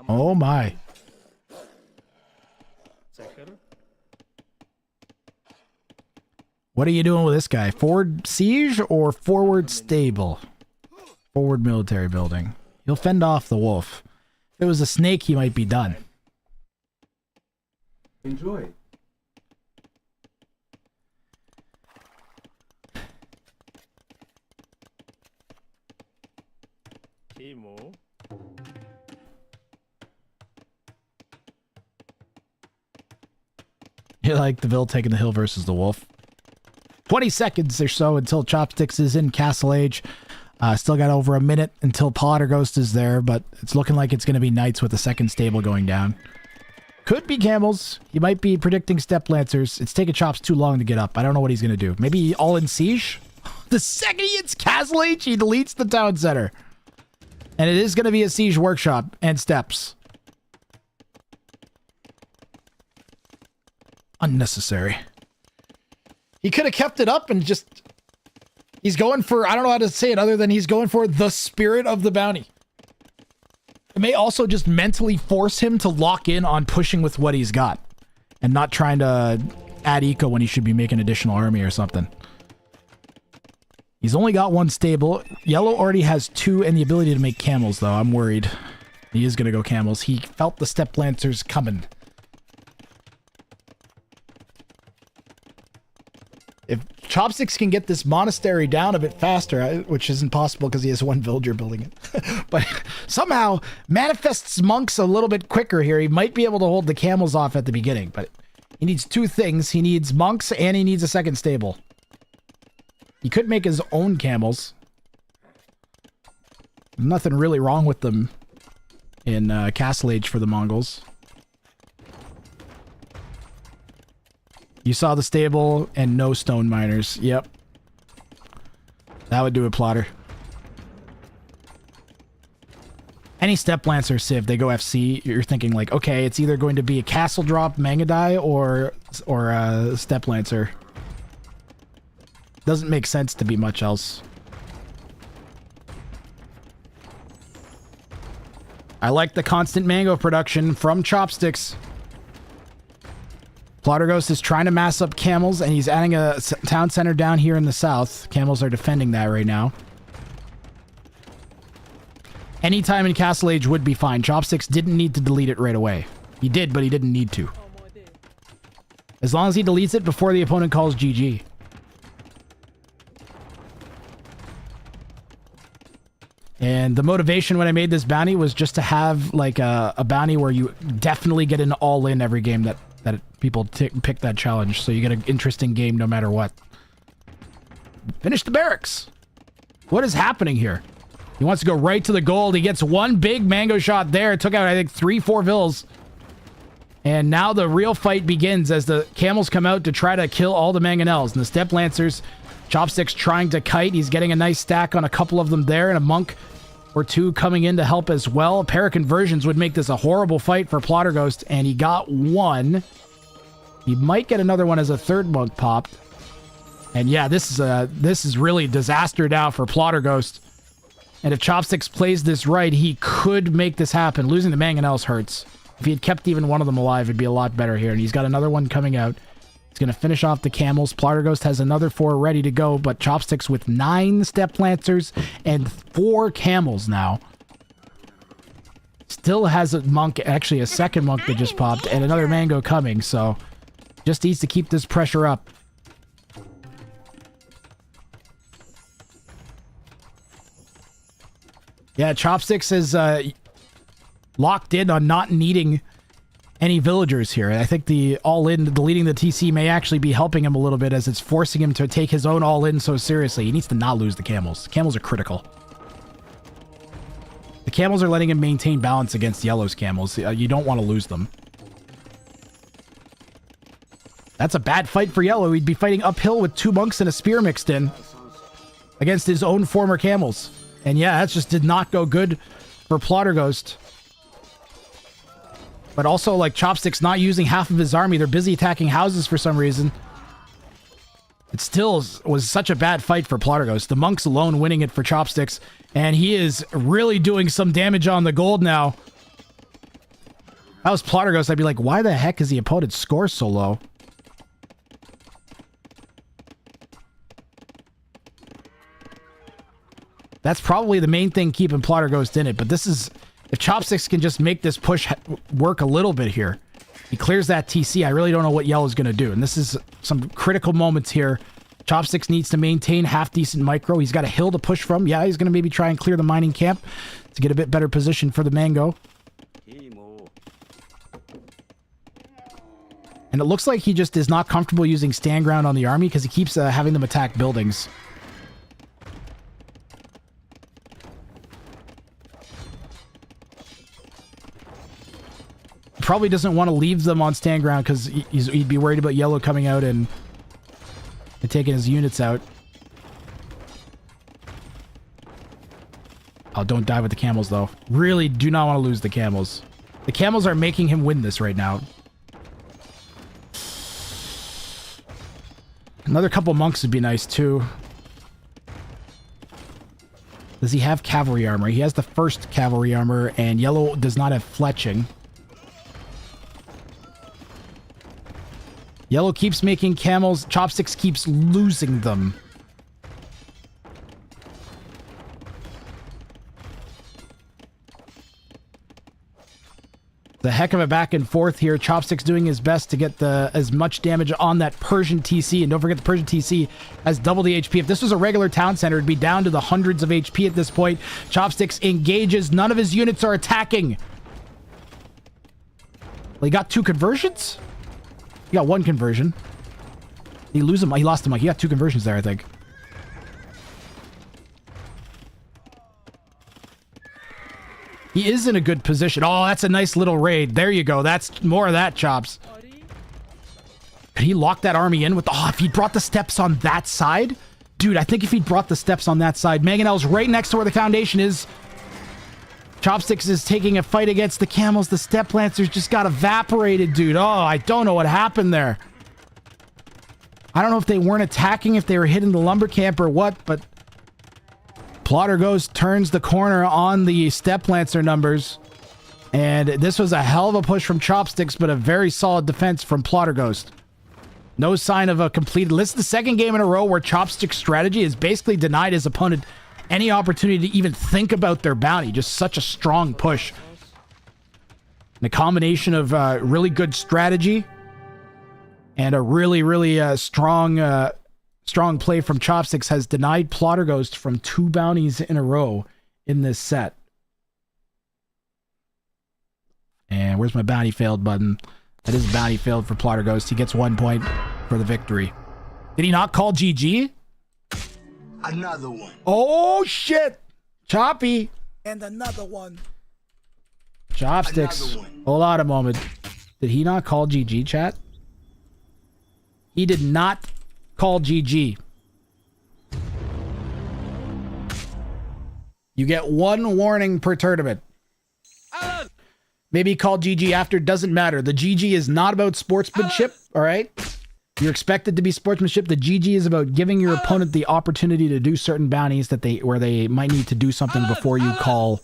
Oh my. What are you doing with this guy? Forward siege or forward stable? Forward military building. He'll fend off the wolf. If it was a snake, he might be done. Enjoy. You like the Ville taking the hill versus the wolf. 20 seconds or so until Chopsticks is in Castle Age. Still got over a minute until Plotter Ghost is there, but it's looking like it's going to be knights with the second stable going down. Could be camels. He might be predicting step lancers. It's taking Chops too long to get up. I don't know what he's going to do. Maybe all in siege? The second he hits Castle Age, he deletes the town center. And it is going to be a siege workshop and steps. Unnecessary. He could have kept it up and just... He's going for... I don't know how to say it other than he's going for the spirit of the bounty. It may also just mentally force him to lock in on pushing with what he's got. And not trying to add eco when he should be making additional army or something. He's only got one stable. Yellow already has 2 and the ability to make camels, though. I'm worried. He is going to go camels. He felt the step lancers coming. If Chopsticks can get this monastery down a bit faster, which isn't possible because he has one villager building it, but somehow manifests monks a little bit quicker here, he might be able to hold the camels off at the beginning, but he needs two things. He needs monks and he needs a second stable. He could make his own camels. Nothing really wrong with them in Castle Age for the Mongols. You saw the stable and no stone miners. Yep. That would do it, Plotter. Any Step Lancer Civ, they go FC, you're thinking like, okay, it's either going to be a Castle Drop Mangadai or a Step Lancer. Doesn't make sense to be much else. I like the constant mango production from Chopsticks. Plotterghost is trying to mass up camels, and he's adding a town center down here in the south. Camels are defending that right now. Anytime in Castle Age would be fine. Chopsticks didn't need to delete it right away. He did, but he didn't need to. As long as he deletes it before the opponent calls GG. And the motivation when I made this bounty was just to have like a bounty where you definitely get an all-in every game that people pick that challenge, so you get an interesting game no matter what. Finish the barracks. What is happening here? He wants to go right to the gold. He gets one big mango shot there. It took out, I think, 3-4 vills. And now the real fight begins as the camels come out to try to kill all the mangonels. And the Step Lancers, Chopsticks trying to kite. He's getting a nice stack on a couple of them there, and a monk or two coming in to help as well. A pair of conversions would make this a horrible fight for Plotterghost, and he got one. He might get another one as a third monk popped. And yeah, this is really disaster now for Plotterghost. And if Chopsticks plays this right, he could make this happen. Losing the mangonels hurts. If he had kept even one of them alive, it'd be a lot better here. And he's got another one coming out. He's going to finish off the camels. Plotterghost has another 4 ready to go, but Chopsticks with 9 Step Lancers and 4 camels now. Still has a monk, actually a second monk that just popped, and another mango coming, so just needs to keep this pressure up. Yeah, Chopsticks is locked in on not needing any villagers here. I think the all-in, deleting the TC may actually be helping him a little bit as it's forcing him to take his own all-in so seriously. He needs to not lose the camels. Camels are critical. The camels are letting him maintain balance against Yellow's camels. You don't want to lose them. That's a bad fight for Yellow. He'd be fighting uphill with 2 monks and a spear mixed in against his own former camels. And yeah, that just did not go good for Plotterghost. But also, like, Chopsticks not using half of his army. They're busy attacking houses for some reason. It still was such a bad fight for Plotterghost. The monks alone winning it for Chopsticks. And he is really doing some damage on the gold now. If I was Plotterghost, I'd be like, why the heck is the opponent score so low? That's probably the main thing keeping Plotterghost in it. But this is... If Chopsticks can just make this push work a little bit here, he clears that TC. I really don't know what Yellow's going to do. And this is some critical moments here. Chopsticks needs to maintain half-decent micro. He's got a hill to push from. Yeah, he's going to maybe try and clear the mining camp to get a bit better position for the mango. And it looks like he just is not comfortable using stand ground on the army because he keeps having them attack buildings. Probably doesn't want to leave them on stand ground because he'd be worried about Yellow coming out and taking his units out. Oh, don't die with the camels, though. Really do not want to lose the camels. The camels are making him win this right now. Another couple monks would be nice, too. Does he have cavalry armor? He has the first cavalry armor, and Yellow does not have fletching. Yellow keeps making camels. Chopsticks keeps losing them. The heck of a back and forth here. Chopsticks doing his best to get as much damage on that Persian TC. And don't forget the Persian TC has double the HP. If this was a regular town center, it'd be down to the hundreds of HP at this point. Chopsticks engages. None of his units are attacking. Well, he got 2 conversions? He got 1 conversion. He lost him. He got 2 conversions there, I think. He is in a good position. Oh, that's a nice little raid. There you go. That's more of that, Chops. Could he lock that army in with the... Oh, if he brought the steps on that side? Dude, I think if he brought the steps on that side... Mangonel's right next to where the foundation is. Chopsticks is taking a fight against the camels. The step lancers just got evaporated, dude. Oh, I don't know what happened there. I don't know if they weren't attacking, if they were hitting the lumber camp or what, but... Plotter Ghost turns the corner on the Step Lancer numbers. And this was a hell of a push from Chopsticks, but a very solid defense from Plotter Ghost. No sign of a completed... This is the second game in a row where Chopsticks' strategy has basically denied his opponent any opportunity to even think about their bounty. Just such a strong push. And a combination of really good strategy and a really, really strong... strong play from Chopsticks has denied Plotter Ghost from 2 bounties in a row in this set. And where's my bounty failed button? That is bounty failed for Plotter Ghost. He gets 1 point for the victory. Did he not call GG? Another one. Oh, shit. Choppy. And another one. Chopsticks. Another one. Hold on a moment. Did he not call GG, chat? He did not call GG. You get 1 warning per tournament. Alan! Maybe call GG after, doesn't matter. The GG is not about sportsmanship, all right? You're expected to be sportsmanship. The GG is about giving your opponent the opportunity to do certain bounties that where they might need to do something before you call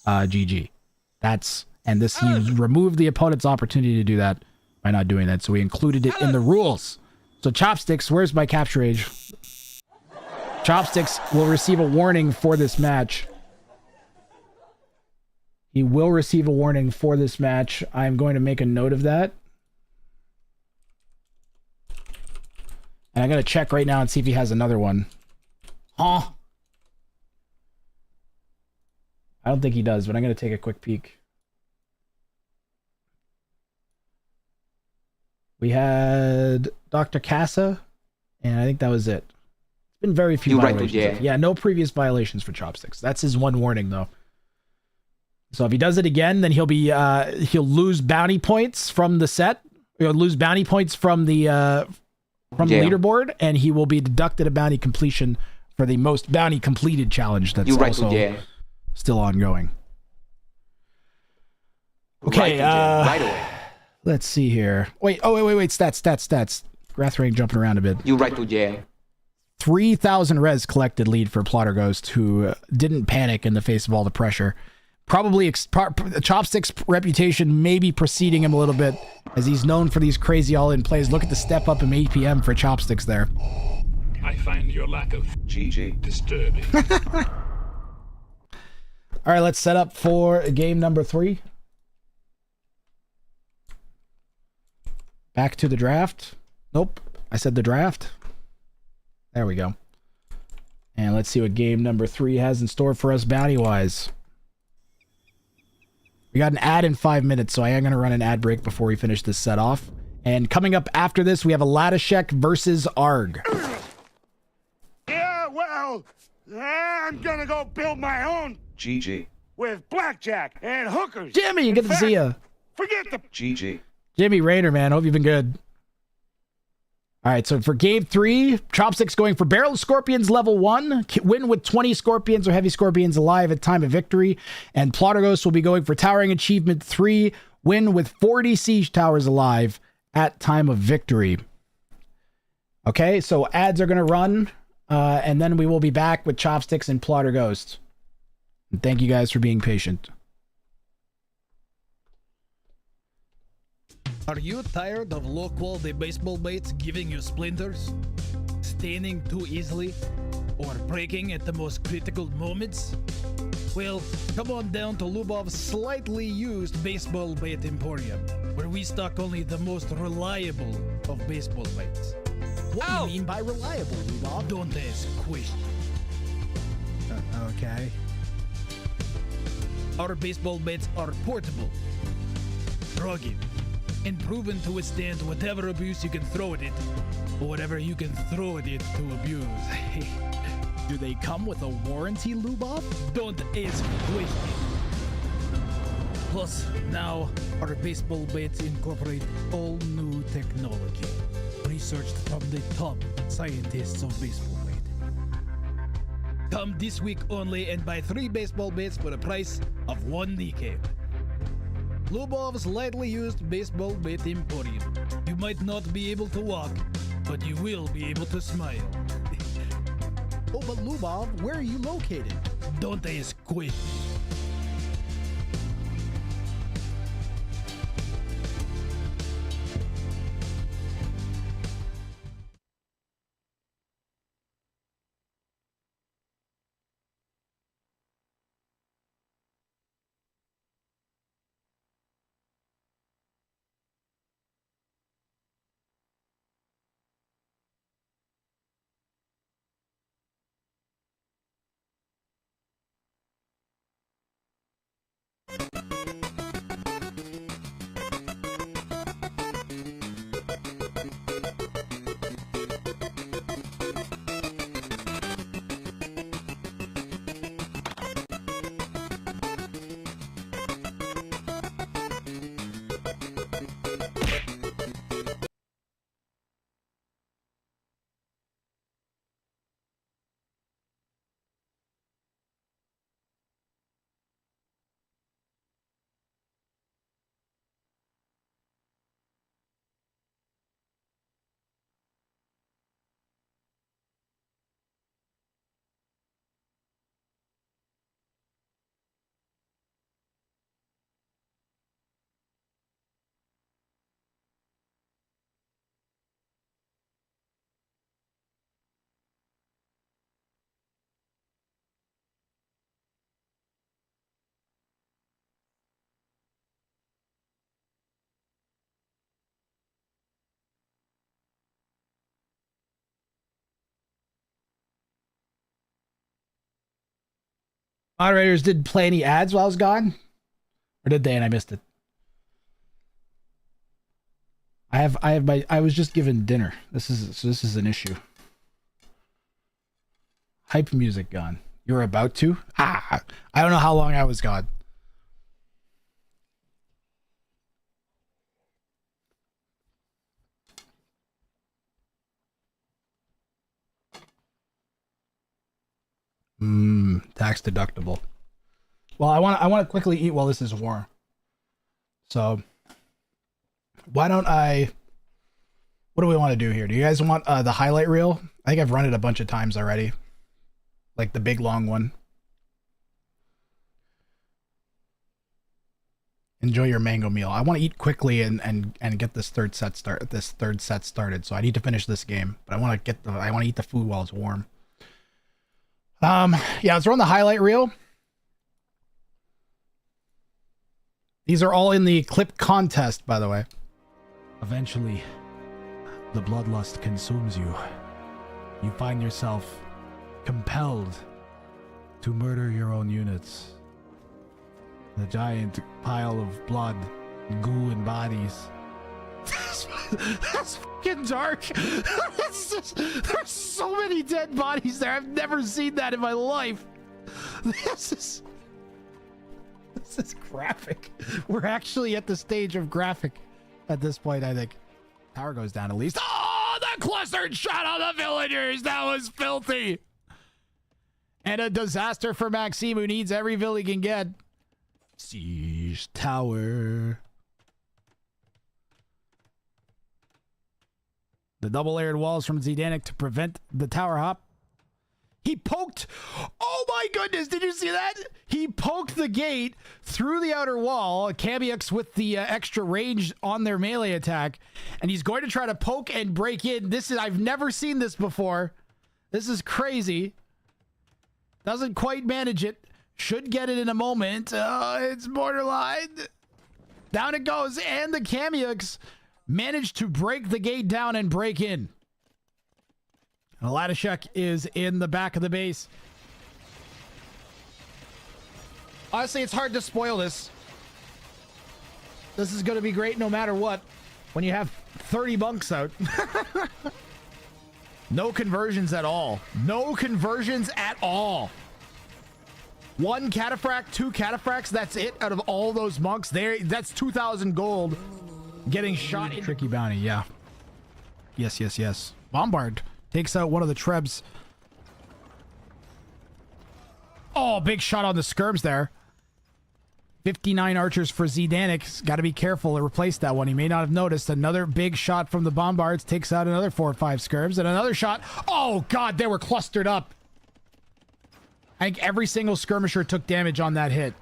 GG. And he removed the opponent's opportunity to do that by not doing that, so we included it in the rules. So Chopsticks, where's my capture age? Chopsticks will receive a warning for this match. He will receive a warning for this match. I'm going to make a note of that. And I'm going to check right now and see if he has another one. Huh? I don't think he does, but I'm going to take a quick peek. We had Dr. Casa, and I think that was it. It's been very few violations. Yeah, no previous violations for Chopsticks. That's his 1 warning, though. So if he does it again, then he'll lose bounty points from the set. He'll lose bounty points from the leaderboard, and he will be deducted a bounty completion for the most bounty completed challenge that's also still ongoing. Okay, right away. Let's see here. Wait, stats. Wrathrain jumping around a bit. You right to jail. 3,000 res collected lead for Plotter Ghost, who didn't panic in the face of all the pressure. Probably Chopsticks' reputation may be preceding him a little bit, as he's known for these crazy all-in plays. Look at the step up in APM for Chopsticks there. I find your lack of GG disturbing. All right, let's set up for game number 3. Back to the draft. Nope, I said the draft. There we go. And let's see what game number 3 has in store for us bounty-wise. We got an ad in 5 minutes, so I am going to run an ad break before we finish this set off. And coming up after this, we have a Latashek versus Arg. Yeah, well, I'm gonna go build my own GG with blackjack and hookers. Jimmy, good to see you. Forget the GG. Jimmy Rayner, man. Hope you've been good. All right, so for game 3, Chopsticks going for Barrel of Scorpions level 1. Win with 20 Scorpions or Heavy Scorpions alive at time of victory. And Plotter Ghost will be going for Towering Achievement 3. Win with 40 Siege Towers alive at time of victory. Okay, so ads are going to run. And then we will be back with Chopsticks and Plotter Ghost. And thank you guys for being patient. Are you tired of low-quality baseball baits giving you splinters, staining too easily, or breaking at the most critical moments? Well, come on down to Lubov's slightly used baseball bait emporium, where we stock only the most reliable of baseball baits. What do you mean by reliable, Lubov? Don't ask questions. Okay. Our baseball baits are portable, rugged, and proven to withstand whatever abuse you can throw at it, or whatever you can throw at it to abuse. Do they come with a warranty, Lubov? Don't ask questions. Plus, now, our baseball baits incorporate all new technology, researched from the top scientists of baseball bait. Come this week only and buy 3 baseball baits for the price of 1 kneecap. Lubov's lightly used baseball bait emporium. You might not be able to walk, but you will be able to smile. Oh, but Lubov, where are you located? Don't ask questions. Moderators didn't play any ads while I was gone? Or did they and I missed it? I was just given dinner. This is an issue. Hype music gone. You were about to? I don't know how long I was gone. Tax deductible. Well, I want to quickly eat while this is warm. So, why don't I? What do we want to do here? Do you guys want the highlight reel? I think I've run it a bunch of times already, like the big long one. Enjoy your mango meal. I want to eat quickly and get this third set started. So I need to finish this game, but I want to eat the food while it's warm. Yeah, let's run the highlight reel. These are all in the clip contest, by the way. Eventually, the bloodlust consumes you. You find yourself compelled to murder your own units. The giant pile of blood, goo, and bodies. That's fucking dark. There's so many dead bodies there. I've never seen that in my life. This is graphic. We're actually at the stage of graphic at this point, I think. Power goes down at least. Oh, the clustered shot on the villagers. That was filthy. And a disaster for Maxime, who needs every vill he can get. Siege tower. The double-layered walls from Zidanic to prevent the tower hop. He poked. Oh my goodness! Did you see that? He poked the gate through the outer wall. Cameox with the extra range on their melee attack, and he's going to try to poke and break in. I've never seen this before. This is crazy. Doesn't quite manage it. Should get it in a moment. It's borderline. Down it goes, and the Kamyuks managed to break the gate down and break in. Ladashek is in the back of the base. Honestly, it's hard to spoil this. This is going to be great no matter what. When you have 30 bunks out. No conversions at all. No conversions at all. 1 cataphract, 2 cataphracts. That's it out of all those monks. There, that's 2,000 gold getting shot. Tricky bounty, yeah. Yes, yes, yes. Bombard takes out one of the trebs. Oh, big shot on the skirms there. 59 archers for Zdanik. Got to be careful to replace that one. He may not have noticed. Another big shot from the bombards takes out another 4 or 5 skirms, and another shot. Oh God, they were clustered up. I think every single skirmisher took damage on that hit.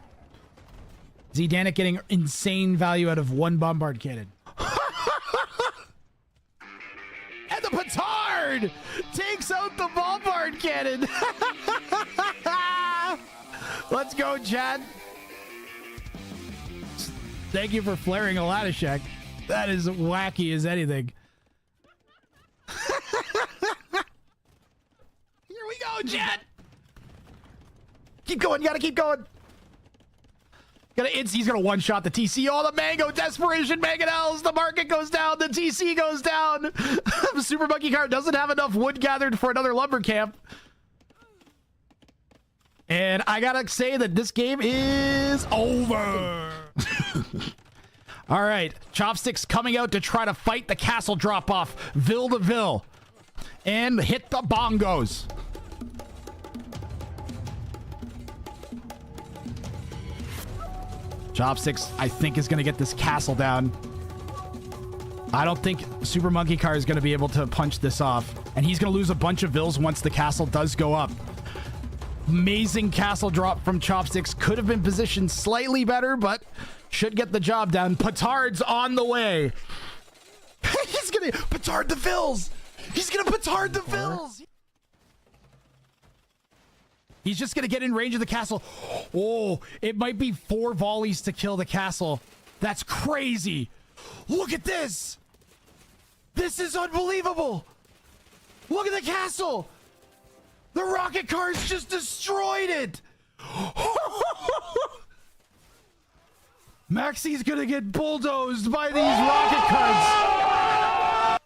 Zdanik getting insane value out of 1 bombard cannon. And the petard takes out the bombard cannon. Let's go, Chad. Thank you for flaring a Ladashek. That is wacky as anything. Here we go, Chad. Keep going. You gotta keep going. He's gonna one-shot the TC. Oh, the Mango Desperation Mangonels. The market goes down. The TC goes down. The Super Monkey Car doesn't have enough wood gathered for another lumber camp. And I gotta say that this game is over. All right. Chopsticks coming out to try to fight the castle drop-off. Ville to Ville. And hit the bongos. Chopsticks, I think, is going to get this castle down. I don't think Super Monkey Car is going to be able to punch this off. And he's going to lose a bunch of vills once the castle does go up. Amazing castle drop from Chopsticks. Could have been positioned slightly better, but should get the job done. Petard's on the way. He's going to petard the vills. He's going to petard the vills. He's just going to get in range of the castle. Oh, it might be 4 volleys to kill the castle. That's crazy. Look at this. This is unbelievable. Look at the castle. The rocket cars just destroyed it. Maxi's going to get bulldozed by these rocket cars.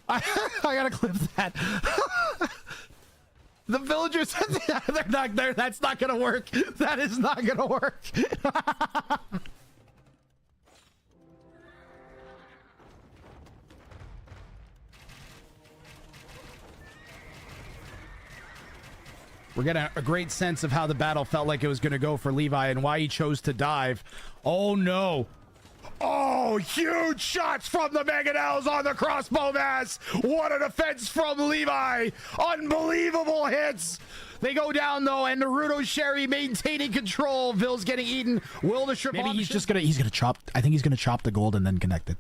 I got to clip that. The villagers, that's not gonna work. That is not gonna work. We're getting a great sense of how the battle felt like it was gonna go for Levi and why he chose to dive. Oh no. Oh, huge shots from the Mangonels on the crossbow mass. What a defense from Levi. Unbelievable hits. They go down though, and Naruto Sherry maintaining control. Ville's getting eaten. Will the shrimp? Maybe he's gonna chop. I think he's gonna chop the gold and then connect it.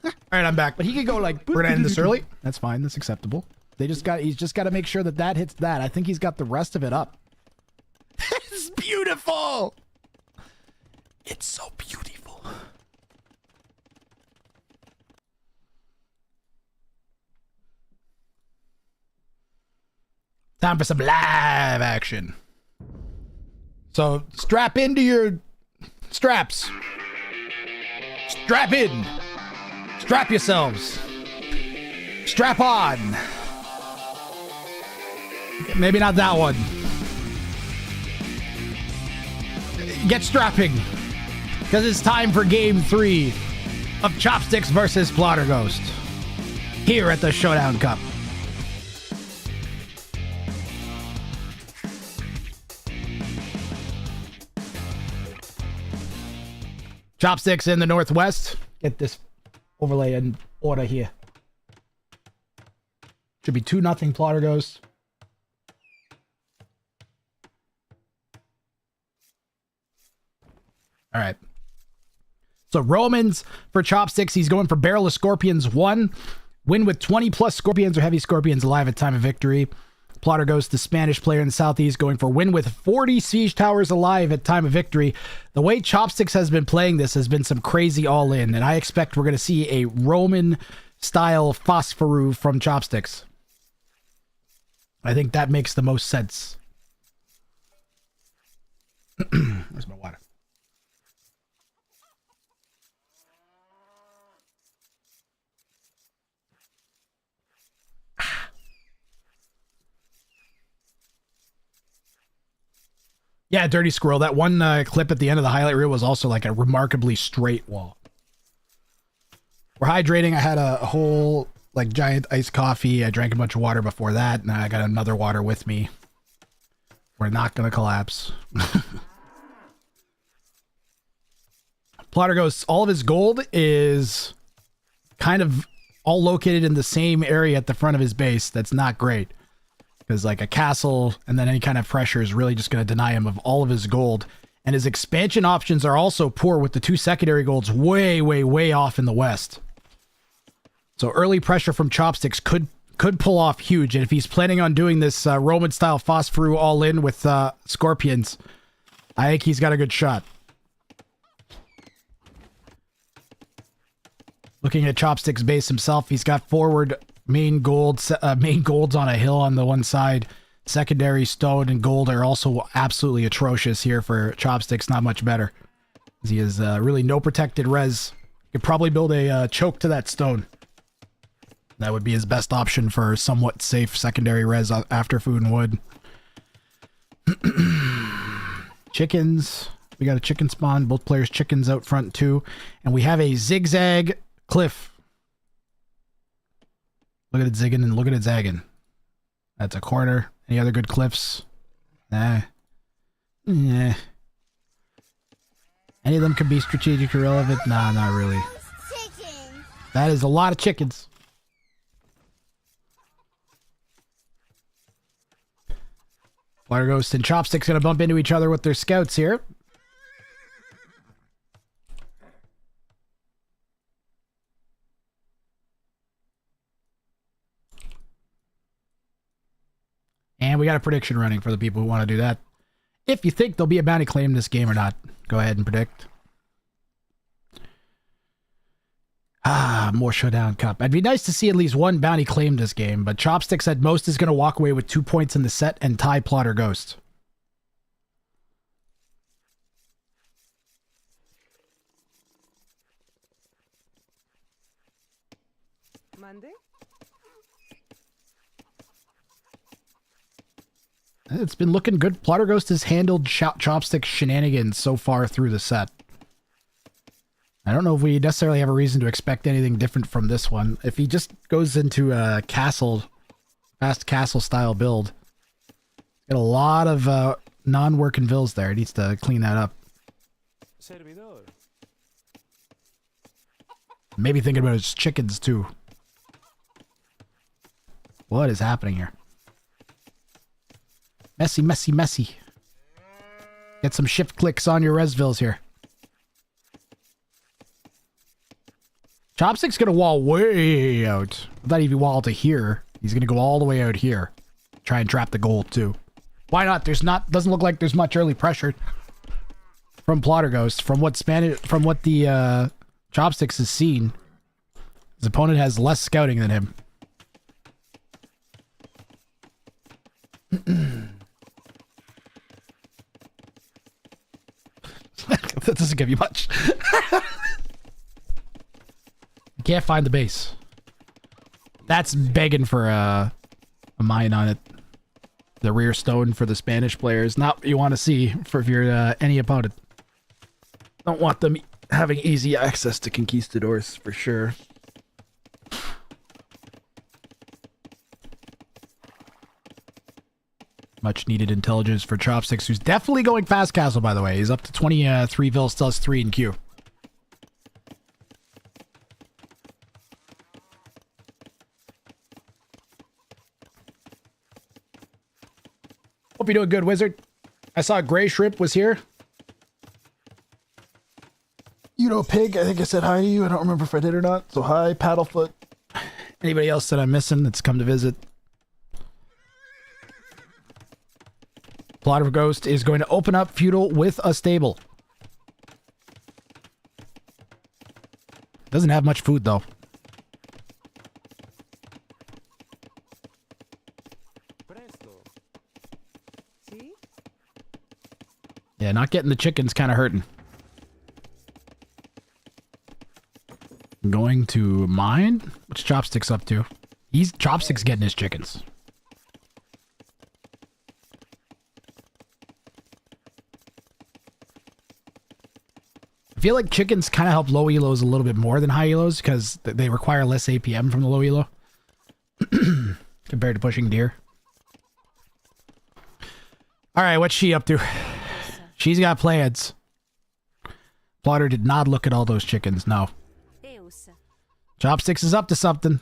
All right, I'm back. But he could go like, we're gonna end this early. That's fine. That's acceptable. He's just got to make sure that that hits that. I think he's got the rest of it up. It's beautiful. It's so beautiful. Time for some live action. So strap into your straps. Strap in. Strap yourselves. Strap on. Maybe not that one. Get strapping. Because it's time for game 3 of Chopsticks versus Plotter Ghost. Here at the Showdown Cup. Chopsticks in the northwest. Get this overlay in order here. Should be 2-0 Plotter Ghost. All right. So Romans for Chopsticks. He's going for Barrel of Scorpions 1. Win with 20 plus Scorpions or Heavy Scorpions alive at time of victory. Plotter Ghost, the Spanish player in the Southeast, going for win with 40 siege towers alive at time of victory. The way Chopsticks has been playing this has been some crazy all-in, and I expect we're going to see a Roman-style Phosphoru from Chopsticks. I think that makes the most sense. Where's my water? Yeah, Dirty Squirrel. That one clip at the end of the highlight reel was also like a remarkably straight wall. We're hydrating. I had a whole like giant iced coffee. I drank a bunch of water before that, and I got another water with me. We're not going to collapse. Plotter Ghost, all of his gold is kind of all located in the same area at the front of his base. That's not great. Because like a castle and then any kind of pressure is really just going to deny him of all of his gold. And his expansion options are also poor with the 2 secondary golds way, way, way off in the west. So early pressure from Chopsticks could pull off huge. And if he's planning on doing this Roman-style Phosphoru all-in with Scorpions, I think he's got a good shot. Looking at Chopsticks' base himself, he's got forward main golds on a hill on the one side. Secondary stone and gold are also absolutely atrocious here for Chopsticks. Not much better. He has really no protected res. Could probably build a choke to that stone. That would be his best option for somewhat safe secondary res after food and wood. Chickens. We got a chicken spawn. Both players' chickens out front too. And we have a zigzag cliff. Look at it zigging and look at it zagging. That's a corner. Any other good cliffs? Nah. Yeah. Any of them could be strategically relevant? Nah, not really. That is a lot of chickens. Water Ghost and Chopsticks gonna bump into each other with their scouts here. And we got a prediction running for the people who want to do that. If you think there'll be a bounty claim in this game or not, go ahead and predict. More Showdown Cup. It'd be nice to see at least one bounty claim this game, but Chopsticks at most is going to walk away with 2 points in the set and tie Plotter Ghost. Monday? It's been looking good. Plotter Ghost has handled Chopstick shenanigans so far through the set. I don't know if we necessarily have a reason to expect anything different from this one. If he just goes into a fast castle style build, got a lot of non-working vills there. He needs to clean that up. Maybe thinking about his chickens too. What is happening here? Messy, messy, messy. Get some shift clicks on your resvilles here. Chopstick's gonna wall way out. Not even wall to here. He's gonna go all the way out here. Try and trap the gold too. Why not? Doesn't look like there's much early pressure from Plotter Ghost. From what the Chopsticks has seen, his opponent has less scouting than him. That doesn't give you much. Can't find the base. That's begging for a mine on it. The rear stone for the Spanish players. Not what you want to see for if you're any opponent. Don't want them having easy access to conquistadors for sure. Much needed intelligence for Chopsticks, who's definitely going fast castle, by the way. He's up to 23 vills, still has 3 in queue. Hope you're doing good, Wizard. I saw Gray Shrimp was here. You know, Pig, I think I said hi to you. I don't remember if I did or not. So hi, Paddlefoot. Anybody else that I'm missing that's come to visit? Plotter Ghost is going to open up Feudal with a stable. Doesn't have much food, though. Yeah, not getting the chickens kind of hurting. Going to mine? What's Chopsticks up to? Chopsticks getting his chickens. I feel like chickens kind of help low elos a little bit more than high elos because they require less APM from the low elo compared to pushing deer. All right, what's she up to? She's got plans. Plotter did not look at all those chickens, no. Chopsticks is up to something.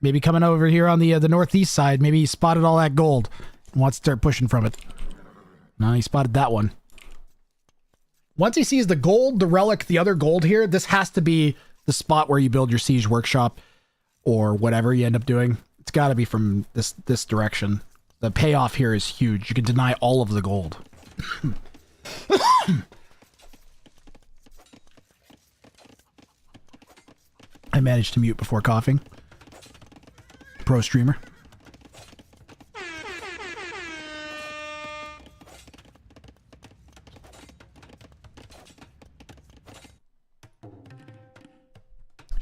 Maybe coming over here on the northeast side. Maybe he spotted all that gold and wants to start pushing from it. No, he spotted that one. Once he sees the gold, the relic, the other gold here, this has to be the spot where you build your siege workshop or whatever you end up doing. It's got to be from this direction. The payoff here is huge. You can deny all of the gold. I managed to mute before coughing. Pro streamer.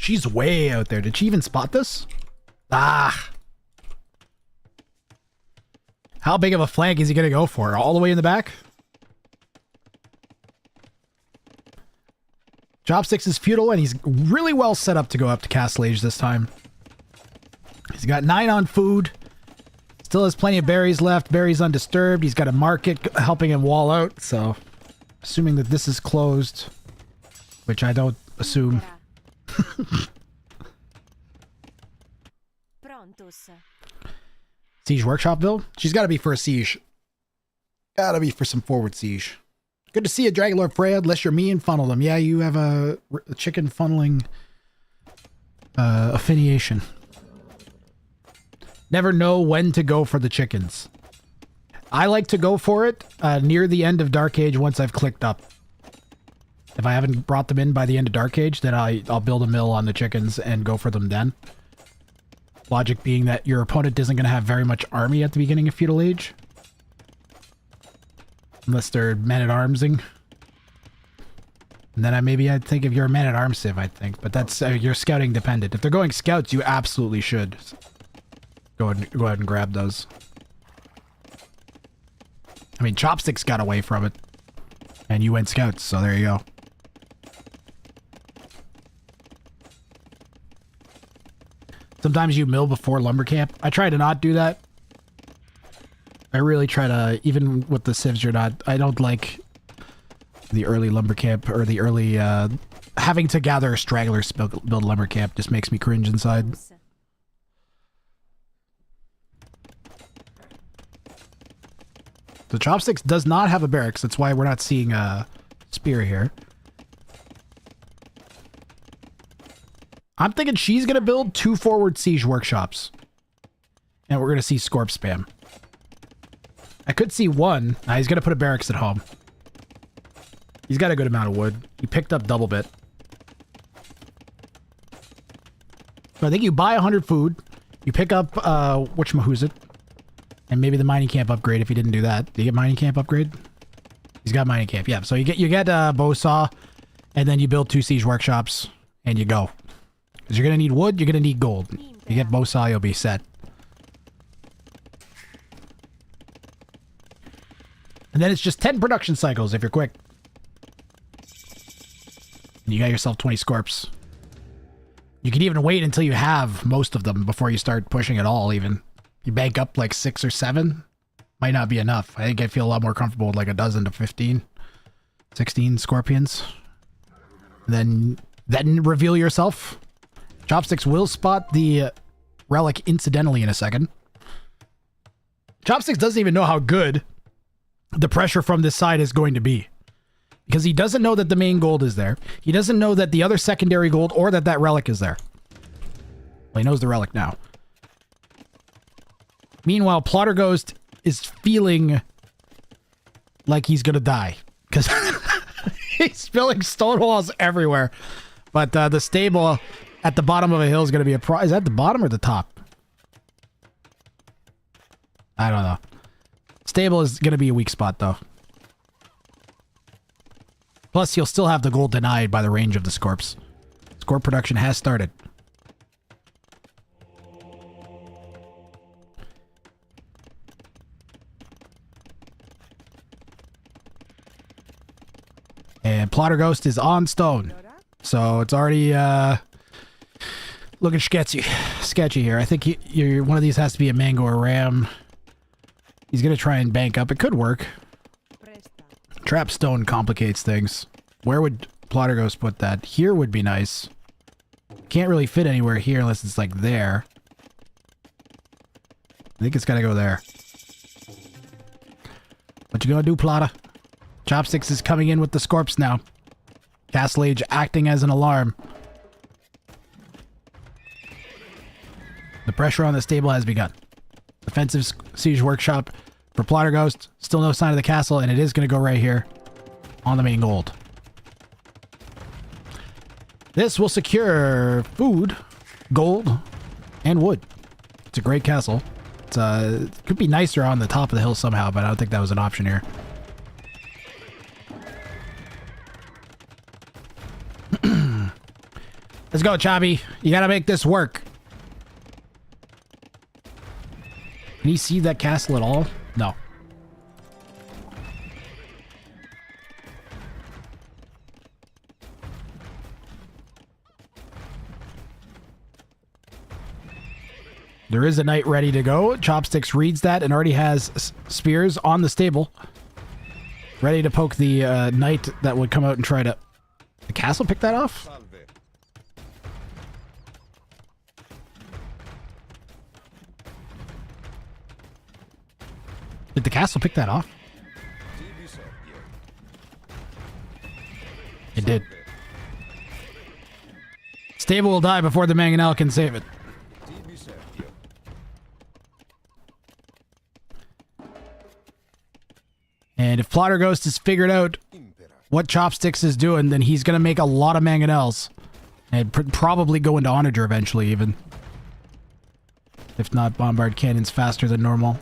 She's way out there. Did she even spot this? Ah. How big of a flank is he going to go for? All the way in the back? Chopsticks is feudal, and he's really well set up to go up to Castle Age this time. He's got 9 on food. Still has plenty of berries left. Berries undisturbed. He's got a market helping him wall out, so... Assuming that this is closed, which I don't assume. Siege Workshop build? She's got to be for a siege. Gotta be for some forward siege. Good to see you, Dragon Lord Freya, unless you're me and funnel them. Yeah, you have a chicken funneling affiliation. Never know when to go for the chickens. I like to go for it near the end of Dark Age once I've clicked up. If I haven't brought them in by the end of Dark Age, then I'll build a mill on the chickens and go for them then. Logic being that your opponent isn't going to have very much army at the beginning of Feudal Age. Unless they're men-at-armsing. And then I'd think if you're a man-at-arms civ, I'd think. But that's you're scouting dependent. If they're going scouts, you absolutely should go ahead and grab those. I mean, Chopsticks got away from it. And you went scouts, so there you go. Sometimes you mill before lumber camp. I try to not do that. I really try to, even with the civs or not, I don't like the early lumber camp or the early, having to gather stragglers to build lumber camp just makes me cringe inside. The Chopsticks does not have a barracks. That's why we're not seeing a spear here. I'm thinking she's going to build 2 forward siege workshops. And we're going to see Scorp spam. I could see 1. Nah, he's going to put a barracks at home. He's got a good amount of wood. He picked up double bit. So I think you buy 100 food. You pick up, whatchamahoosit. And maybe the mining camp upgrade if he didn't do that. Did you get mining camp upgrade? He's got mining camp, yeah. So you get bow saw, and then you build 2 siege workshops, and you go. Because you're going to need wood, you're going to need gold. You get bow saw, you'll be set. And then it's just 10 production cycles if you're quick. And you got yourself 20 Scorps. You can even wait until you have most of them before you start pushing at all, even. You bank up like 6 or 7. Might not be enough. I think I feel a lot more comfortable with like a dozen to 15. 16 scorpions. Then reveal yourself. Chopsticks will spot the relic incidentally in a second. Chopsticks doesn't even know how good the pressure from this side is going to be. Because he doesn't know that the main gold is there. He doesn't know that the other secondary gold or that relic is there. Well, he knows the relic now. Meanwhile, Plotter Ghost is feeling like he's gonna die because he's spilling stone walls everywhere. But the stable at the bottom of a hill is gonna be a is that the bottom or the top? I don't know. Stable is gonna be a weak spot though. Plus, you'll still have the gold denied by the range of the Scorps. Scorp production has started. And Plotter Ghost is on stone. So it's already looking sketchy here. I think one of these has to be a mango or ram. He's going to try and bank up. It could work. Trap stone complicates things. Where would Plotter Ghost put that? Here would be nice. Can't really fit anywhere here unless it's like there. I think it's got to go there. What you gonna do, Plotter? Chopsticks is coming in with the Scorps now. Castle Age acting as an alarm. The pressure on the stable has begun. Defensive siege workshop for Plotter Ghost. Still no sign of the castle, and it is going to go right here on the main gold. This will secure food, gold, and wood. It's a great castle. It could be nicer on the top of the hill somehow, but I don't think that was an option here. Let's go, Choppy. You gotta make this work. Can you see that castle at all? No. There is a knight ready to go. Chopsticks reads that and already has spears on the stable. Ready to poke the knight that would come out and try to... The castle pick that off? Did the castle pick that off? It did. Stable will die before the Mangonel can save it. And if Plotter Ghost has figured out what Chopsticks is doing, then he's going to make a lot of Mangonels. And probably go into Onager eventually, even. If not, bombard cannons faster than normal.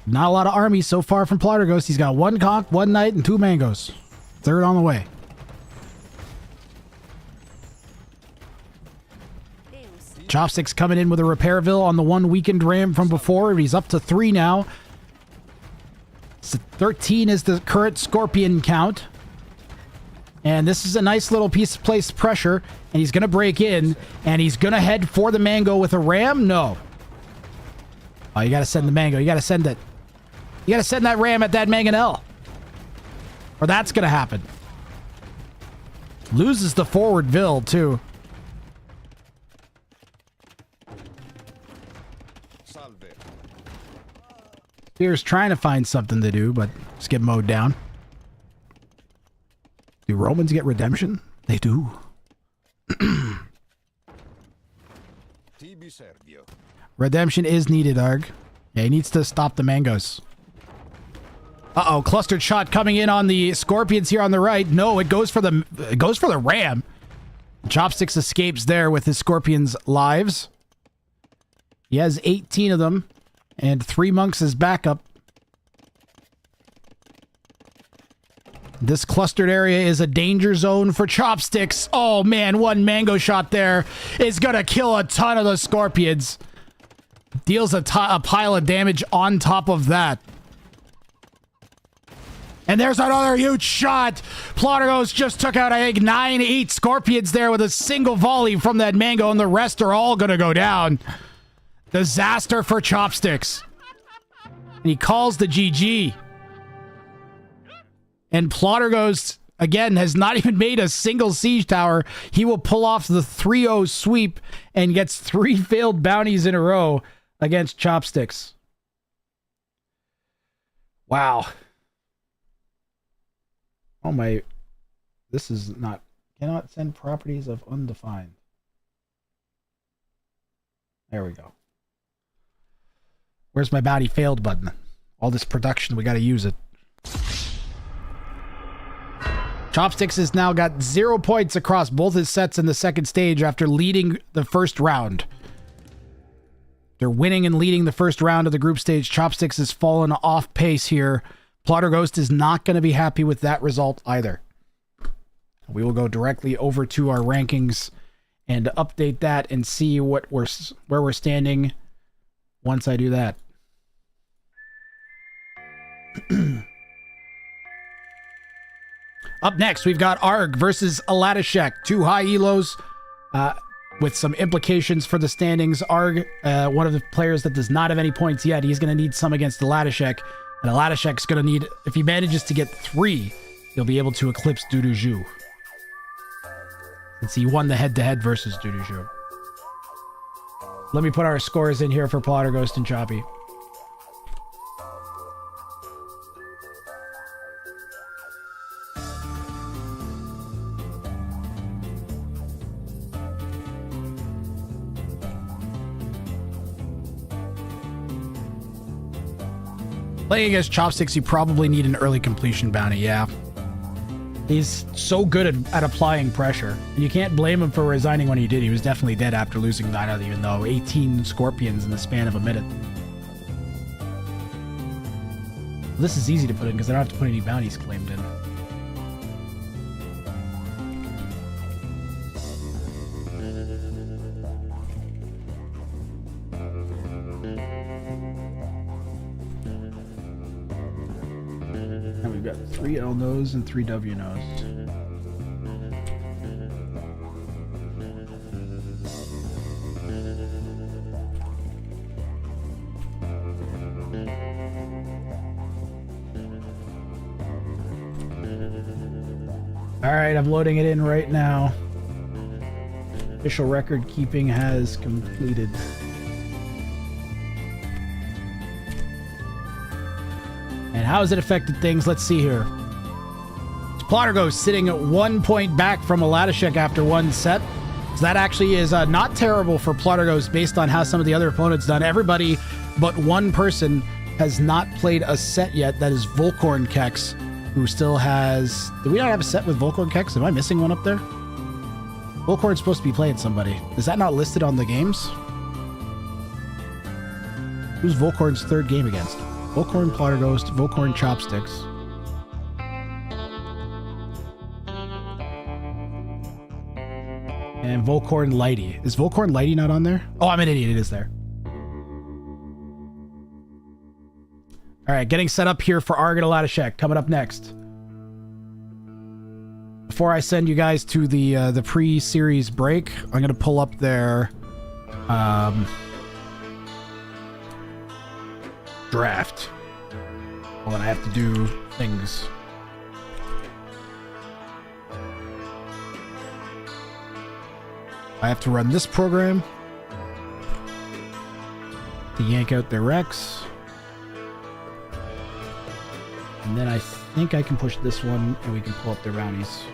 Not a lot of armies so far from Plotter Ghost. He's got one conch, one knight, and 2 mangoes. Third on the way. Chopsticks coming in with a Repairville on the 1 weakened ram from before. He's up to 3 now. So 13 is the current Scorpion count. And this is a nice little piece of place pressure. And he's going to break in. And he's going to head for the mango with a ram? No. Oh, you got to send the mango. You got to send it. You got to send that ram at that Mangonel. Or that's going to happen. Loses the forward Ville, too. Spear's trying to find something to do, but just get mowed down. Do Romans get redemption? They do. Redemption is needed, Arg. Yeah, he needs to stop the mangoes. Uh-oh, clustered shot coming in on the Scorpions here on the right. No, it goes for the ram. Chopsticks escapes there with his Scorpions' lives. He has 18 of them. And 3 monks as backup. This clustered area is a danger zone for Chopsticks. Oh man, 1 mango shot there is gonna kill a ton of the Scorpions. Deals a pile of damage on top of that. And there's another huge shot. Plotter Ghost just took out, I think, 9-8 Scorpions there with a single volley from that mango, and the rest are all gonna go down. Disaster for Chopsticks. And he calls the GG. And Plotter Ghost, again, has not even made a single siege tower. He will pull off the 3-0 sweep and gets 3 failed bounties in a row against Chopsticks. Wow. Oh my. This is not. Cannot send properties of undefined. There we go. Where's my bounty failed button? All this production, we got to use it. Chopsticks has now got 0 points across both his sets in the second stage after leading the first round. They're winning and leading the first round of the group stage. Chopsticks has fallen off pace here. Plotter Ghost is not going to be happy with that result either. We will go directly over to our rankings and update that and see where we're standing once I do that. Up next, we've got Arg versus Aladishek. 2 high elos with some implications for the standings. Arg, one of the players that does not have any points yet. He's going to need some against Aladishek. And Aladishek's going to need, if he manages to get 3, he'll be able to eclipse Duduju. Since he won the head-to-head versus Duduju. Let me put our scores in here for Plotter Ghost and Choppy. Playing against Chopsticks, you probably need an early completion bounty, yeah. He's so good at applying pressure. And you can't blame him for resigning when he did. He was definitely dead after losing 9 even though 18 scorpions in the span of a minute. This is easy to put in because I don't have to put any bounties claimed in. And we've got 3 L no's and 3 W no's. All right, I'm loading it in right now. Official record keeping has completed. And how has it affected things? Let's see here. Plotter Ghost sitting at 1 point back from Aladishek after 1 set. So that actually is not terrible for Plotter Ghost based on how some of the other opponents done. Everybody but one person has not played a set yet. That is Volcorn Kex, who still has... Do we not have a set with Volcorn Kex? Am I missing one up there? Volcorn's supposed to be playing somebody. Is that not listed on the games? Who's Volcorn's 3rd game against? Volcorn, Plotter Ghost, Volcorn, Chopsticks. And Volcorn Lighty. Is Volcorn Lighty not on there? Oh, I'm an idiot. It is there. All right, getting set up here for Arg and Aladishek. Coming up next. Before I send you guys to the pre-series break, I'm going to pull up their draft. Well, then I have to do things. I have to run this program to yank out their Rex. And then I think I can push this one and we can pull up their bounties.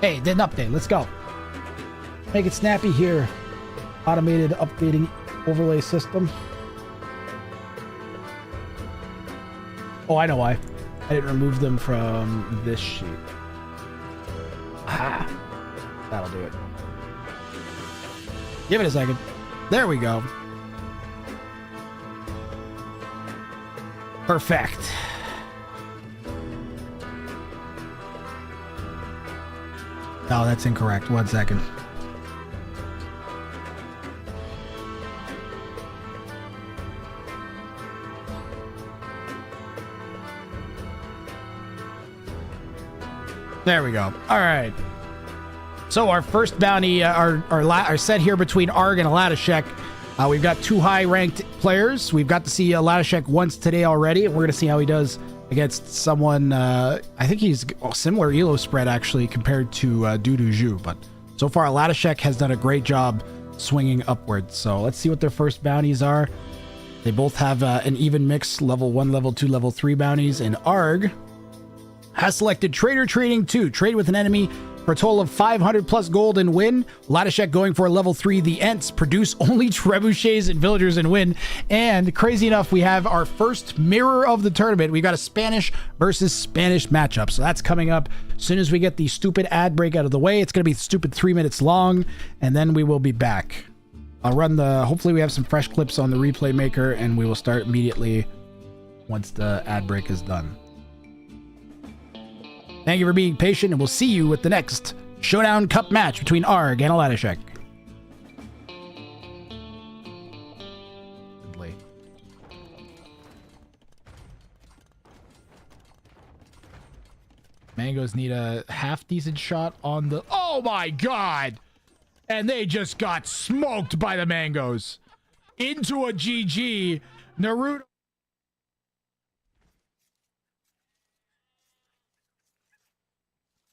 Hey, did an update. Let's go. Make it snappy here. Automated updating overlay system. Oh, I know why. I didn't remove them from this sheet. Ah, that'll do it. Give it a second. There we go. Perfect. Oh, that's incorrect. 1 second. There we go. All right. So our first bounty are set here between Arg and Aladashek. We've got two high-ranked players. We've got to see Aladashek once today already, and we're going to see how he does against someone. I think he's similar elo spread, actually, compared to Dudu Zhu. But so far, Aladashek has done a great job swinging upwards. So let's see what their first bounties are. They both have an even mix, level 1, level 2, level 3 bounties, and Arg has selected Trader Trading 2. Trade with an enemy for a total of 500 plus gold and win. Ladashek going for a level 3. The Ents produce only trebuchets and villagers and win. And crazy enough, we have our first mirror of the tournament. We've got a Spanish versus Spanish matchup. So that's coming up as soon as we get the stupid ad break out of the way. It's going to be stupid 3 minutes long, and then we will be back. I'll run hopefully we have some fresh clips on the replay maker, and we will start immediately once the ad break is done. Thank you for being patient, and we'll see you with the next Showdown Cup match between Arg and Aladashek. Mangoes need a half-decent shot on the... Oh my god! And they just got smoked by the Mangoes. Into a GG. Naruto...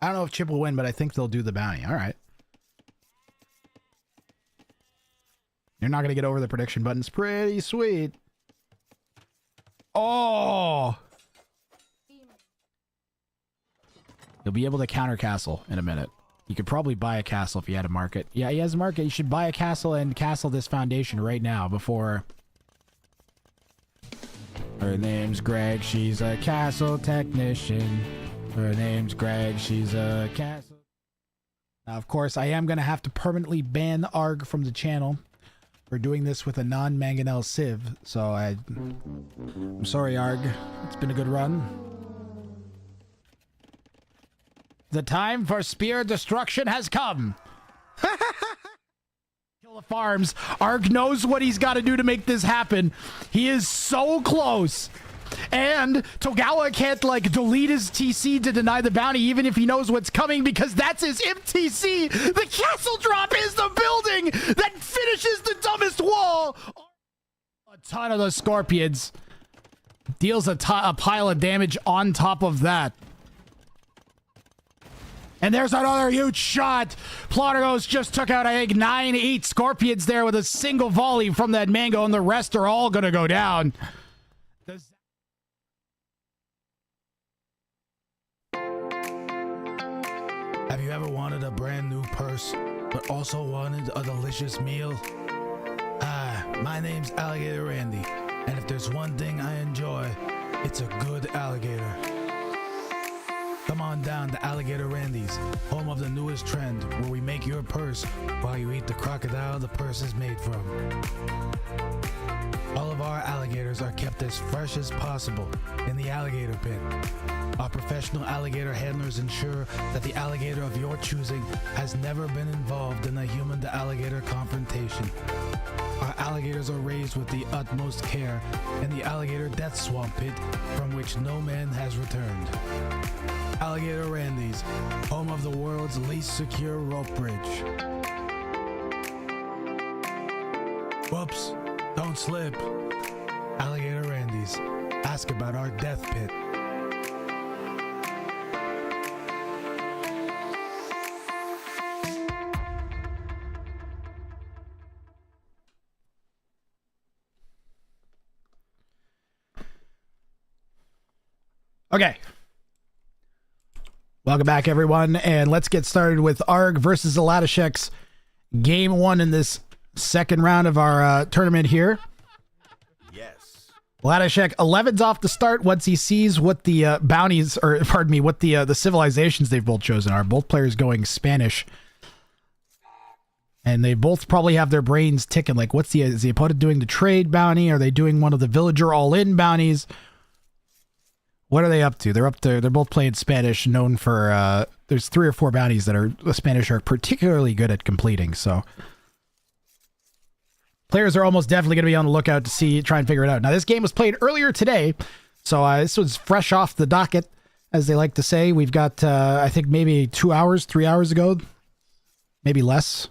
I don't know if Chip will win, but I think they'll do the bounty. All right. You're not going to get over the prediction buttons. Pretty sweet. Oh! You'll be able to counter castle in a minute. You could probably buy a castle if you had a market. Yeah, he has a market. You should buy a castle and castle this foundation right now before... Her name's Greg. She's a castle technician. Her name's Greg. She's a castle. Now, of course, I am going to have to permanently ban Arg from the channel for doing this with a non-mangonel sieve. So I'm sorry, Arg. It's been a good run. The time for spear destruction has come. Kill the farms. Arg knows what he's got to do to make this happen. He is so close. And Togawa can't, like, delete his TC to deny the bounty even if he knows what's coming, because that's his MTC. The castle drop is the building that finishes the dumbest wall. A ton of the scorpions. Deals a pile of damage on top of that. And there's another huge shot. Plotterghost just took out, I think, 9-8 scorpions there with a single volley from that Mango, and the rest are all going to go down. Have you ever wanted a brand new purse, but also wanted a delicious meal? Hi, my name's Alligator Randy, and if there's one thing I enjoy, it's a good alligator. Come on down to Alligator Randy's, home of the newest trend, where we make your purse while you eat the crocodile the purse is made from. All of our alligators are kept as fresh as possible in the alligator pit. Our professional alligator handlers ensure that the alligator of your choosing has never been involved in a human-to-alligator confrontation. Our alligators are raised with the utmost care in the alligator death swamp pit from which no man has returned. Alligator Randy's, home of the world's least secure rope bridge. Whoops, don't slip. Alligator Randy's, ask about our death pit. Okay. Welcome back, everyone, and let's get started with Arg versus Aladashek's game one in this second round of our tournament here. Yes. Aladashek 11's off the start once he sees what the bounties, or pardon me, what the civilizations they've both chosen are. Both players going Spanish. And they both probably have their brains ticking, like, is the opponent doing the trade bounty? Are they doing one of the villager all-in bounties? What are they up to? They're both playing Spanish, known for, there's 3 or 4 bounties that are, the Spanish are particularly good at completing, so. Players are almost definitely going to be on the lookout to try and figure it out. Now, this game was played earlier today, so this was fresh off the docket, as they like to say. We've got, I think maybe 2 hours, 3 hours ago. maybe less,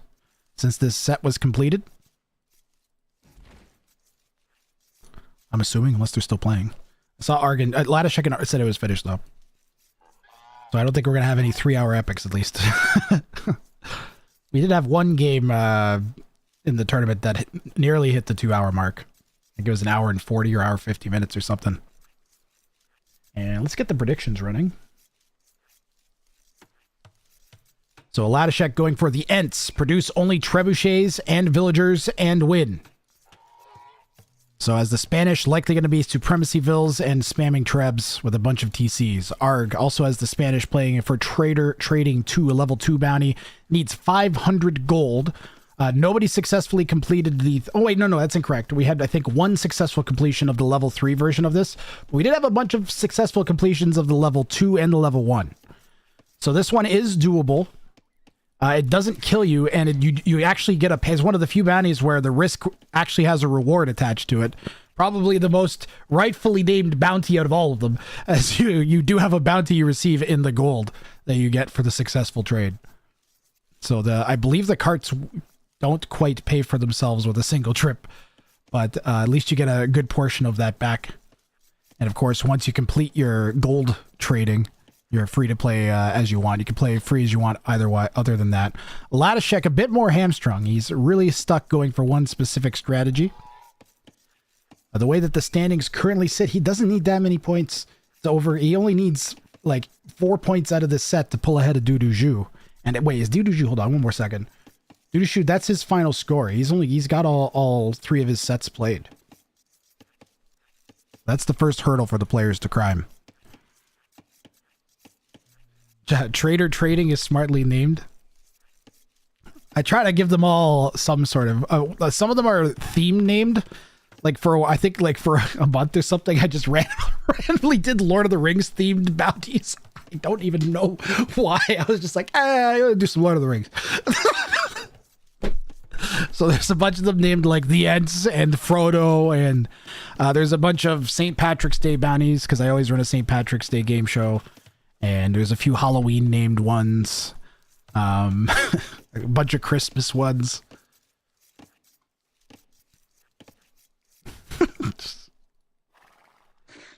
since this set was completed. I'm assuming, unless they're still playing. I saw Argon, Latishek and said it was finished though. So I don't think we're going to have any 3-hour epics at least. We did have one game in the tournament that nearly hit the 2-hour mark. I think it was an hour and 40 or hour 50 minutes or something. And let's get the predictions running. So Latishek going for the Ents. Produce only trebuchets and villagers and win. So as the Spanish, likely going to be Supremacy Vills and spamming Trebs with a bunch of TCs. Arg also has the Spanish playing for trading to a level 2 bounty. Needs 500 gold. Nobody successfully completed the... Oh, wait, no, that's incorrect. We had, I think, one successful completion of the level 3 version of this. But we did have a bunch of successful completions of the level 2 and the level 1. So this one is doable. It doesn't kill you, and you actually get it's one of the few bounties where the risk actually has a reward attached to it. Probably the most rightfully named bounty out of all of them, as you do have a bounty you receive in the gold that you get for the successful trade. So I believe the carts don't quite pay for themselves with a single trip, but at least you get a good portion of that back. And of course, once you complete your gold trading, you're free to play as you want. You can play free as you want either way. Other than that, Latishek a bit more hamstrung. He's really stuck going for one specific strategy. The way that the standings currently sit, he doesn't need that many points. It's over. He only needs like 4 points out of this set to pull ahead of Duduju. And wait, is Duduju? Hold on, one more second. Duduju, that's his final score. He's got all 3 of his sets played. That's the first hurdle for the players to climb. Trader trading is smartly named. I try to give them all some sort of some of them are theme named, like I think for a month or something I just randomly did Lord of the Rings themed bounties. I don't even know why. I was just like, I'm gonna do some Lord of the Rings. So there's a bunch of them named like the Ents and Frodo, and there's a bunch of St. Patrick's Day bounties because I always run a St. Patrick's Day game show. And there's a few Halloween named ones. A bunch of Christmas ones.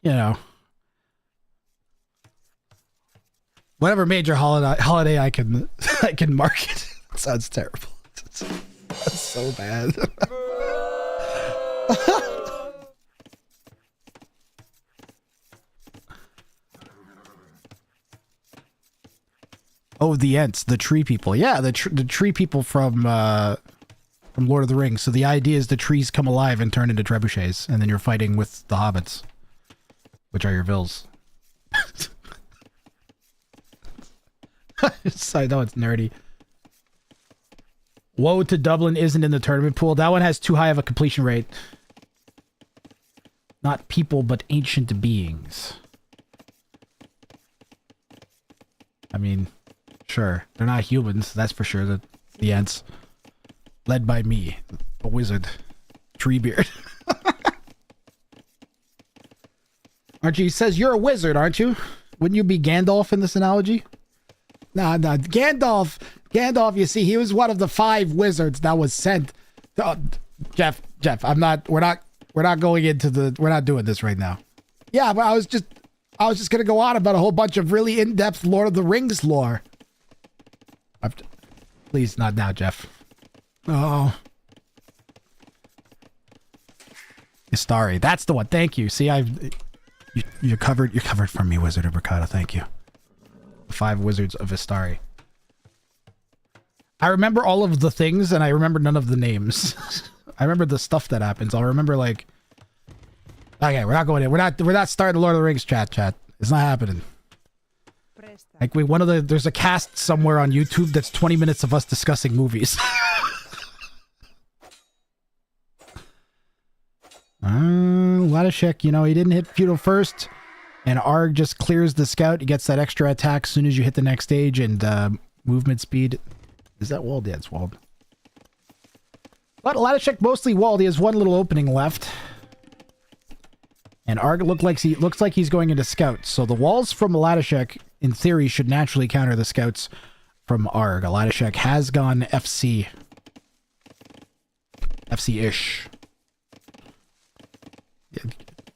You know. Whatever major holiday I can market. It sounds terrible. That's so bad. Oh, the Ents, the tree people. Yeah, the tree people from Lord of the Rings. So the idea is the trees come alive and turn into trebuchets, and then you're fighting with the hobbits, which are your vills. I know it's nerdy. Woe to Dublin isn't in the tournament pool. That one has too high of a completion rate. Not people, but ancient beings. I mean... Sure, they're not humans, that's for sure. The Ents. Led by me, a wizard. Treebeard. Aren't you? He says you're a wizard, aren't you? Wouldn't you be Gandalf in this analogy? Nah, Gandalf, you see, he was one of the 5 wizards that was sent. Jeff, we're not going into we're not doing this right now. Yeah, but I was just gonna go on about a whole bunch of really in-depth Lord of the Rings lore. Please, not now, Jeff. Oh. Istari, that's the one. Thank you. See, you're covered from me, Wizard of Bricata. Thank you. The 5 wizards of Istari. I remember all of the things, and I remember none of the names. I remember the stuff that happens. I'll remember like. Okay, we're not going in. We're not starting the Lord of the Rings chat. It's not happening. Like there's a cast somewhere on YouTube that's 20 minutes of us discussing movies. Latishek, he didn't hit feudal first, and Arg just clears the scout. He gets that extra attack as soon as you hit the next stage, and movement speed. Is that walled? Yeah, it's walled. But Latishek mostly walled. He has one little opening left. And Arg looks like he's going into scouts. So the walls from Latishek, in theory, should naturally counter the scouts from ARG. Ladashek has gone FC. FC-ish.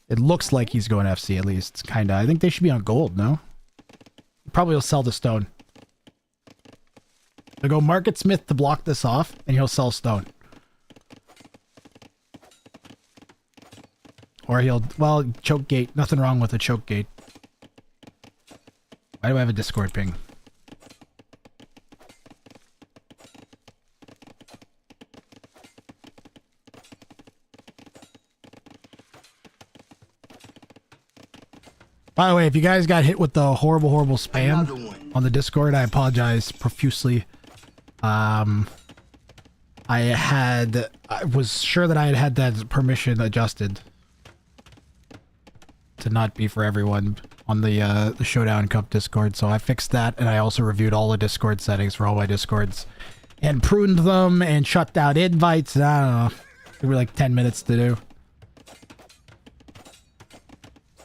It looks like he's going FC at least, kinda. I think they should be on gold, no? Probably will sell the stone. They'll go Market Smith to block this off, and he'll sell stone. Or he'll, well, choke gate. Nothing wrong with a choke gate. Why do I have a Discord ping? By the way, if you guys got hit with the horrible, horrible spam on the Discord, I apologize profusely. I was sure that I had that permission adjusted to not be for everyone on the Showdown Cup Discord, so I fixed that, and I also reviewed all the Discord settings for all my Discords and pruned them and shut down invites. I don't know. It were like 10 minutes to do.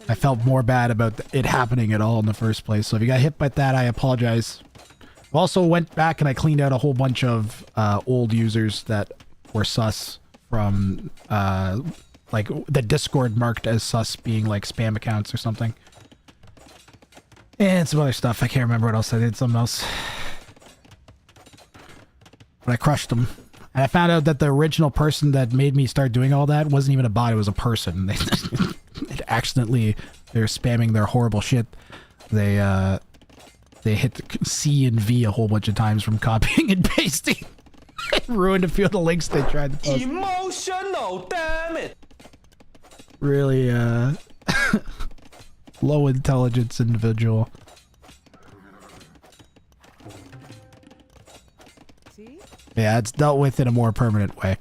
I felt more bad about it happening at all in the first place. So if you got hit by that, I apologize. Also went back and I cleaned out a whole bunch of old users that were sus from like the Discord marked as sus being like spam accounts or something. And some other stuff. I can't remember what else I did. Something else. But I crushed them. And I found out that the original person that made me start doing all that wasn't even a bot. It was a person. They accidentally, they're spamming their horrible shit. They hit the C and V a whole bunch of times from copying and pasting. It ruined a few of the links they tried to post. Emotional, damn it! Really, low intelligence individual. See? Yeah, it's dealt with in a more permanent way.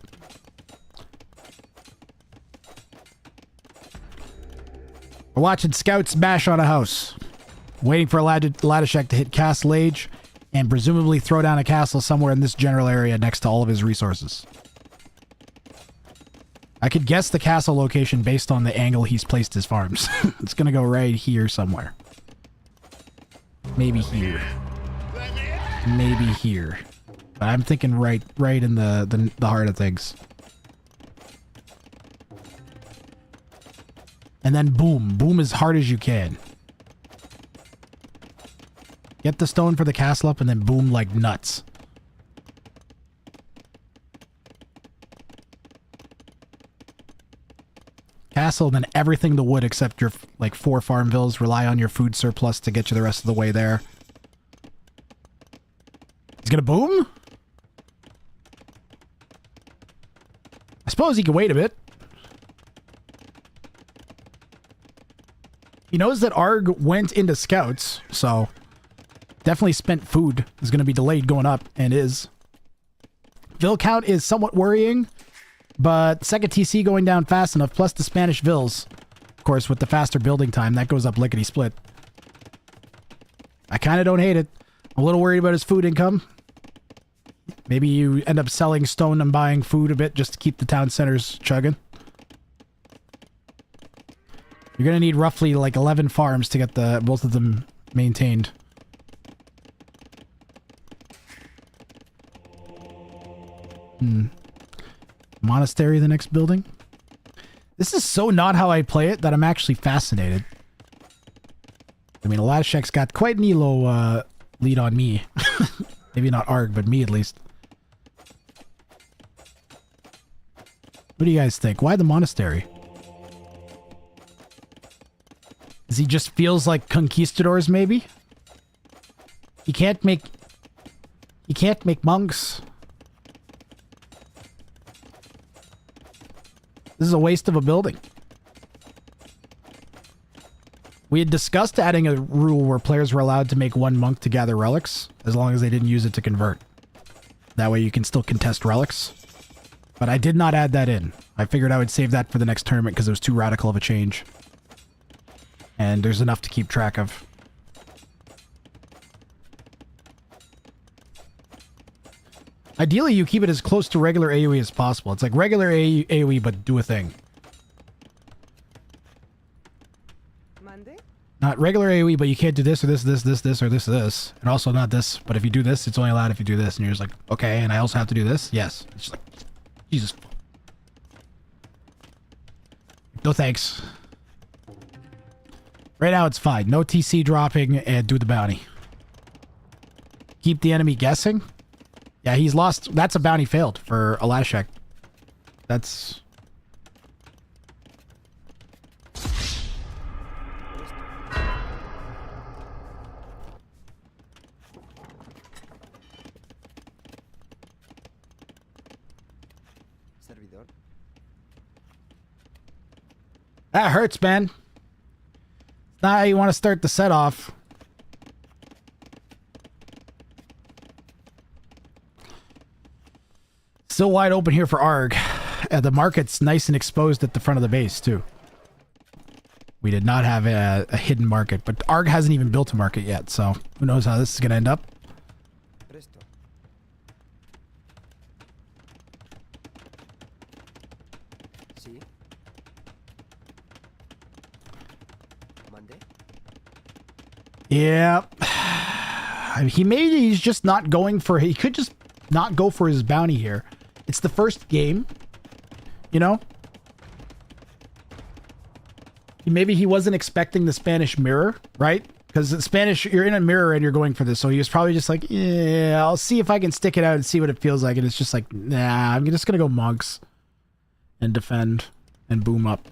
We're watching scouts smash on a house. Waiting for Ladashek to hit castle age and presumably throw down a castle somewhere in this general area next to all of his resources. I could guess the castle location based on the angle he's placed his farms. It's gonna go right here somewhere. Maybe here. Maybe here. But I'm thinking right in the heart of things. And then boom. Boom as hard as you can. Get the stone for the castle up and then boom like nuts. Castle, then everything to wood except your like 4 farmvilles. Rely on your food surplus to get you the rest of the way there. He's gonna boom? I suppose he can wait a bit. He knows that Arg went into scouts, so definitely spent food. Is going to be delayed going up, and is. Vill count is somewhat worrying, but second TC going down fast enough, plus the Spanish Vills. Of course, with the faster building time, that goes up lickety-split. I kind of don't hate it. I'm a little worried about his food income. Maybe you end up selling stone and buying food a bit just to keep the town centers chugging. You're going to need roughly like 11 farms to get both of them maintained. Monastery, the next building. This is so not how I play it that I'm actually fascinated. I mean, Ladashek's got quite an elo lead on me. Maybe not Arg, but me at least. What do you guys think? Why the monastery? Does he just feels like conquistadors, maybe? He can't make monks. This is a waste of a building. We had discussed adding a rule where players were allowed to make 1 monk to gather relics, as long as they didn't use it to convert. That way you can still contest relics. But I did not add that in. I figured I would save that for the next tournament because it was too radical of a change. And there's enough to keep track of. Ideally, you keep it as close to regular AoE as possible. It's like regular AoE, but do a thing. Monday? Not regular AoE, but you can't do this or this, or this. And also not this. But if you do this, it's only allowed if you do this. And you're just like, okay, and I also have to do this? Yes. It's just like, Jesus. No thanks. Right now it's fine. No TC dropping and do the bounty. Keep the enemy guessing? Yeah, he's lost. That's a bounty failed for Alashek. That's... That hurts, man. Not how you want to start the set off. Still wide open here for ARG. The market's nice and exposed at the front of the base, too. We did not have a hidden market, but ARG hasn't even built a market yet, so who knows how this is going to end up. Yeah. He's just not going for... He could just not go for his bounty here. It's the first game. You know? Maybe he wasn't expecting the Spanish mirror, right? Because the Spanish, you're in a mirror and you're going for this. So he was probably just like, yeah, I'll see if I can stick it out and see what it feels like. And it's just like, nah, I'm just going to go monks and defend and boom up.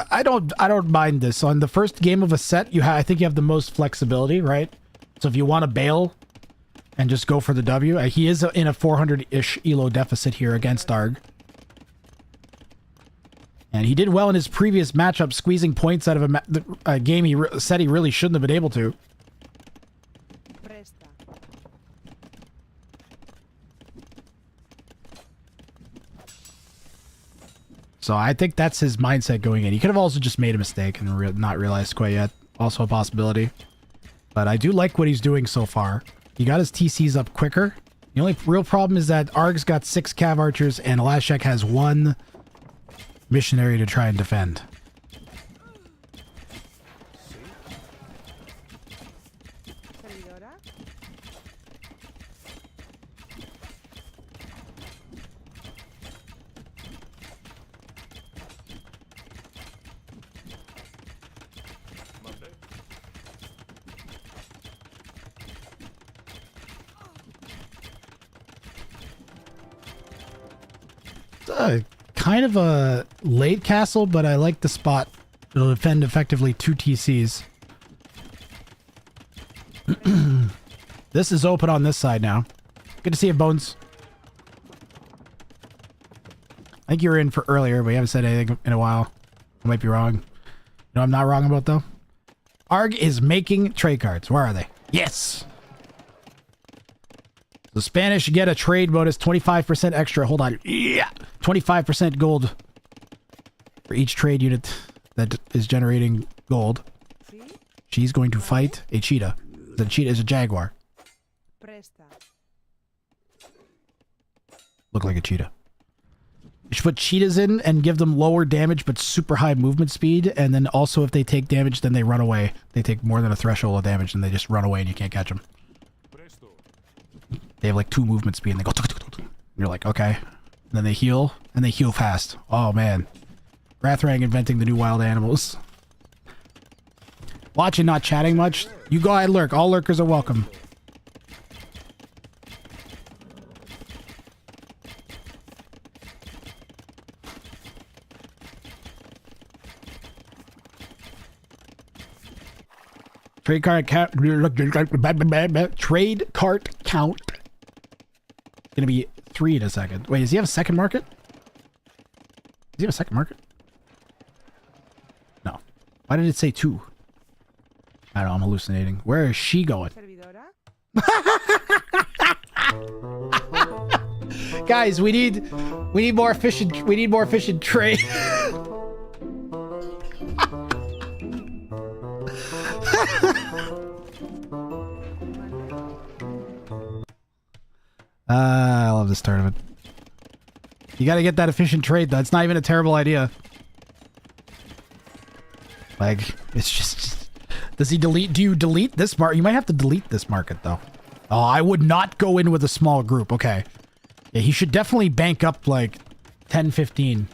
I don't mind this. On the first game of a set, I think you have the most flexibility, right? So if you want to bail and just go for the W, he is in a 400-ish elo deficit here against ARG. And he did well in his previous matchup, squeezing points out of a game he said he really shouldn't have been able to. So I think that's his mindset going in. He could have also just made a mistake and not realized quite yet. Also a possibility. But I do like what he's doing so far. He got his TCs up quicker. The only real problem is that ARG's got 6 Cav Archers and Alashek has 1 missionary to try and defend. Kind of a late castle, but I like the spot. It'll defend effectively 2 TCs. This is open on this side now. Good to see you, Bones. I think you were in for earlier, but you haven't said anything in a while. I might be wrong. You know what I'm not wrong about, though? ARG is making trade cards. Where are they? Yes! The Spanish get a trade bonus, 25% extra. Hold on. Yeah! 25% gold for each trade unit that is generating gold. She's going to fight a cheetah. The cheetah is a jaguar. Look like a cheetah. You should put cheetahs in and give them lower damage but super high movement speed. And then also if they take damage, then they run away. They take more than a threshold of damage and they just run away and you can't catch them. They have like 2 movement speed and they go... You're like, okay. And then they heal, and they heal fast. Oh, man. Rathrang inventing the new wild animals. Watching, not chatting much. You go ahead, lurk. All lurkers are welcome. Trade cart count. Trade cart count. Gonna be 3 in a second. Wait, does he have a second market? Does he have a second market? No. Why did it say 2? I don't know, I'm hallucinating. Where is she going? Guys, we need more efficient trade. I love this tournament. You got to get that efficient trade. That's not even a terrible idea. Like, it's just... Does he delete... Do you delete this market? You might have to delete this market, though. Oh, I would not go in with a small group. Okay. Yeah, he should definitely bank up, like, 10, 15.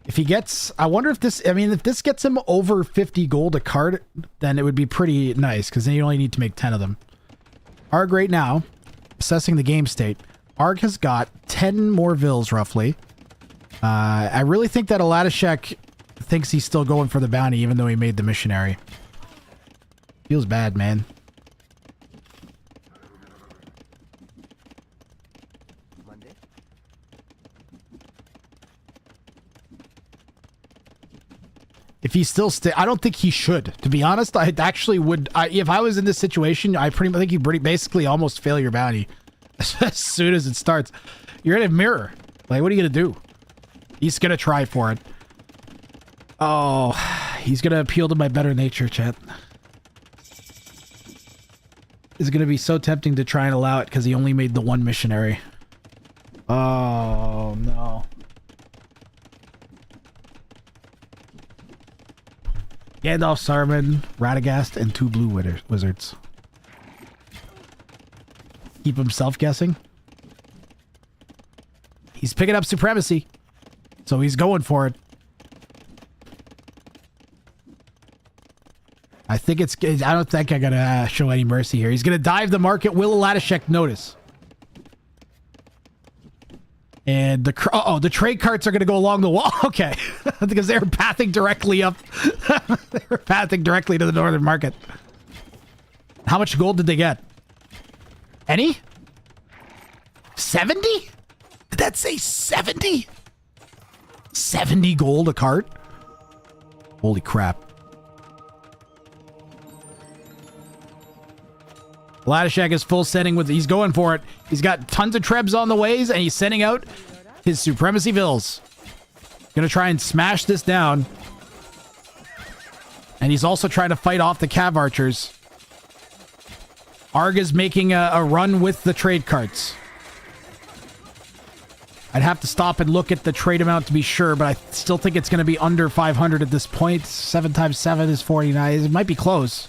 If he gets... I wonder if this... I mean, if this gets him over 50 gold a card, then it would be pretty nice, because then you only need to make 10 of them. Arg right now, assessing the game state. Arg has got 10 more vills, roughly. I really think that Aladashek thinks he's still going for the bounty, even though he made the missionary. Feels bad, man. If he's still I don't think he should. To be honest, I actually would. If I was in this situation, I think you basically almost fail your bounty as soon as it starts. You're in a mirror. Like, what are you gonna do? He's gonna try for it. Oh, he's gonna appeal to my better nature, chat. It's gonna be so tempting to try and allow it because he only made the one missionary. Oh no. Gandalf, Saruman, Radagast, and 2 blue wizards. Keep himself guessing. He's picking up supremacy. So he's going for it. I think it's... I don't think I gotta show any mercy here. He's gonna dive the market. Will Aladashek notice? And the trade carts are going to go along the wall. Okay. Because they're pathing directly up. They're pathing directly to the northern market. How much gold did they get? Any? 70? Did that say 70? 70 gold a cart? Holy crap. Ladashek is full sending with... He's going for it. He's got tons of trebs on the ways, and he's sending out his supremacy vills. Gonna try and smash this down. And he's also trying to fight off the cav archers. Arg is making a run with the trade carts. I'd have to stop and look at the trade amount to be sure, but I still think it's going to be under 500 at this point. 7 times 7 is 49. It might be close.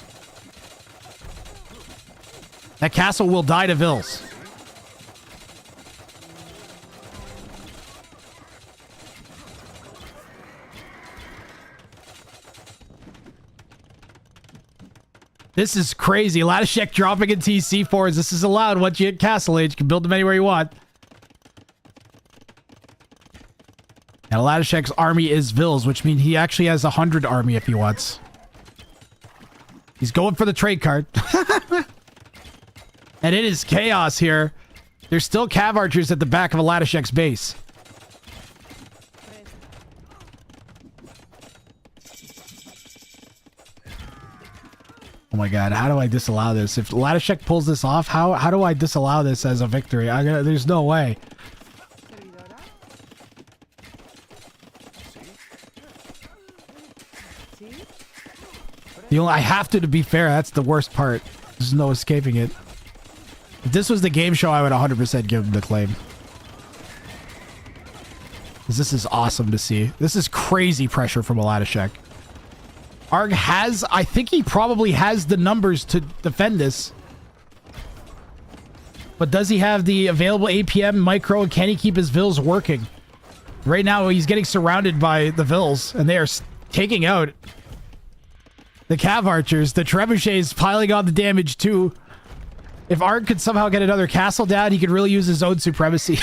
That castle will die to vills. This is crazy. Ladashek dropping in TC4s. This is allowed once you hit Castle Age. You can build them anywhere you want. And Ladashek's army is vills, which means he actually has 100 army if he wants. He's going for the trade card. And it is chaos here. There's still cav archers at the back of Aladashek's base. Oh my god, how do I disallow this? If Ladashek pulls this off, how do I disallow this as a victory? There's no way. I have to be fair, that's the worst part. There's no escaping it. If this was the game show, I would 100% give him the claim. This is awesome to see. This is crazy pressure from Aladashek. Arg has... I think he probably has the numbers to defend this. But does he have the available APM, micro, and can he keep his vills working? Right now, he's getting surrounded by the vills, and they are taking out the cav archers. The trebuchet is piling on the damage, too. If Arg could somehow get another castle down, he could really use his own supremacy.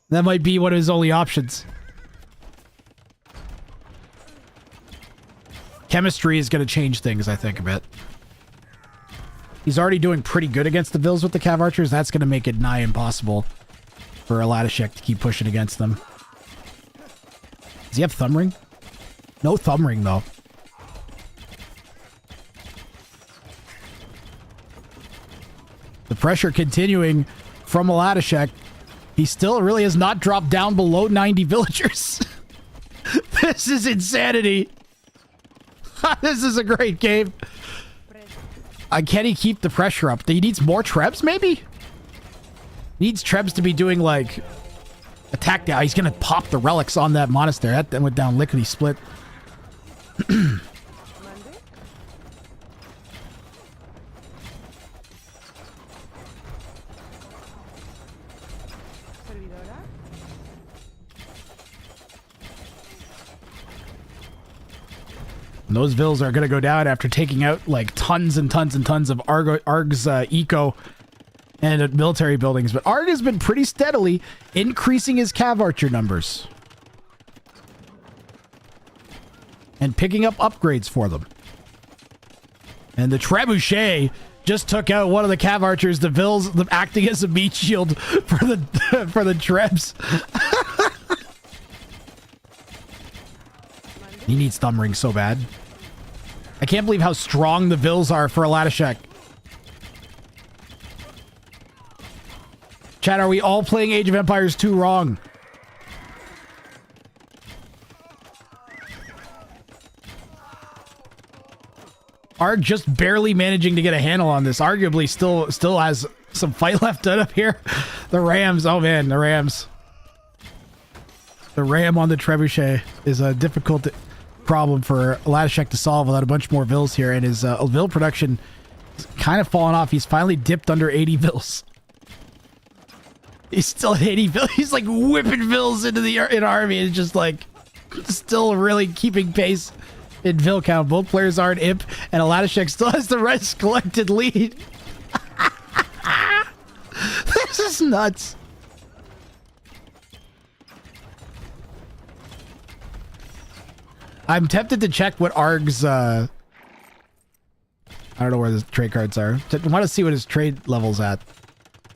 That might be one of his only options. Chemistry is going to change things, I think, a bit. He's already doing pretty good against the vills with the cav archers. That's going to make it nigh impossible for Aladashek to keep pushing against them. Does he have thumb ring? No thumb ring, though. The pressure continuing from Aladashek. He still really has not dropped down below 90 villagers. This is insanity. This is a great game. Can he keep the pressure up? He needs more trebs, maybe? Needs Trebs to be doing like attack down. He's gonna pop the relics on that monastery. That went down lickety split. Monday? Servidora? And those vills are gonna go down after taking out like tons and tons and tons of Arg's eco and military buildings. But Arg has been pretty steadily increasing his Cav Archer numbers and picking up upgrades for them. And the Trebuchet just took out one of the Cav Archers. The vills acting as a meat shield for the for the Trebs. He needs thumb rings so bad. I can't believe how strong the vills are for Alatashek. Chat, are we all playing Age of Empires 2 wrong? Arg just barely managing to get a handle on this. Arguably still has some fight left up here. The Rams, oh man, the Rams. The Ram on the Trebuchet is a difficult problem for Alatashek to solve without a bunch more vills here, and his vill production is kind of fallen off. He's finally dipped under 80 vills. He's still at 80 vills. He's like whipping vills into the army. It's just like still really keeping pace in vill count. Both players are an imp, and Alatashek still has the rest collected lead. This is nuts. I'm tempted to check what Arg's I don't know where the trade cards are. I want to see what his trade level's at.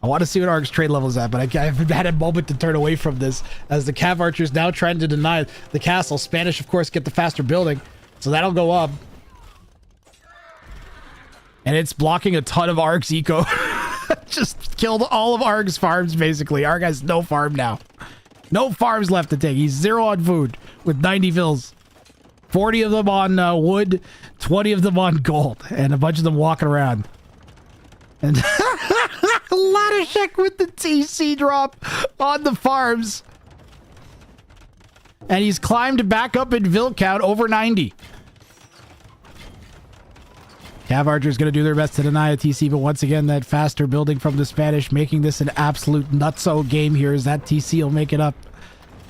I want to see what Arg's trade level's at, but I haven't had a moment to turn away from this as the Cav Archers now trying to deny the castle. Spanish, of course, get the faster building, so that'll go up. And it's blocking a ton of Arg's eco. Just killed all of Arg's farms, basically. Arg has no farm now. No farms left to take. He's 0 on food with 90 vills. 40 of them on wood, 20 of them on gold, and a bunch of them walking around. And Alatashek with the TC drop on the farms. And he's climbed back up in vill count over 90. Cav Archer's going to do their best to deny a TC, but once again, that faster building from the Spanish, making this an absolute nutso game here, as that TC will make it up.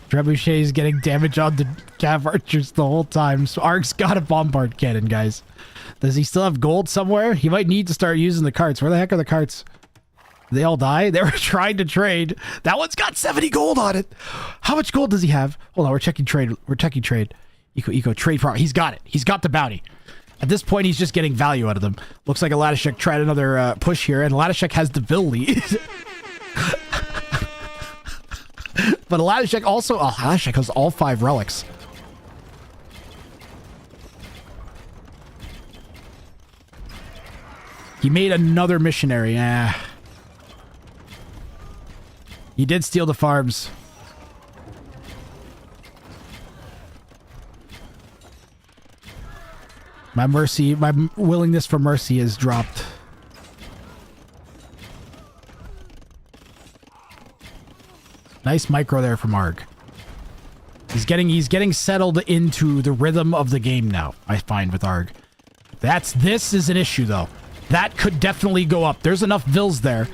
Trebuchet is getting damage on the Cav Archers the whole time. So Arg's got a bombard cannon, guys. Does he still have gold somewhere? He might need to start using the carts. Where the heck are the carts? They all die? They were trying to trade. That one's got 70 gold on it. How much gold does he have? Hold on, we're checking trade. We're checking trade. Eco, trade problem. He's got it. He's got the bounty. At this point, he's just getting value out of them. Looks like Alatashek tried another push here, and Alatashek has the vill lead. But Alatashek also... Oh, Alatashek has all 5 relics. He made another missionary. He did steal the farms. My willingness for mercy has dropped. Nice micro there from Arg. He's getting settled into the rhythm of the game now, I find, with Arg. This is an issue though. That could definitely go up. There's enough vills there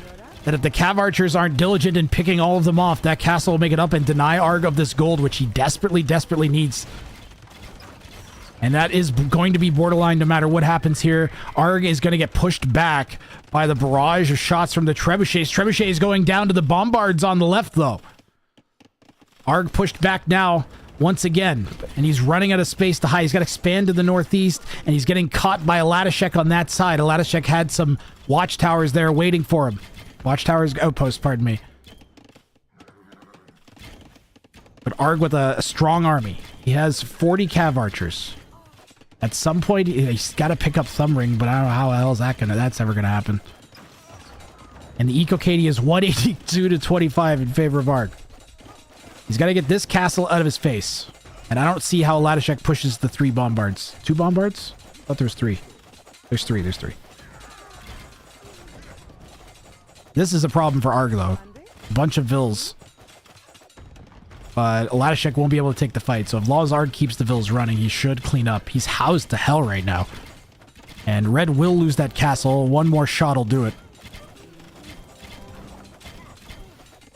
that if the Cav Archers aren't diligent in picking all of them off, that castle will make it up and deny Arg of this gold, which he desperately needs. And that is going to be borderline no matter what happens here. Arg is going to get pushed back by the barrage of shots from the Trebuchets. Trebuchet is going down to the bombards on the left, though. Arg pushed back now once again, and he's running out of space to hide. He's got to expand to the northeast, and he's getting caught by Alatashek on that side. Alatashek had some watchtowers there waiting for him. Watchtowers, outpost, pardon me. But Arg with a strong army. He has 40 Cav Archers. At some point, he's got to pick up Thumb Ring, but I don't know how the hell is that's ever going to happen. And the Eco KD is 182 to 25 in favor of Arg. He's got to get this castle out of his face. And I don't see how Alatashek pushes the 3 bombards. 2 bombards? I thought there was 3. There's 3. This is a problem for Arg, though. A bunch of Vils. But Latashek won't be able to take the fight. So if Lazard keeps the Vils running, he should clean up. He's housed to hell right now. And Red will lose that castle. One more shot will do it.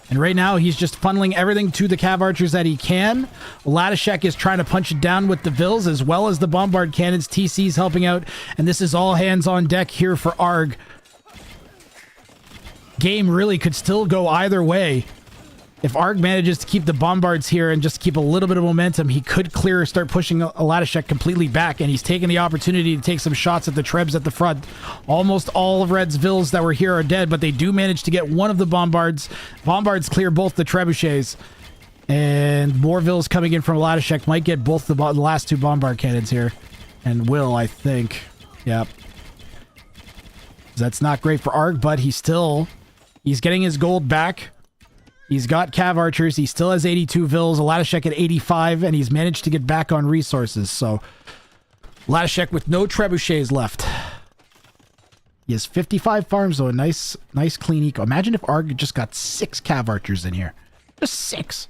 And right now, he's just funneling everything to the Cav Archers that he can. Latashek is trying to punch it down with the Vils as well as the Bombard Cannons. TC's helping out. And this is all hands on deck here for Arg. Game really could still go either way. If Arg manages to keep the Bombards here and just keep a little bit of momentum, he could start pushing Latashek completely back, and he's taking the opportunity to take some shots at the Trebs at the front. Almost all of Red's Vils that were here are dead, but they do manage to get one of the Bombards. Bombards clear both the Trebuchets, and more Vils coming in from Latashek might get both the last two Bombard Cannons here, and will, I think. Yep. That's not great for Arg, but he's getting his gold back. He's got Cav Archers. He still has 82 Vils. Latashek at 85, and he's managed to get back on resources. So, Latashek with no Trebuchets left. He has 55 farms, though. A nice clean eco. Imagine if Arg just got 6 Cav Archers in here. Just 6.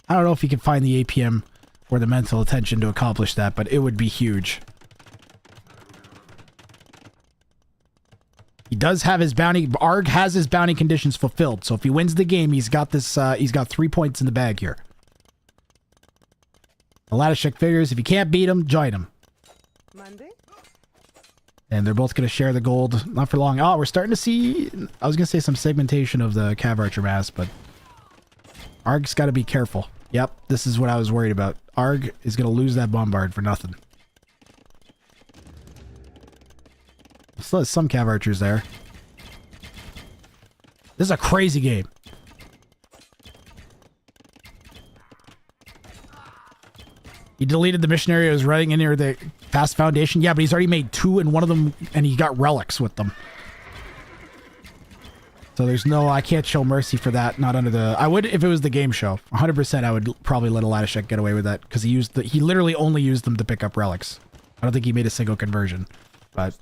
I don't know if he can find the APM or the mental attention to accomplish that, but it would be huge. He does have his bounty. Arg has his bounty conditions fulfilled. So if he wins the game, he's got this. He's got 3 points in the bag here. Latashek figures if you can't beat him, join him. Monday? And they're both going to share the gold. Not for long. Oh, we're starting to see. I was going to say some segmentation of the Cav Archer mass, but Arg's got to be careful. Yep, this is what I was worried about. Arg is going to lose that Bombard for nothing. Still has some Cav Archers there. This is a crazy game. He deleted the missionary who was running in near the Fast Foundation. Yeah, but he's already made 2, and one of them, and he got relics with them. So there's no, I can't show mercy for that. Not under the, I would if it was the game show. 100% I would probably let Latashek get away with that, because he literally only used them to pick up relics. I don't think he made a single conversion, but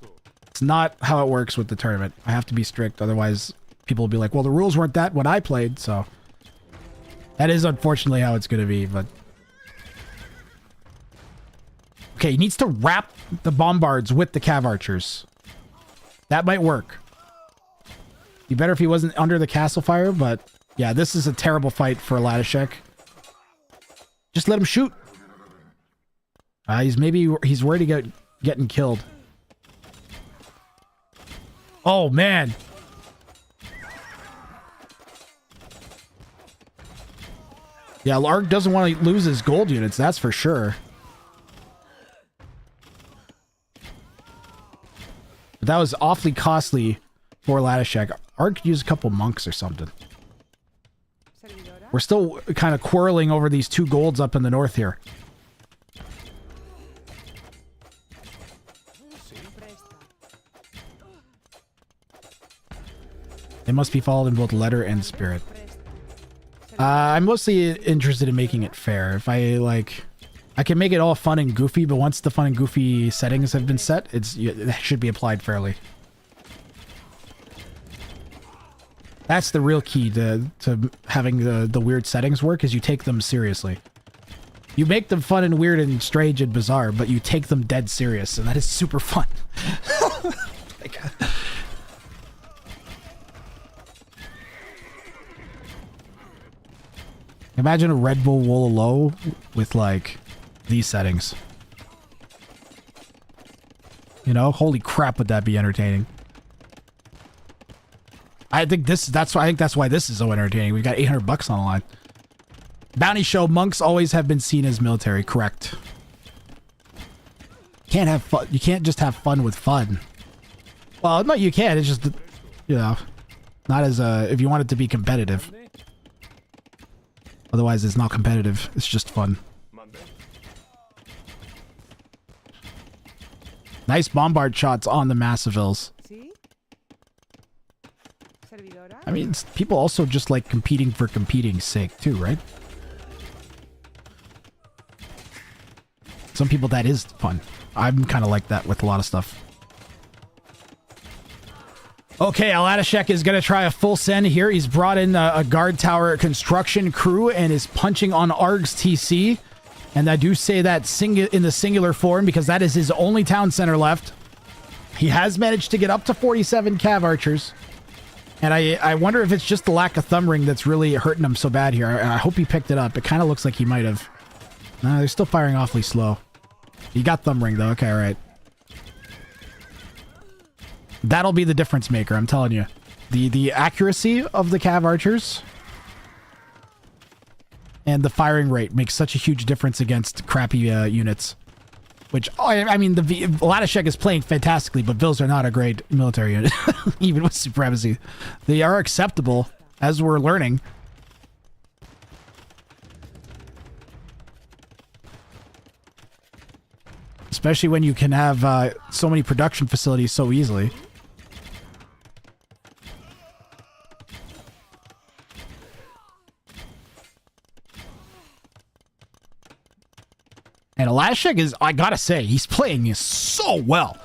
it's not how it works with the tournament. I have to be strict, otherwise people will be like, well, the rules weren't that when I played, so that is unfortunately how it's going to be, but okay, he needs to wrap the Bombards with the Cav Archers. That might work. Be better if he wasn't under the castle fire, but yeah, this is a terrible fight for Latashek. Just let him shoot. He's worried about getting killed. Oh, man. Yeah, Lark doesn't want to lose his gold units, that's for sure. But that was awfully costly for Latashek. Arg could use a couple monks or something. We're still kind of quarreling over these 2 golds up in the north here. They must be followed in both letter and spirit. I'm mostly interested in making it fair. If I can make it all fun and goofy, but once the fun and goofy settings have been set, it should be applied fairly. That's the real key to having the weird settings work, is you take them seriously. You make them fun and weird and strange and bizarre, but you take them dead serious, and that is super fun. Imagine a Red Bull Wololo with, like, these settings. You know? Holy crap, would that be entertaining. I think that's why this is so entertaining. We've got $800 on the line. Bounty show, monks always have been seen as military, correct. Can't have fun. You can't just have fun with fun. Well, no, you can. It's just, you know, not as if you want it to be competitive. Otherwise, it's not competitive. It's just fun. Nice bombard shots on the Massivilles. I mean, people also just like competing for competing's sake too, right? Some people, that is fun. I'm kind of like that with a lot of stuff. Okay, Aladashek is going to try a full send here. He's brought in a guard tower construction crew and is punching on Arg's TC. And I do say that in the singular form because that is his only town center left. He has managed to get up to 47 cav archers. And I wonder if it's just the lack of thumb ring that's really hurting him so bad here. I hope he picked it up. It kind of looks like he might have. No, they're still firing awfully slow. He got thumb ring though. Okay, all right. That'll be the difference maker, I'm telling you. The accuracy of the cav archers and the firing rate makes such a huge difference against crappy units. Which, I mean, Ladashek is playing fantastically, but Vils are not a great military unit, even with supremacy. They are acceptable, as we're learning. Especially when you can have so many production facilities so easily. And Aladashek is, I gotta say, he's playing so well.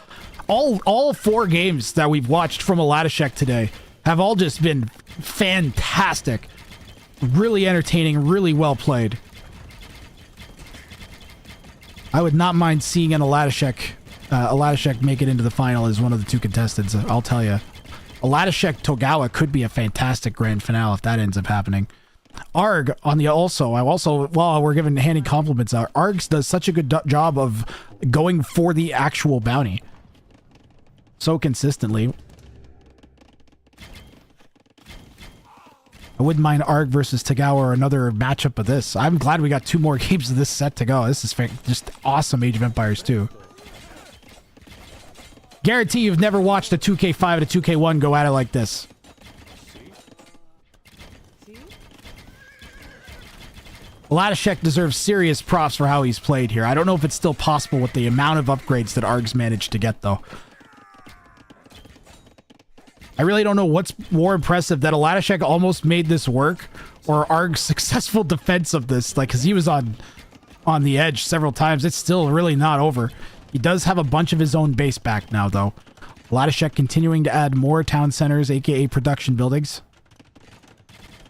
All 4 games that we've watched from Aladashek today have all just been fantastic. Really entertaining, really well played. I would not mind seeing an Aladashek make it into the final as one of the 2 contestants, I'll tell you. Aladashek Togawa could be a fantastic grand finale if that ends up happening. Arg on the while we're giving handy compliments, Arg does such a good job of going for the actual bounty so consistently. I wouldn't mind Arg versus Tagawa or another matchup of this. I'm glad we got 2 more games of this set to go. This is just awesome. Age of Empires 2. Guarantee you've never watched a 2K5 and a 2K1 go at it like this. Aladashek deserves serious props for how he's played here. I don't know if it's still possible with the amount of upgrades that Arg's managed to get, though. I really don't know what's more impressive, that Aladashek almost made this work, or Arg's successful defense of this, like, because he was on the edge several times. It's still really not over. He does have a bunch of his own base back now, though. Aladashek continuing to add more town centers, aka production buildings.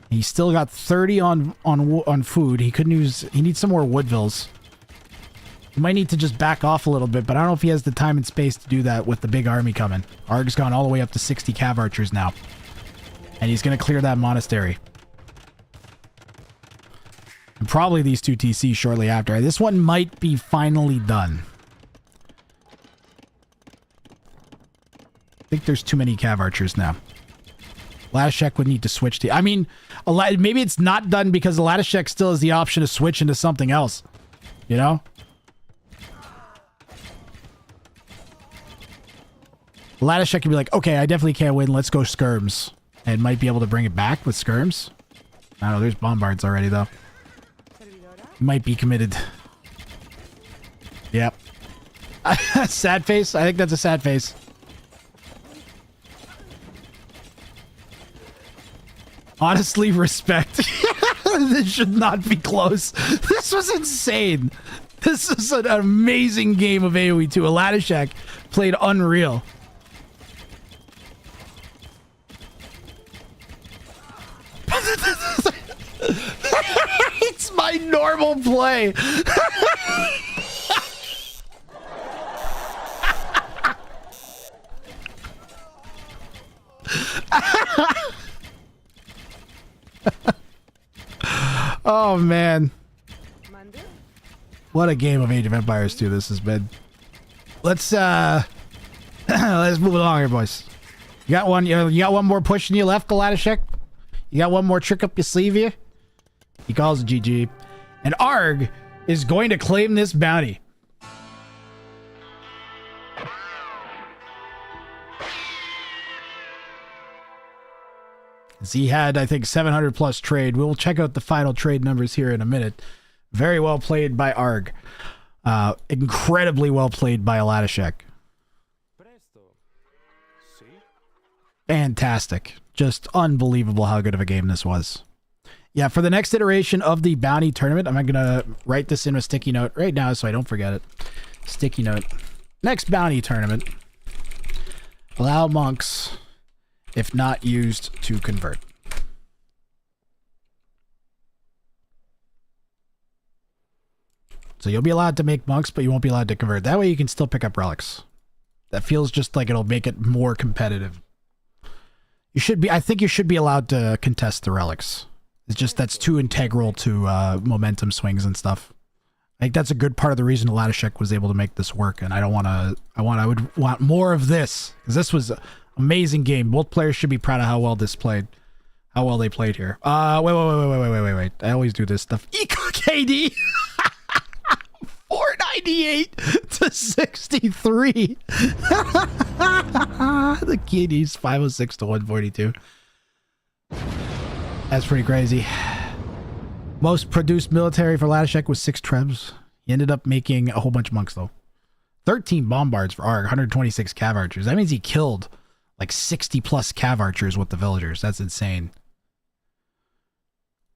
He's still got 30 on food. He needs some more Woodvilles. He might need to just back off a little bit, but I don't know if he has the time and space to do that with the big army coming. Arg's gone all the way up to 60 cav archers now. And he's going to clear that monastery. And probably these 2 TC shortly after. This one might be finally done. I think there's too many cav archers now. Aladashek would need to switch to... I mean, maybe it's not done because Aladashek still has the option to switch into something else. You know? Aladashek could be like, okay, I definitely can't win. Let's go skirms. And might be able to bring it back with skirms. I don't know. There's bombards already, though. Might be committed. Yep. Sad face? I think that's a sad face. Honestly, respect. This should not be close. This was insane. This is an amazing game of AoE 2. Aladashek played unreal. It's my normal play. Oh man, what a game of Age of Empires 2 this has been. Let's let's move along here, boys. You got one more push in your left, Aladashek? You got one more trick up your sleeve here? He calls it GG. And Arg is going to claim this bounty. He had, I think, 700 plus trade. We'll check out the final trade numbers here in a minute. Very well played by Arg. Incredibly well played by Aladashek. Fantastic. Just unbelievable how good of a game this was. Yeah, for the next iteration of the bounty tournament, I'm going to write this in a sticky note right now so I don't forget it. Sticky note. Next bounty tournament. Allow monks if not used to convert. So you'll be allowed to make monks, but you won't be allowed to convert. That way you can still pick up relics. That feels just like it'll make it more competitive. You should be, I think you should be allowed to contest the relics. It's just that's too integral to momentum swings and stuff. I think that's a good part of the reason Latashek was able to make this work, and I would want more of this, because this was an amazing game. Both players should be proud of how well they played here. Wait. I always do this stuff. KD 498 to 63. The KD's 506 to 142. That's pretty crazy. Most produced military for Latashek was 6 trebs. He ended up making a whole bunch of monks, though. 13 bombards for ARG, 126 cav archers. That means he killed like 60 plus cav archers with the villagers. That's insane.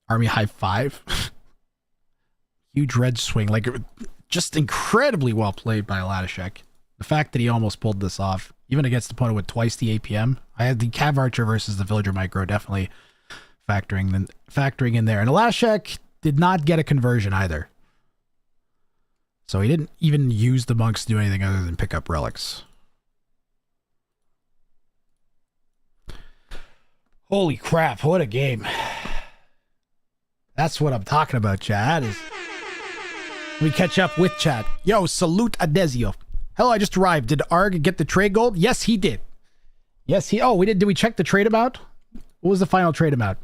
Army high 5. Huge red swing. Like, just incredibly well played by Latashek. The fact that he almost pulled this off, even against the opponent with twice the APM. I had the cav archer versus the villager micro definitely factoring in there. And Latashek did not get a conversion either. So he didn't even use the monks to do anything other than pick up relics. Holy crap, what a game. That's what I'm talking about, chat. Let me catch up with chat. Yo, salute Adesio. Hello, I just arrived. Did Arg get the trade gold? Yes, he did. Oh, we did. Did we check the trade amount? What was the final trade amount?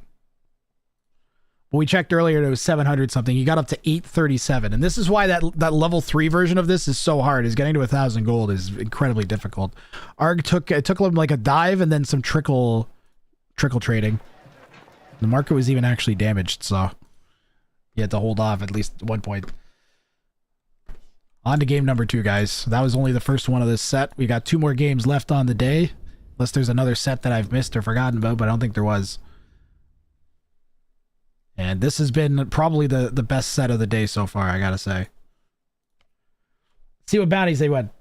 Well, we checked earlier, it was 700 something. He got up to 837. And this is why that level 3 version of this is so hard. Is getting to 1,000 gold is incredibly difficult. Arg took him like a dive and then some trickle trading. The market was even actually damaged, so he had to hold off at least at one point. On to game number 2, guys. That was only the first one of this set. We got 2 more games left on the day. Unless there's another set that I've missed or forgotten about, but I don't think there was. And this has been probably the best set of the day so far, I gotta say. Let's see what bounties they went.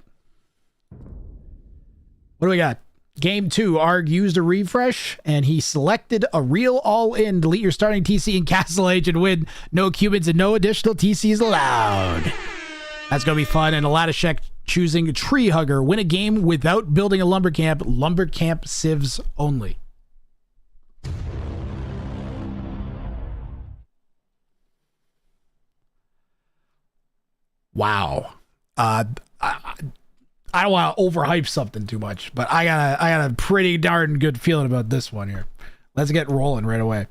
What do we got? Game 2, Arg used a refresh, and he selected a real all-in. Delete your starting TC in Castle Age and win. No Cubans and no additional TCs allowed. That's going to be fun. And Latashek choosing Tree Hugger. Win a game without building a lumber camp. Lumber camp civs only. Wow. I don't want to overhype something too much, but I got a pretty darn good feeling about this one here. Let's get rolling right away.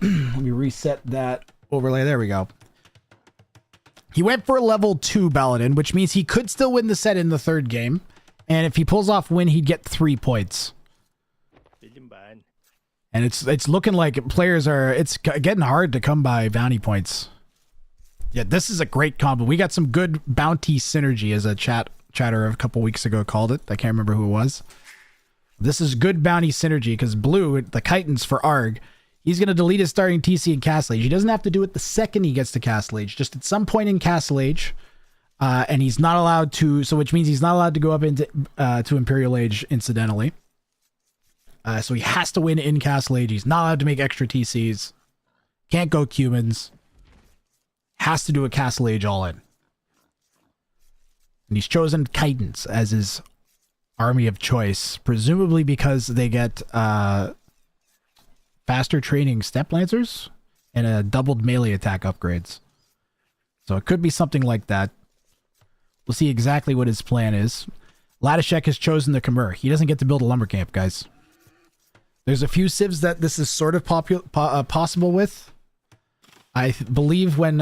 Let me reset that overlay. There we go. He went for a level 2 Paladin, which means he could still win the set in the 3rd game. And if he pulls off win, he'd get 3 points. And it's looking like players are... It's getting hard to come by bounty points. Yeah, this is a great combo. We got some good bounty synergy, as a chatter a couple weeks ago called it. I can't remember who it was. This is good bounty synergy, because Blue, the Chitons for Arg... He's going to delete his starting TC in Castle Age. He doesn't have to do it the second he gets to Castle Age. Just at some point in Castle Age. And he's not allowed to... So which means he's not allowed to go up into to Imperial Age incidentally. So he has to win in Castle Age. He's not allowed to make extra TCs. Can't go Cumans. Has to do a Castle Age all-in. And he's chosen Chitons as his army of choice. Presumably because they get... faster training step lancers and a doubled melee attack upgrades. So it could be something like that. We'll see exactly what his plan is. Latashek has chosen the Khmer. He doesn't get to build a lumber camp, guys. There's a few civs that this is sort of possible with. I believe when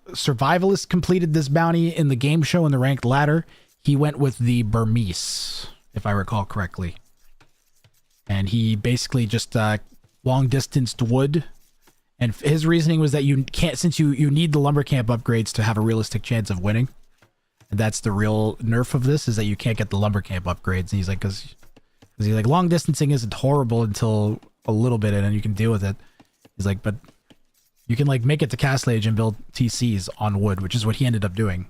Survivalist completed this bounty in the game show in the ranked ladder, he went with the Burmese, if I recall correctly. And he basically just long distanced wood. And his reasoning was that you can't, since you need the lumber camp upgrades to have a realistic chance of winning. And that's the real nerf of this, is that you can't get the lumber camp upgrades. And he's like, because he's like, long distancing isn't horrible until a little bit and then you can deal with it. He's like, but you can like make it to Castle Age and build TCs on wood, which is what he ended up doing.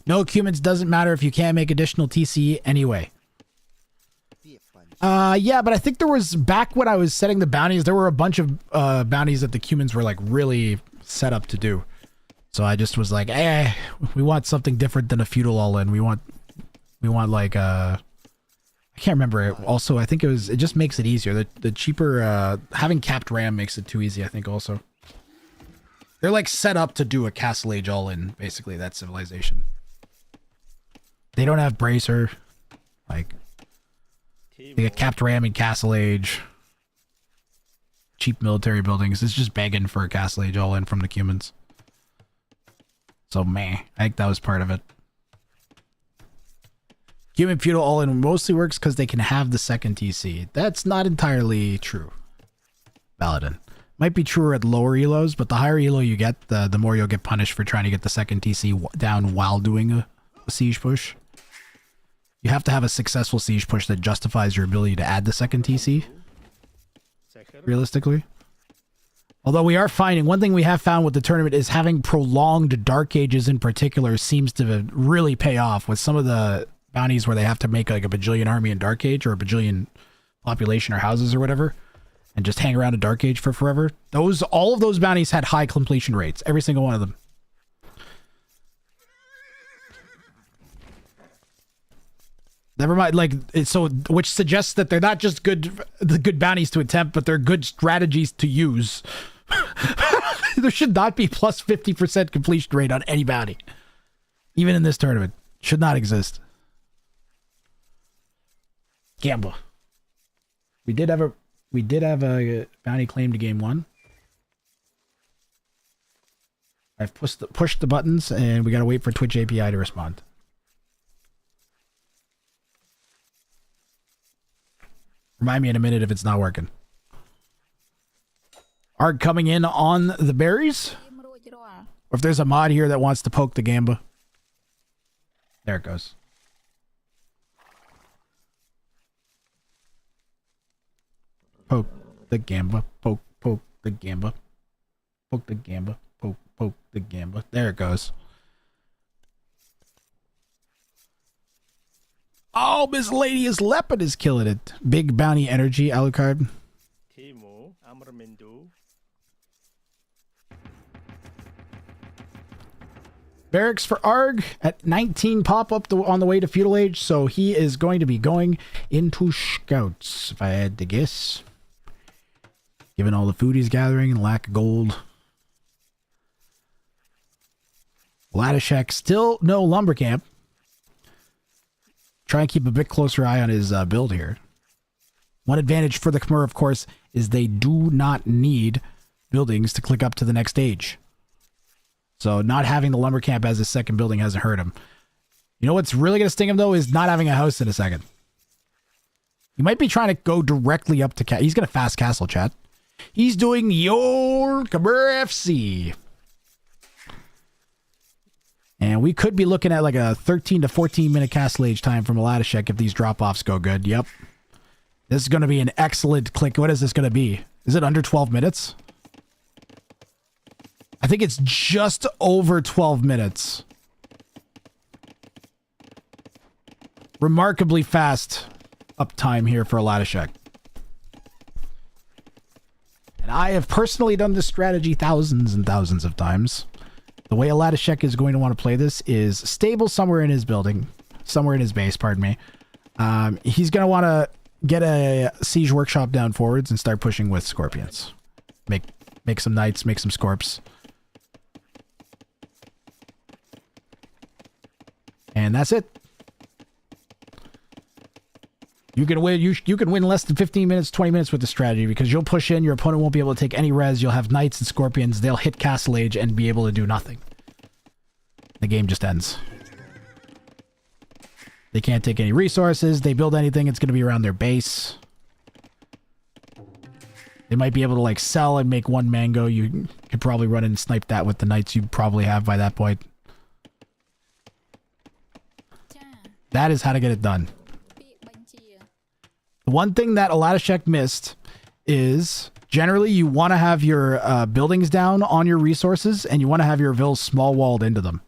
No humans doesn't matter if you can't make additional TC anyway. Yeah, but I think there was, back when I was setting the bounties, there were a bunch of bounties that the humans were like really set up to do. So I just was like, we want something different than a feudal all-in. We want like I can't remember it. Also, I think it just makes it easier. The cheaper having capped RAM makes it too easy, I think also. They're like set up to do a Castle Age all-in, basically, that civilization. They don't have bracer, like they get capped RAM in Castle Age. Cheap military buildings. It's just begging for a Castle Age all-in from the humans. So meh, I think that was part of it. Human feudal all-in mostly works because they can have the second TC. That's not entirely true, Paladin. Might be truer at lower elos, but the higher elo you get, the more you'll get punished for trying to get the second TC down while doing a siege push. You have to have a successful siege push that justifies your ability to add the second TC, realistically. Although we are finding, one thing we have found with the tournament is having prolonged Dark Ages in particular seems to really pay off with some of the bounties where they have to make like a bajillion army in Dark Age or a bajillion population or houses or whatever, and just hang around a Dark Age for forever. All of those bounties had high completion rates, every single one of them. Never mind, like, which suggests that they're not just the good bounties to attempt, but they're good strategies to use. There should not be plus 50% completion rate on any bounty. Even in this tournament. Should not exist. Gamba. We did have a bounty claim to game 1. I've pushed the buttons and we gotta wait for Twitch API to respond. Remind me in a minute if it's not working. Arg coming in on the berries? Or if there's a mod here that wants to poke the Gamba. There it goes. Poke the Gamba. Poke the Gamba. Poke the Gamba. Poke the Gamba. There it goes. Oh, Miscellaneous Leopard is killing it. Big bounty energy, Alucard. Barracks for Arg at 19 pop up on the way to Feudal Age, so he is going to be going into Scouts, if I had to guess. Given all the food he's gathering and lack of gold. Ladishek, still no lumber camp. Try and keep a bit closer eye on his build here. One advantage for the Khmer, of course, is they do not need buildings to click up to the next stage. So not having the lumber camp as his second building hasn't hurt him. You know what's really going to sting him, though, is not having a house in a second. He might be trying to go directly up to... He's going to fast castle, chat. He's doing your Khmer FC. And we could be looking at like a 13 to 14 minute castle age time from Ladishek if these drop-offs go good. Yep. This is going to be an excellent click. What is this going to be? Is it under 12 minutes? I think it's just over 12 minutes. Remarkably fast uptime here for Ladishek. And I have personally done this strategy thousands and thousands of times. The way Ladishek is going to want to play this is stable somewhere in his building, somewhere in his base, pardon me. He's going to want to get a siege workshop down forwards and start pushing with scorpions. Make some knights, make some scorps. And that's it. You can win. You can win less than 15 minutes, 20 minutes with the strategy because you'll push in. Your opponent won't be able to take any res. You'll have knights and scorpions. They'll hit Castle Age and be able to do nothing. The game just ends. They can't take any resources. They build anything, it's going to be around their base. They might be able to like sell and make one mango. You could probably run and snipe that with the knights you probably have by that point. That is how to get it done. The one thing that Ladishek missed is generally you want to have your buildings down on your resources and you want to have your villas small walled into them.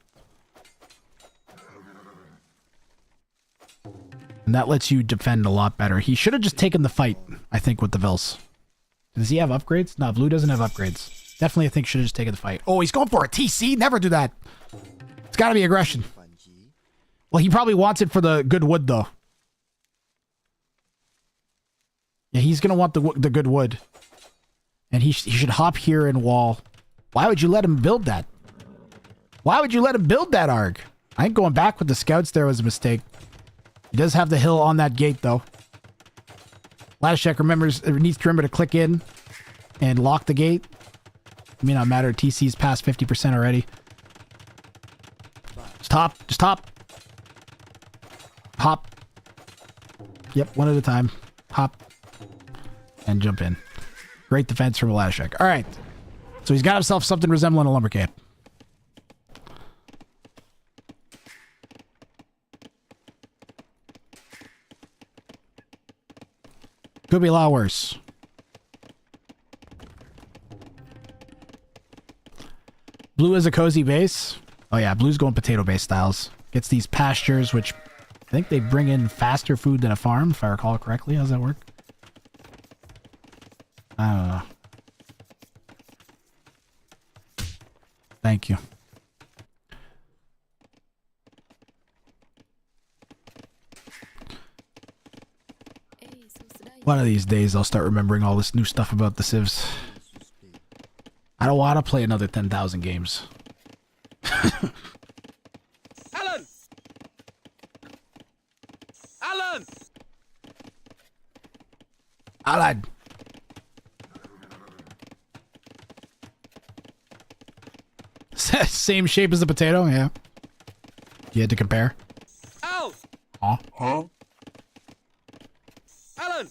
And that lets you defend a lot better. He should have just taken the fight, I think, with the Vils. Does he have upgrades? No, blue doesn't have upgrades. Definitely, I think, should have just taken the fight. Oh, he's going for a TC? Never do that. It's got to be aggression. Well, he probably wants it for the good wood, though. Yeah, he's going to want the good wood. And he should hop here and wall. Why would you let him build that? Why would you let him build that, Arg? I think going back with the scouts there was a mistake. He does have the hill on that gate, though. Latishek needs to remember to click in and lock the gate. It may not matter. TC's past 50% already. Just hop. Just hop. Hop. Yep, one at a time. Hop. And jump in. Great defense from Latishek. All right. So he's got himself something resembling a lumber camp. Could be a lot worse. Blue is a cozy base. Oh yeah, blue's going potato base styles. Gets these pastures, which I think they bring in faster food than a farm, if I recall correctly. How does that work? I don't know. Thank you. One of these days, I'll start remembering all this new stuff about the civs. I don't want to play another 10,000 games. Alan! Alan! Alan! Same shape as a potato, yeah. You had to compare. Ow! Huh? Alan!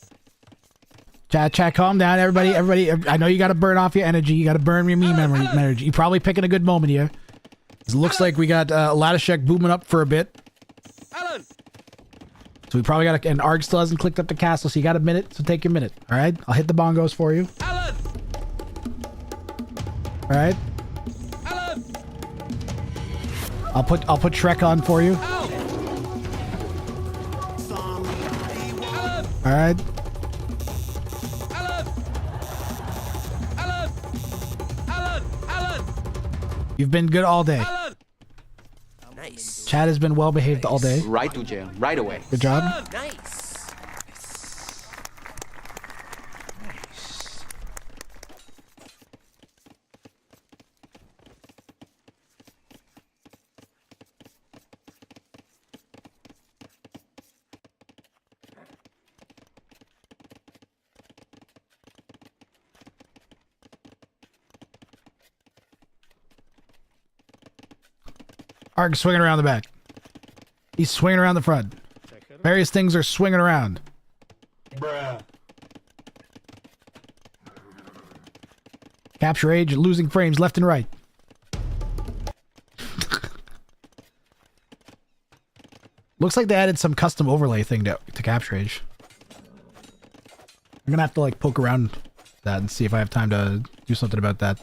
Chat, calm down, everybody. I know you got to burn off your energy. You got to burn your meme energy. You're probably picking a good moment here. It looks like we got Latishek booming up for a bit. Alan! So we probably got to... And Arg still hasn't clicked up the castle, so you got a minute. So take your minute, all right? I'll hit the bongos for you. Alan! All right? Alan! I'll put Shrek on for you. Ow! Alan! All right? You've been good all day. Nice. Chad has been well behaved all day. Right to jail. Right away. Good job. Nice. Arg swinging around the back. He's swinging around the front. Various things are swinging around. Bruh. Capture age, losing frames left and right. Looks like they added some custom overlay thing to capture age. I'm gonna have to like poke around that and see if I have time to do something about that.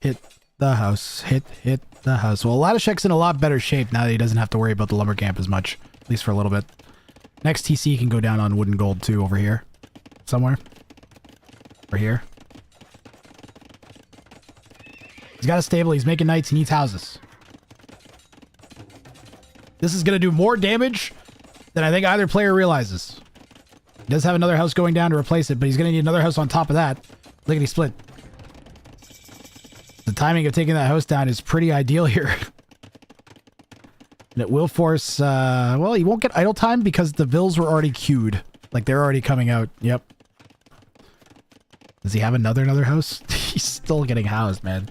Hit the house. Hit the house. Well, Latishek's in a lot better shape now that he doesn't have to worry about the lumber camp as much. At least for a little bit. Next TC can go down on wood and gold too over here. Somewhere. Over here. He's got a stable. He's making knights. He needs houses. This is going to do more damage than I think either player realizes. He does have another house going down to replace it, but he's going to need another house on top of that. Lickety split. The timing of taking that house down is pretty ideal here. And it will force, well, he won't get idle time because the Vils were already queued. Like, they're already coming out. Yep. Does he have another house? He's still getting housed, man.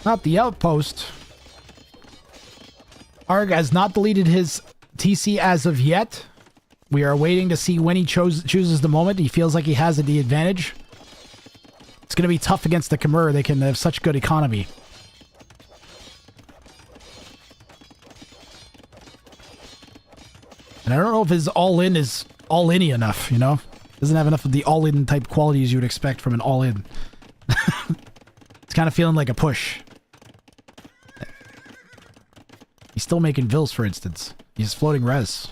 Not the outpost. Arg has not deleted his TC as of yet. We are waiting to see when he chooses the moment. He feels like he has the advantage. It's going to be tough against the Khmer. They can have such good economy. And I don't know if his all-in is all-in enough, you know? Doesn't have enough of the all-in type qualities you would expect from an all-in. It's kind of feeling like a push. He's still making vills, for instance. He's floating res.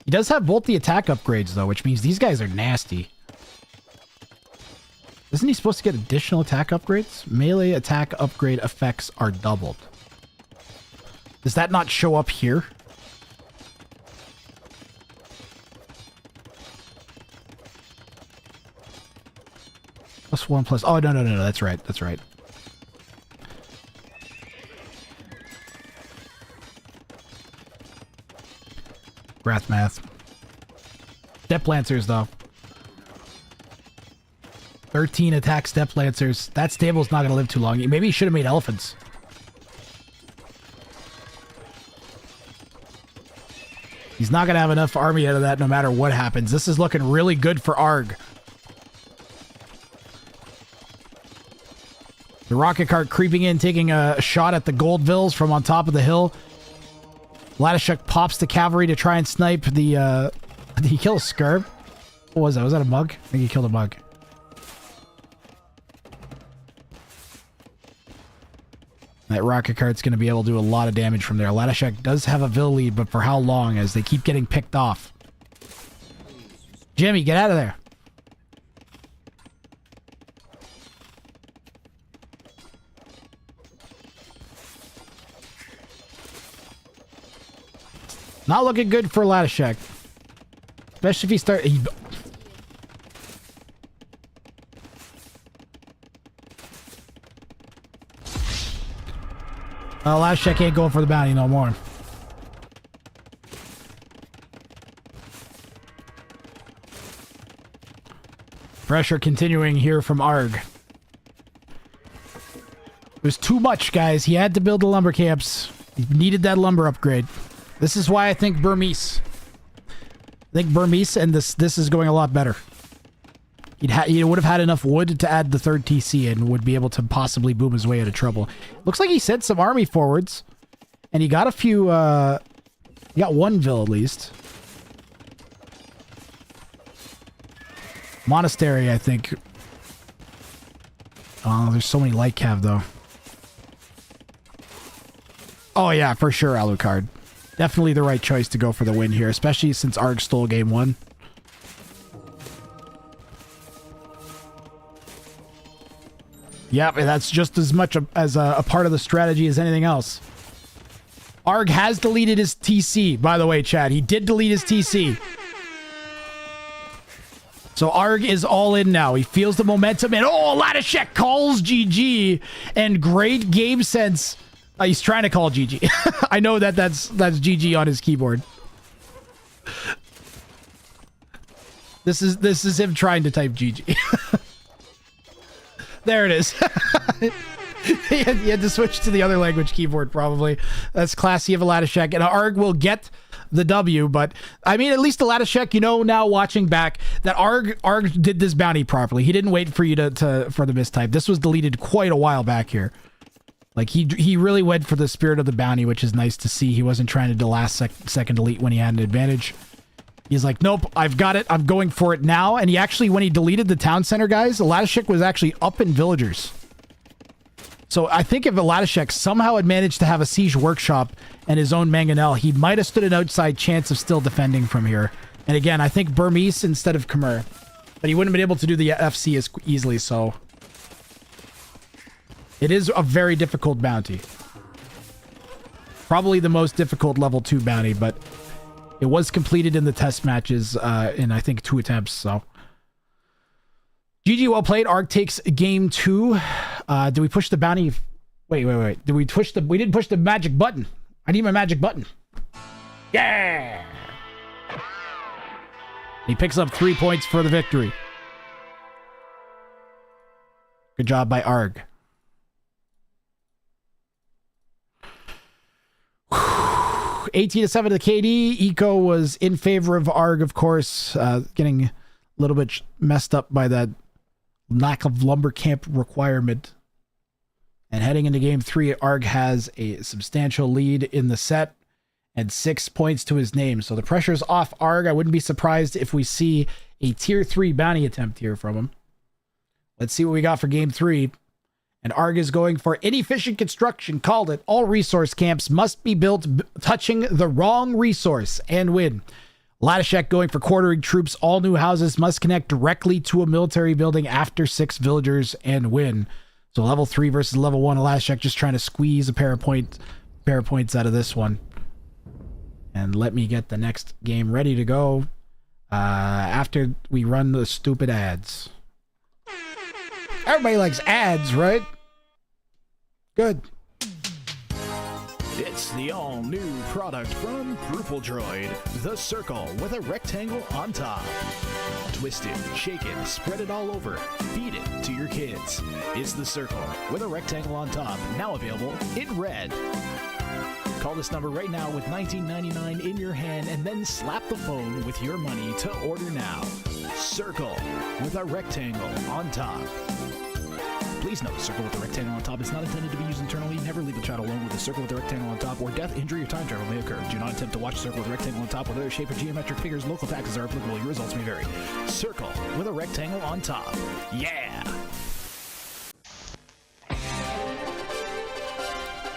He does have both the attack upgrades, though, which means these guys are nasty. Isn't he supposed to get additional attack upgrades? Melee attack upgrade effects are doubled. Does that not show up here? +1 plus... Oh, no. That's right. That's right. Wrath math. Step Lancers, though. 13 attack Step Lancers. That stable's not going to live too long. Maybe he should have made elephants. He's not going to have enough army out of that no matter what happens. This is looking really good for Arg. The rocket cart creeping in, taking a shot at the Goldvilles from on top of the hill. Latishuk pops the cavalry to try and snipe the, did he kill a Scurb? What was that? Was that a mug? I think he killed a mug. That rocket cart's going to be able to do a lot of damage from there. Latishuk does have a Vill lead, but for how long as they keep getting picked off? Jimmy, get out of there. Not looking good for Latishuk. Especially if he starts... Latishuk ain't going for the bounty no more. Pressure continuing here from Arg. It was too much, guys. He had to build the lumber camps. He needed that lumber upgrade. This is why I think Burmese. I think Burmese and this is going a lot better. He would have had enough wood to add the third TC and would be able to possibly boom his way out of trouble. Looks like he sent some army forwards. And he got a few, he got one Vill at least. Monastery, I think. Oh, there's so many light cav though. Oh yeah, for sure, Alucard. Definitely the right choice to go for the win here, especially since Arg stole game 1. Yep, and that's just as much as a part of the strategy as anything else. Arg has deleted his TC, by the way, Chad. He did delete his TC. So Arg is all in now. He feels the momentum, and oh, Latishuk calls GG, and great game sense. He's trying to call GG. I know that's GG on his keyboard. This is him trying to type GG. There it is. he had to switch to the other language keyboard, probably. That's classy of a Latishuk. And Arg will get the W, but I mean, at least the Latishuk, you know, now watching back, that Arg did this bounty properly. He didn't wait for you for the mistype. This was deleted quite a while back here. Like, he really went for the spirit of the bounty, which is nice to see. He wasn't trying to do last second delete when he had an advantage. He's like, nope, I've got it. I'm going for it now. And he actually, when he deleted the town center, guys, Latishuk was actually up in villagers. So I think if Latishuk somehow had managed to have a siege workshop and his own mangonel, he might have stood an outside chance of still defending from here. And again, I think Burmese instead of Khmer. But he wouldn't have been able to do the FC as easily, so... It is a very difficult bounty. Probably the most difficult level 2 bounty, but it was completed in the test matches in, I think, 2 attempts, so. GG, well played. Arg takes game 2. Do we push the bounty? Wait. We didn't push the magic button. I need my magic button. Yeah! He picks up 3 points for the victory. Good job by Arg. 18-7 to the KD. Eco was in favor of Arg, of course, getting a little bit messed up by that lack of lumber camp requirement. And heading into game 3, Arg has a substantial lead in the set. and 6 points to his name. So the pressure's off Arg. I wouldn't be surprised if we see a tier 3 bounty attempt here from him. Let's see what we got for game 3. And Arg is going for inefficient construction. Called it. All resource camps must be built touching the wrong resource and win. Latishek going for quartering troops. All new houses must connect directly to a military building after 6 villagers and win. So level 3 versus level 1. Latishek just trying to squeeze a pair of points out of this one. And let me get the next game ready to go after we run the stupid ads. Everybody likes ads, right? Good. It's the all-new product from Purple Droid, the circle with a rectangle on top. Twist it, shake it, spread it all over, feed it to your kids. It's the circle with a rectangle on top, now available in red. Call this number right now with $19.99 in your hand and then slap the phone with your money to order now. Circle with a rectangle on top. Please note, the circle with the rectangle on top is not intended to be used internally. Never leave the child alone with a circle with a rectangle on top, or death, injury, or time travel may occur. Do not attempt to watch a circle with a rectangle on top with other shape or geometric figures. Local taxes are applicable. Your results may vary. Circle with a rectangle on top. Yeah!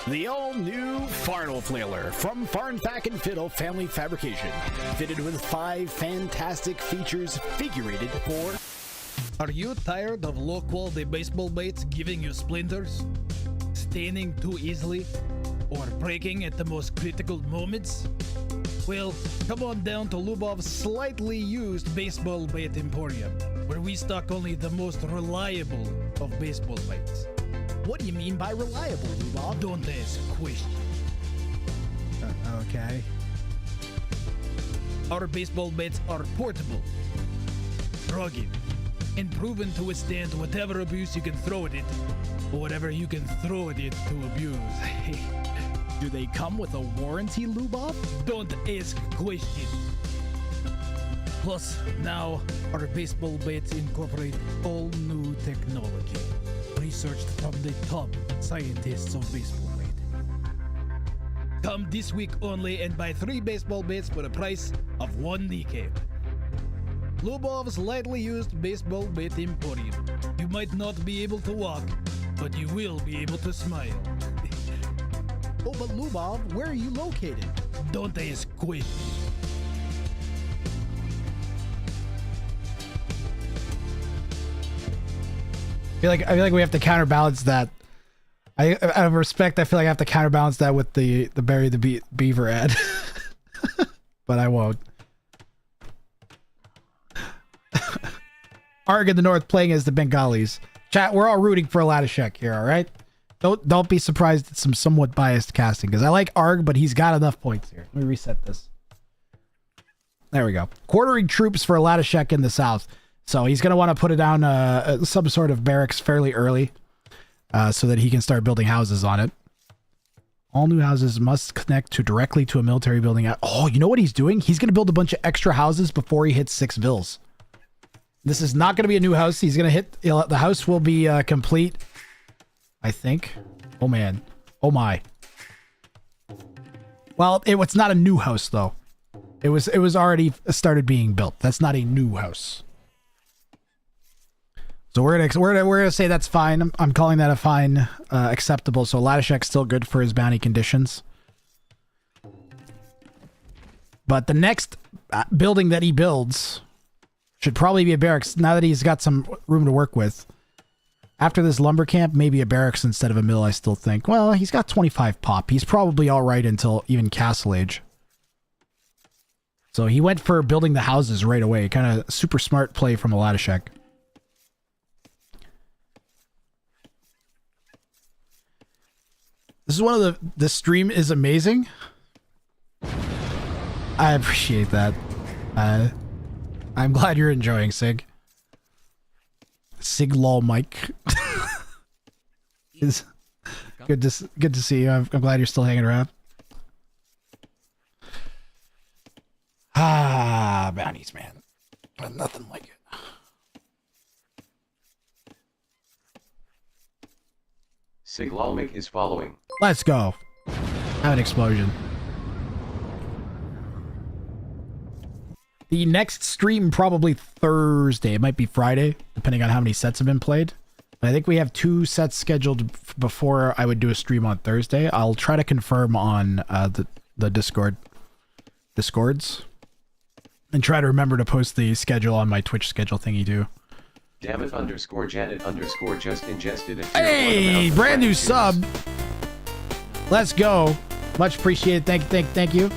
The all-new Farnel Flailer from Farnpack and Fiddle Family Fabrication. Fitted with 5 fantastic features figurated for... Are you tired of low-quality baseball baits giving you splinters, staining too easily, or breaking at the most critical moments? Well, come on down to Lubov's slightly used baseball bait emporium, where we stock only the most reliable of baseball baits. What do you mean by reliable, Lubov? Don't ask questions. Okay. Our baseball baits are portable, rugged, and proven to withstand whatever abuse you can throw at it, or whatever you can throw at it to abuse. Do they come with a warranty, Lubov? Don't ask questions. Plus, now, our baseball baits incorporate all new technology, researched from the top scientists of baseball bait. Come this week only and buy 3 baseball baits for the price of 1 kneecap. Lubov's lightly used baseball bait emporium. You might not be able to walk, but you will be able to smile. Oh, but Lubov, where are you located? Don't ask questions. I feel like we have to counterbalance that. Out of respect, I feel like I have to counterbalance that with the Barry the Beaver ad. But I won't. Arg in the north playing as the Bengalis. Chat, we're all rooting for Latishek here, all right? Don't be surprised at some somewhat biased casting, because I like Arg, but he's got enough points here. Let me reset this. There we go. Quartering troops for Latishek in the south. So he's going to want to put it down some sort of barracks fairly early so that he can start building houses on it. All new houses must connect directly to a military building. Oh, you know what he's doing? He's going to build a bunch of extra houses before he hits 6 vills. This is not going to be a new house. He's going to hit... the house will be complete, I think. Oh, man. Oh, my. Well, it's not a new house, though. It was already started being built. That's not a new house. So we're gonna say that's fine. I'm calling that a fine, acceptable. So Latishek's still good for his bounty conditions. But the next building that he builds should probably be a barracks. Now that he's got some room to work with. After this lumber camp, maybe a barracks instead of a mill, I still think. Well, he's got 25 pop. He's probably all right until even Castle Age. So he went for building the houses right away. Kind of super smart play from Latishek. This is one of the stream is amazing. I appreciate that. I'm glad you're enjoying, Sig. Siglol Mike. It's good to see you. I'm glad you're still hanging around. Ah, bounties, man. Nothing like it. Siglalmic is following. Let's go. Have an explosion. The next stream probably Thursday. It might be Friday, depending on how many sets have been played. I think we have 2 sets scheduled before I would do a stream on Thursday. I'll try to confirm on the Discords. And try to remember to post the schedule on my Twitch schedule thingy too. Dammit _ Janet _ just ingested it. Hey, brand new sub. Let's go. Much appreciated. Thank you.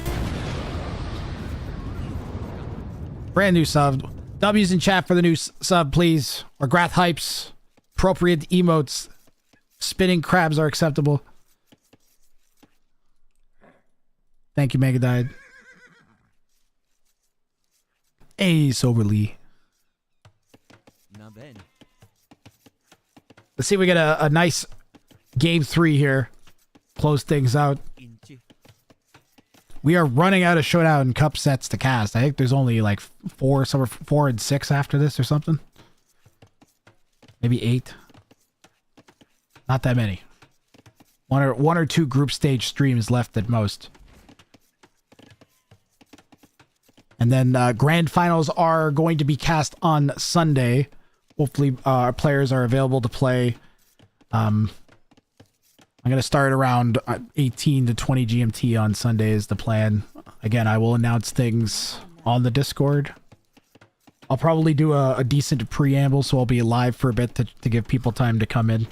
Brand new sub. W's in chat for the new sub, please. Or Grath hypes. Appropriate emotes. Spinning crabs are acceptable. Thank you, Megadied. Hey, Soberly. Let's see if we get a nice game 3 here. Close things out. We are running out of Showdown Cup sets to cast. I think there's only like 4 and 6 after this or something. Maybe 8. Not that many. One or two group stage streams left at most. And then grand finals are going to be cast on Sunday. Hopefully our players are available to play. I'm going to start around 18 to 20 GMT on Sunday is the plan. Again, I will announce things on the Discord. I'll probably do a decent preamble, so I'll be live for a bit to give people time to come in.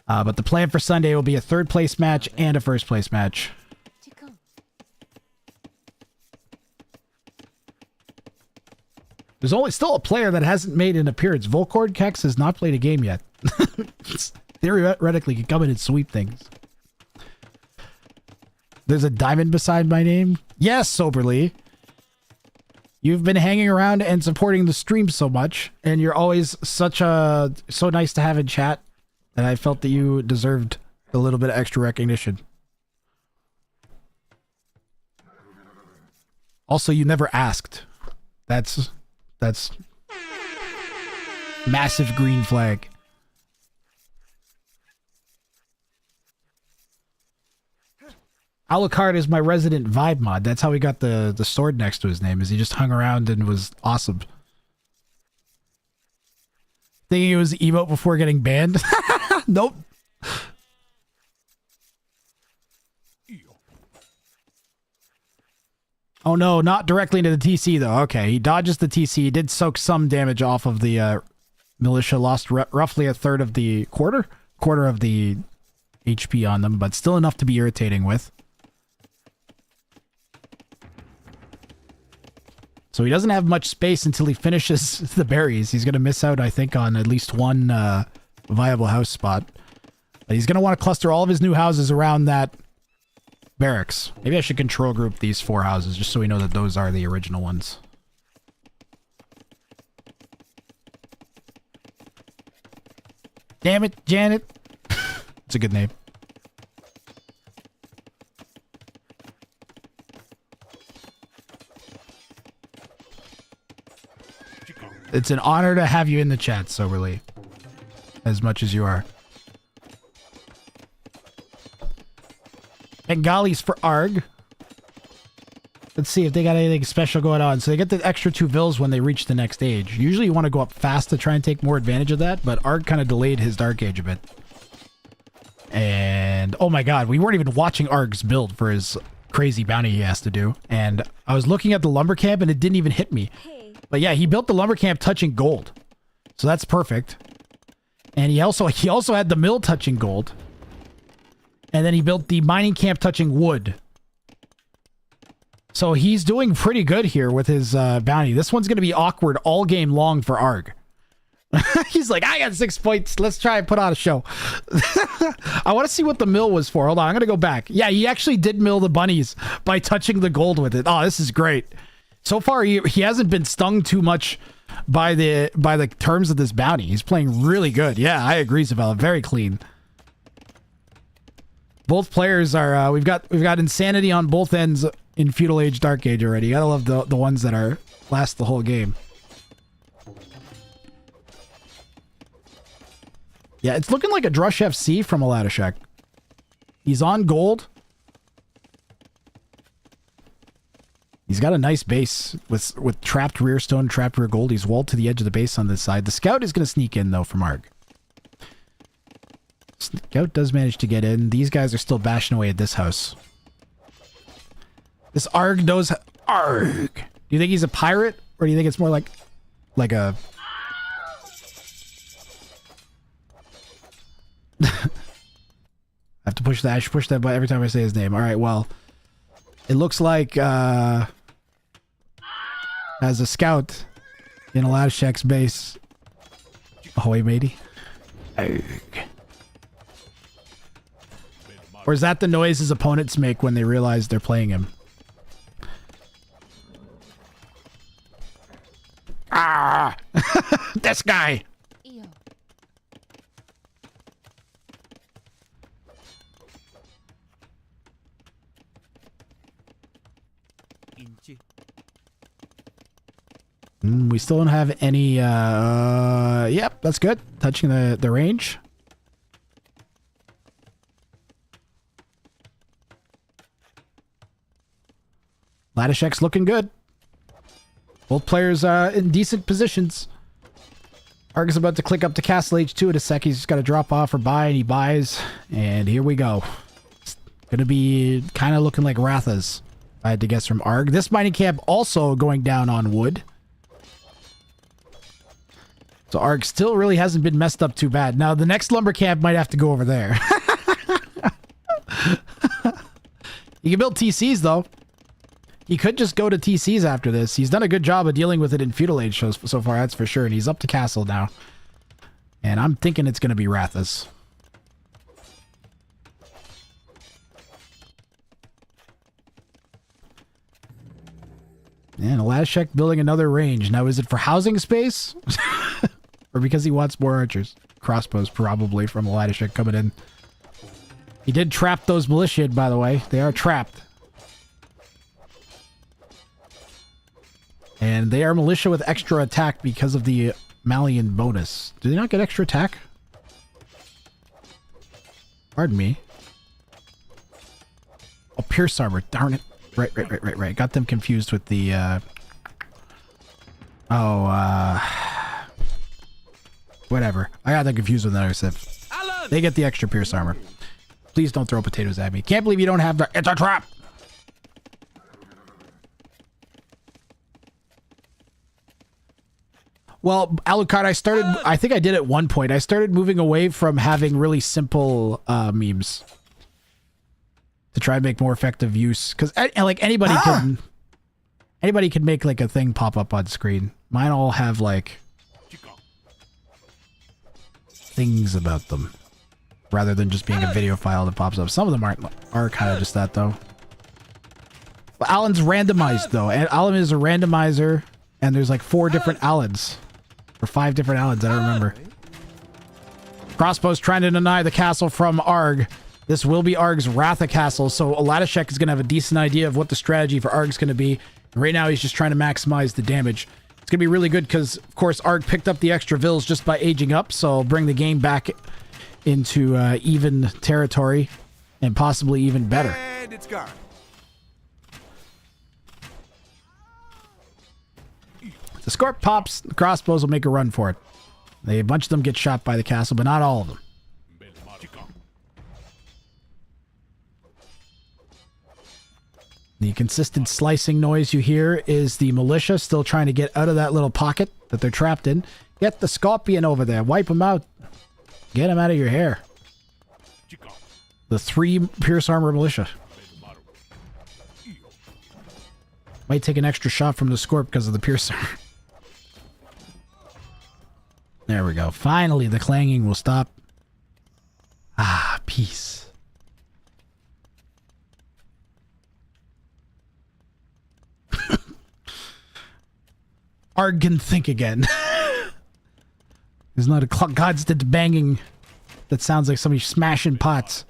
But the plan for Sunday will be a 3rd place match and a 1st place match. There's only still a player that hasn't made an appearance. Volcord Kex has not played a game yet. Theoretically, can come in and sweep things. There's a diamond beside my name. Yes, Soberly. You've been hanging around and supporting the stream so much, and you're always so nice to have in chat, that I felt that you deserved a little bit of extra recognition. Also, you never asked. That's massive green flag. Alucard is my resident vibe mod. That's how he got the sword next to his name, is he just hung around and was awesome. Thinking it was emote before getting banned? Nope. Oh no, not directly into the TC though. Okay, he dodges the TC. He did soak some damage off of the militia. Lost roughly a third of the quarter of the HP on them, but still enough to be irritating with. So he doesn't have much space until he finishes the berries. He's going to miss out, I think, on at least one viable house spot. But he's going to want to cluster all of his new houses around that barracks. Maybe I should control group these 4 houses just so we know that those are the original ones. Damn it, Janet. It's a good name. It's an honor to have you in the chat, Soberly. As much as you are. Bengalis for Arg. Let's see if they got anything special going on. So they get the extra 2 vills when they reach the next age. Usually you want to go up fast to try and take more advantage of that, but Arg kind of delayed his Dark Age a bit. And, oh my god, we weren't even watching Arg's build for his crazy bounty he has to do. And I was looking at the lumber camp and it didn't even hit me. But yeah, he built the lumber camp touching gold. So that's perfect. And he also had the mill touching gold. And then he built the mining camp touching wood. So he's doing pretty good here with his bounty. This one's going to be awkward all game long for Arg. He's like, I got 6 points. Let's try and put on a show. I want to see what the mill was for. Hold on, I'm going to go back. Yeah, he actually did mill the bunnies by touching the gold with it. Oh, this is great. So far, he hasn't been stung too much by the terms of this bounty. He's playing really good. Yeah, I agree, Isabella. Very clean. Both players are we've got insanity on both ends in Feudal Age, Dark Age already. You gotta love the ones that are last the whole game. Yeah, it's looking like a Drush FC from Aladashek. He's on gold. He's got a nice base with trapped rear stone, trapped rear gold. He's walled to the edge of the base on this side. The scout is going to sneak in, though, from Arg. Scout does manage to get in. These guys are still bashing away at this house. This Arg knows... Arg! Do you think he's a pirate? Or do you think it's more like a... I have to push that. I should push that button every time I say his name. All right, well... It looks like, as a scout in Aladishek's base. Ahoy, matey. Or is that the noise his opponents make when they realize they're playing him? Ah! This guy! We still don't have any, yep, that's good. Touching the range. Ladishek's looking good. Both players in decent positions. Arg is about to click up to Castle H2 in a sec. He's just got to drop off or buy, and he buys. And here we go. It's going to be kind of looking like Ratha's, if I had to guess, from Arg. This mining camp also going down on wood. So Arg still really hasn't been messed up too bad. Now, the next lumber camp might have to go over there. You can build TCs, though. He could just go to TCs after this. He's done a good job of dealing with it in Feudal Age shows so far, that's for sure. And he's up to Castle now. And I'm thinking it's going to be Ratha's. And Aladishek building another range. Now, is it for housing space? Or because he wants more archers? Crossbows, probably, from Aladishek coming in. He did trap those militia, by the way. They are trapped. And they are militia with extra attack because of the Malian bonus. Do they not get extra attack? Pardon me. Oh, Pierce armor. Darn it. Right. Got them confused with the, whatever. I got them confused with another Civ. They get the extra Pierce armor. Please don't throw potatoes at me. Can't believe you don't have the... It's a trap! Well, Alucard, I think I did at one point. I started moving away from having really simple memes to try and make more effective use. Because like anybody can make like a thing pop up on screen. Mine all have like things about them rather than just being a video file that pops up. Some of them are kind of just that though. But Alan's randomized though, and Alan is a randomizer, and there's like 4 different Alans. Or 5 different Alans, I don't remember. Crossbow's trying to deny the castle from Arg. This will be Arg's Ratha castle, so Aladishek is going to have a decent idea of what the strategy for Arg's going to be. And right now, he's just trying to maximize the damage. It's going to be really good because, of course, Arg picked up the extra vills just by aging up, so bring the game back into even territory and possibly even better. And it's gone. The Scorp pops, the crossbows will make a run for it. A bunch of them get shot by the castle, but not all of them. The consistent slicing noise you hear is the militia still trying to get out of that little pocket that they're trapped in. Get the scorpion over there. Wipe him out. Get him out of your hair. The 3 Pierce Armor militia. Might take an extra shot from the Scorp because of the Pierce Armor. There we go. Finally, the clanging will stop. Ah, peace. Arg can think again. There's not a constant banging that sounds like somebody smashing pots.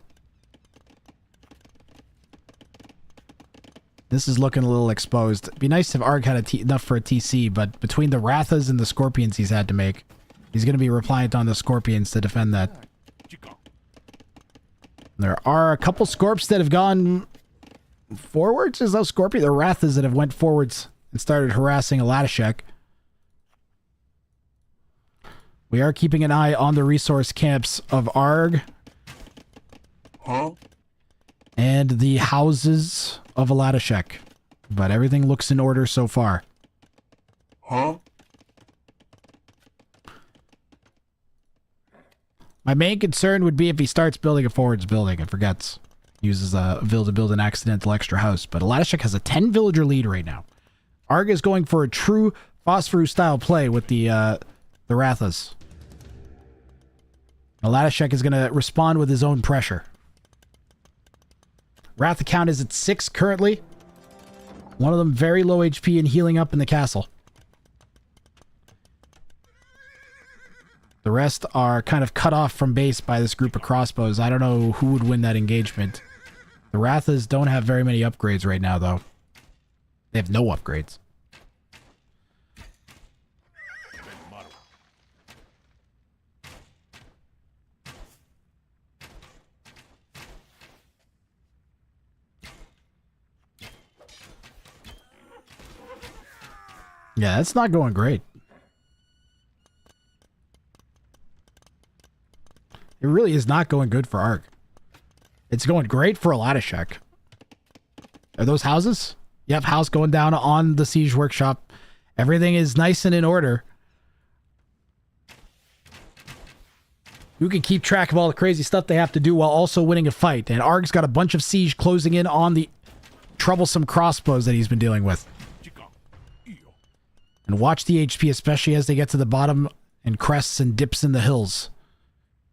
This is looking a little exposed. It'd be nice if Arg had enough for a TC, but between the Rathas and the Scorpions he's had to make, he's going to be reliant on the Scorpions to defend that. There are a couple Scorps that have gone forwards is those Scorpion, the Wrathas that have went forwards and started harassing Alatashek. We are keeping an eye on the resource camps of Arg. And the houses of Alatashek. But everything looks in order so far. My main concern would be if he starts building a forwards building and forgets. Uses a vill to build an accidental extra house. But Alatashek has a 10 villager lead right now. Arg is going for a true Phosphorus style play with the Wrathas. Alatashek is going to respond with his own pressure. Wrath count is at 6 currently. One of them very low HP and healing up in the castle. The rest are kind of cut off from base by this group of crossbows. I don't know who would win that engagement. The Wrathas don't have very many upgrades right now, though. They have no upgrades. Yeah, that's not going great. It really is not going good for Arg. It's going great for Alatashek. Are those houses? Yep, house going down on the siege workshop. Everything is nice and in order. You can keep track of all the crazy stuff they have to do while also winning a fight. And Arg's got a bunch of siege closing in on the troublesome crossbows that he's been dealing with. And watch the HP, especially as they get to the bottom and crests and dips in the hills.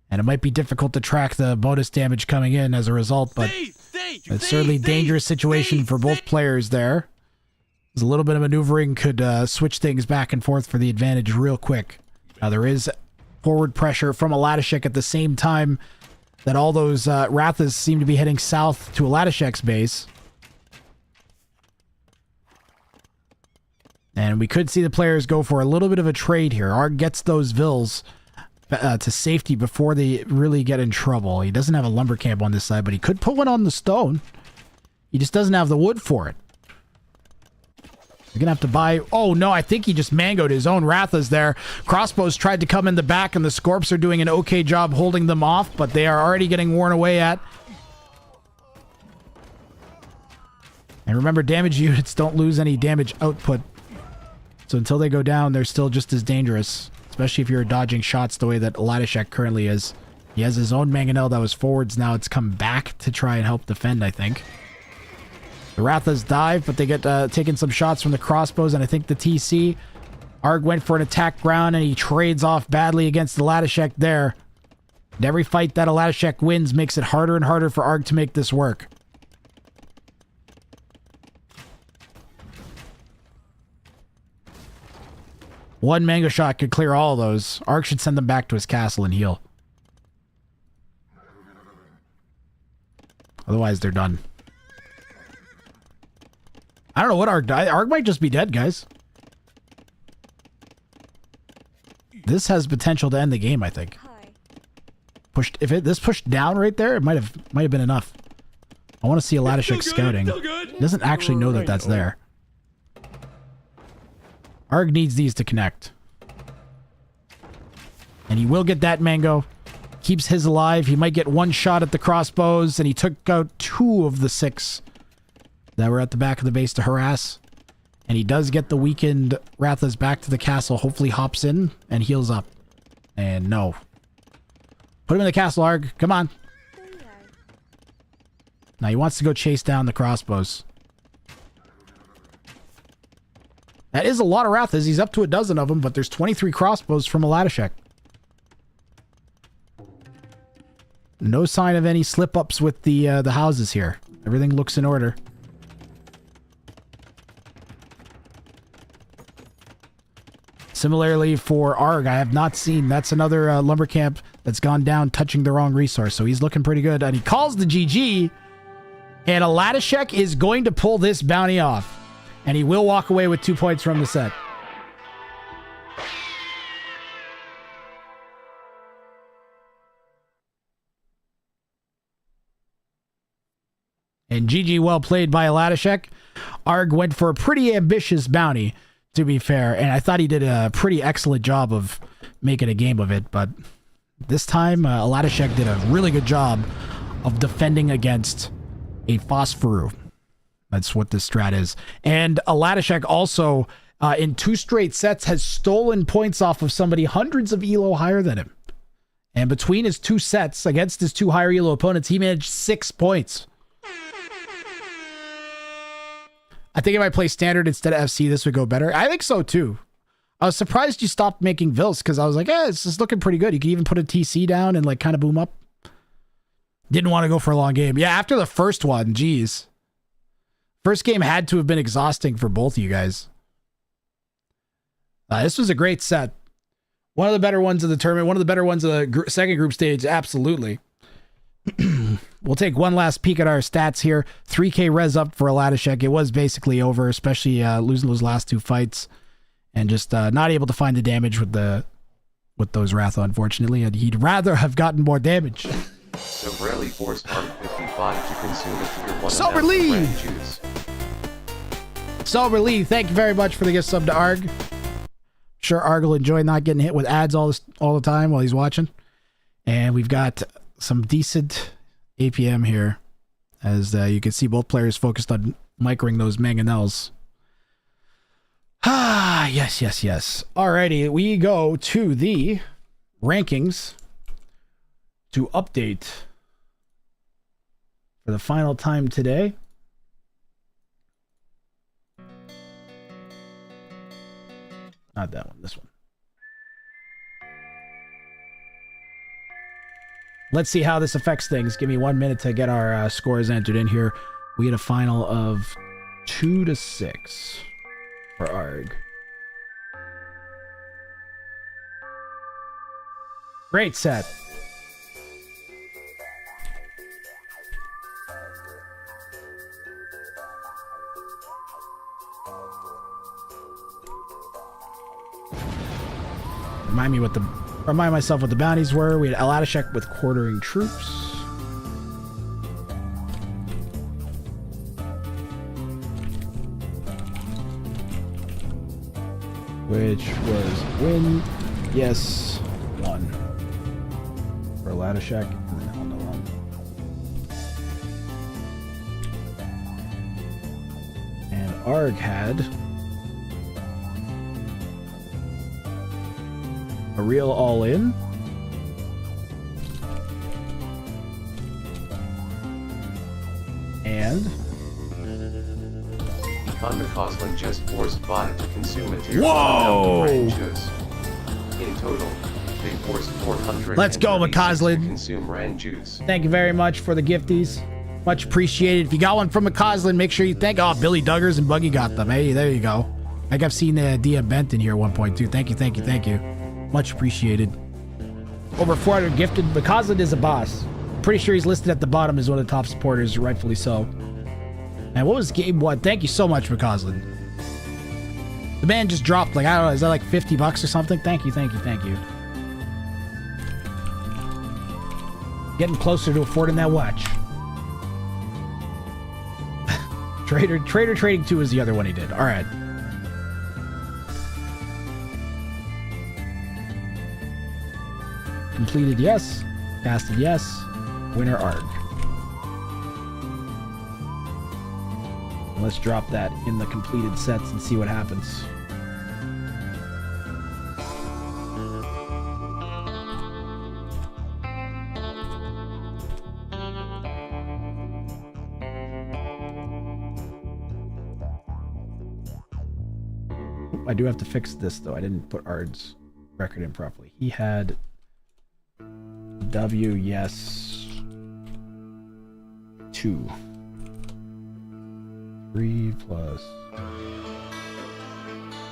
And it might be difficult to track the bonus damage coming in as a result, but it's certainly a dangerous situation for both players there. There's a little bit of maneuvering could switch things back and forth for the advantage real quick. Now there is forward pressure from Alatashek at the same time that all those Wrathas seem to be heading south to Alatashek's base. And we could see the players go for a little bit of a trade here. Arg gets those vills to safety before they really get in trouble. He doesn't have a lumber camp on this side, but he could put one on the stone. He just doesn't have the wood for it. You're going to have to buy... Oh, no, I think he just mangoed his own Wrathas there. Crossbows tried to come in the back, and the Scorps are doing an okay job holding them off, but they are already getting worn away at. And remember, damage units don't lose any damage output. So until they go down, they're still just as dangerous. Especially if you're dodging shots the way that Alatashek currently is. He has his own mangonel that was forwards. Now it's come back to try and help defend, I think. The Wrathas dive, but they get taking some shots from the crossbows, and I think the TC. Arg went for an attack ground, and he trades off badly against Alatashek there. And every fight that Alatashek wins makes it harder and harder for Arg to make this work. One mango shot could clear all of those. Arg should send them back to his castle and heal. Otherwise, they're done. I don't know what Arg died. Arg might just be dead, guys. This has potential to end the game, I think. Pushed. If this pushed down right there, it might have been enough. I want to see Alatashek scouting. He doesn't actually know that that's there. Arg needs these to connect. And he will get that mango. Keeps his alive. He might get one shot at the crossbows, and he took out 2 of the 6 that were at the back of the base to harass. And he does get the weakened Wrathas back to the castle. Hopefully hops in and heals up. And no. Put him in the castle, Arg. Come on. Now he wants to go chase down the crossbows. That is a lot of Wrathas. He's up to a dozen of them, but there's 23 crossbows from Alatashek. No sign of any slip-ups with the houses here. Everything looks in order. Similarly for Arg, I have not seen. That's another lumber camp that's gone down touching the wrong resource, so he's looking pretty good. And he calls the GG, and Alatashek is going to pull this bounty off. And he will walk away with 2 points from the set. And GG, well played by Aladashek. Arg went for a pretty ambitious bounty, to be fair, and I thought he did a pretty excellent job of making a game of it, but this time Aladashek did a really good job of defending against a Phosphoru. That's what this strat is. And Aladashek also, in 2 straight sets, has stolen points off of somebody hundreds of elo higher than him. And between his 2 sets, against his 2 higher elo opponents, he managed 6 points. I think if I play standard instead of FC, this would go better. I think so too. I was surprised you stopped making Vils because I was like, it's just looking pretty good. You can even put a TC down and like kind of boom up. Didn't want to go for a long game. Yeah, after the first one, geez. First game had to have been exhausting for both of you guys. This was a great set. One of the better ones of the tournament. One of the better ones of the second group stage. Absolutely. We'll take one last peek at our stats here. 3k res up for Aladashek. It was basically over, especially losing those last 2 fights and just not able to find the damage with those Wrath, unfortunately. And he'd rather have gotten more damage. So Rally forced Arc 55 to consume a tier 1 Sober Lee! Sober Lee, thank you very much for the gift sub to Arg. Sure, Arg will enjoy not getting hit with ads all the time while he's watching. And we've got some decent APM here, as you can see both players focused on microing those mangonels. Ah, yes. Alrighty, we go to the rankings to update for the final time today. Not that one, this one. Let's see how this affects things. Give me 1 minute to get our scores entered in here. We had a final of 2-6 for Arg. Great set. Remind myself what the bounties were. We had Aladashek with quartering troops. Which was win, yes, 1 for Aladashek, and then on the run. And Arg had a real all-in. And Conmacoslin just forced bot to consume a tier whoa! 1 ranges. In total, they forced 400. Let's go, McCausland. Consume ran juice. Thank you very much for the gifties. Much appreciated. If you got one from McCausland, make sure you thank. Oh, Billy Duggars and Buggy got them. Hey, there you go. I think I've seen the DM Bent in here 1.2. Thank you. Much appreciated. Over 400 gifted. McCausland is a boss. Pretty sure he's listed at the bottom as one of the top supporters, rightfully so. And what was game 1? Thank you so much, McCausland. The man just dropped, like, I don't know, is that like $50 or something? Thank you. Getting closer to affording that watch. Trader Trading 2 is the other one he did. All right. Completed, yes. Casted, yes. Winner, Arg. Let's drop that in the completed sets and see what happens. I do have to fix this, though. I didn't put Ard's record in properly. He had W, yes, 2. 3 plus...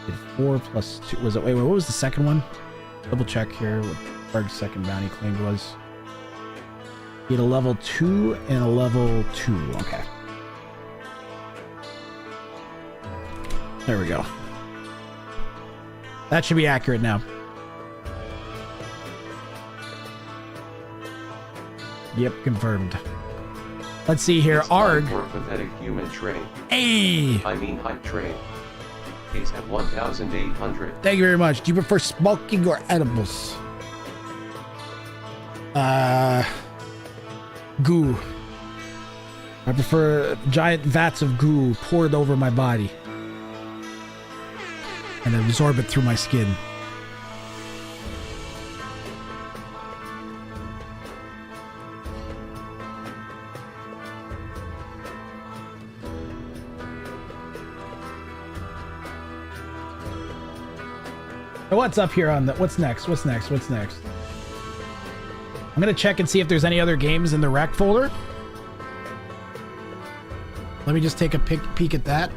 Did 4 plus 2... Was it... Wait, what was the second one? Double check here what Ard's second bounty claimed was. He had a level 2 and a level 2. Okay. There we go. That should be accurate now. Yep, confirmed. Let's see here. It's time Arg. for pathetic human trade. Hey! I mean hype trade. He's at 1,800. Thank you very much. Do you prefer smoking or edibles? Goo. I prefer giant vats of goo poured over my body and absorb it through my skin. What's up here on the... What's next? What's next? What's next? I'm going to check and see if there's any other games in the rec folder. Let me just take a peek at that.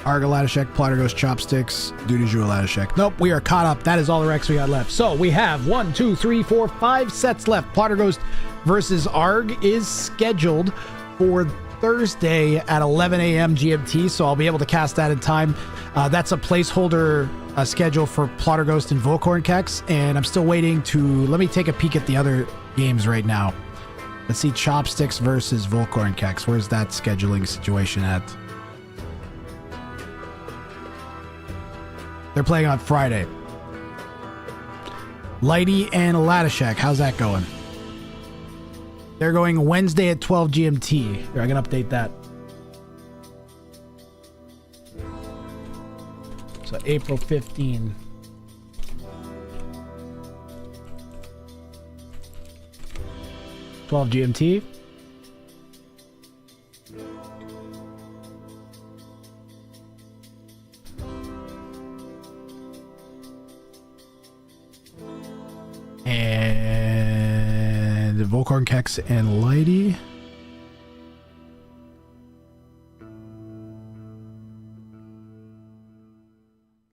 Arga Latishek, Plotter Ghost Chopsticks, Duty Jewel Latishek. Nope, we are caught up. That is all the recs we got left. So we have 1, 2, 3, 4, 5 sets left. Plotter Ghost versus Arg is scheduled for Thursday at 11 a.m. GMT, so I'll be able to cast that in time. That's a placeholder schedule for Plotter Ghost and Volcorn Kex, and I'm still waiting to... Let me take a peek at the other games right now. Let's see, Chopsticks versus Volcorn Kex. Where's that scheduling situation at? They're playing on Friday. Lighty and Latishek, how's that going? They're going Wednesday at 12 GMT. Here, I can update that. So April 15. $12 GMT. And Volcorn Kex and Lighty.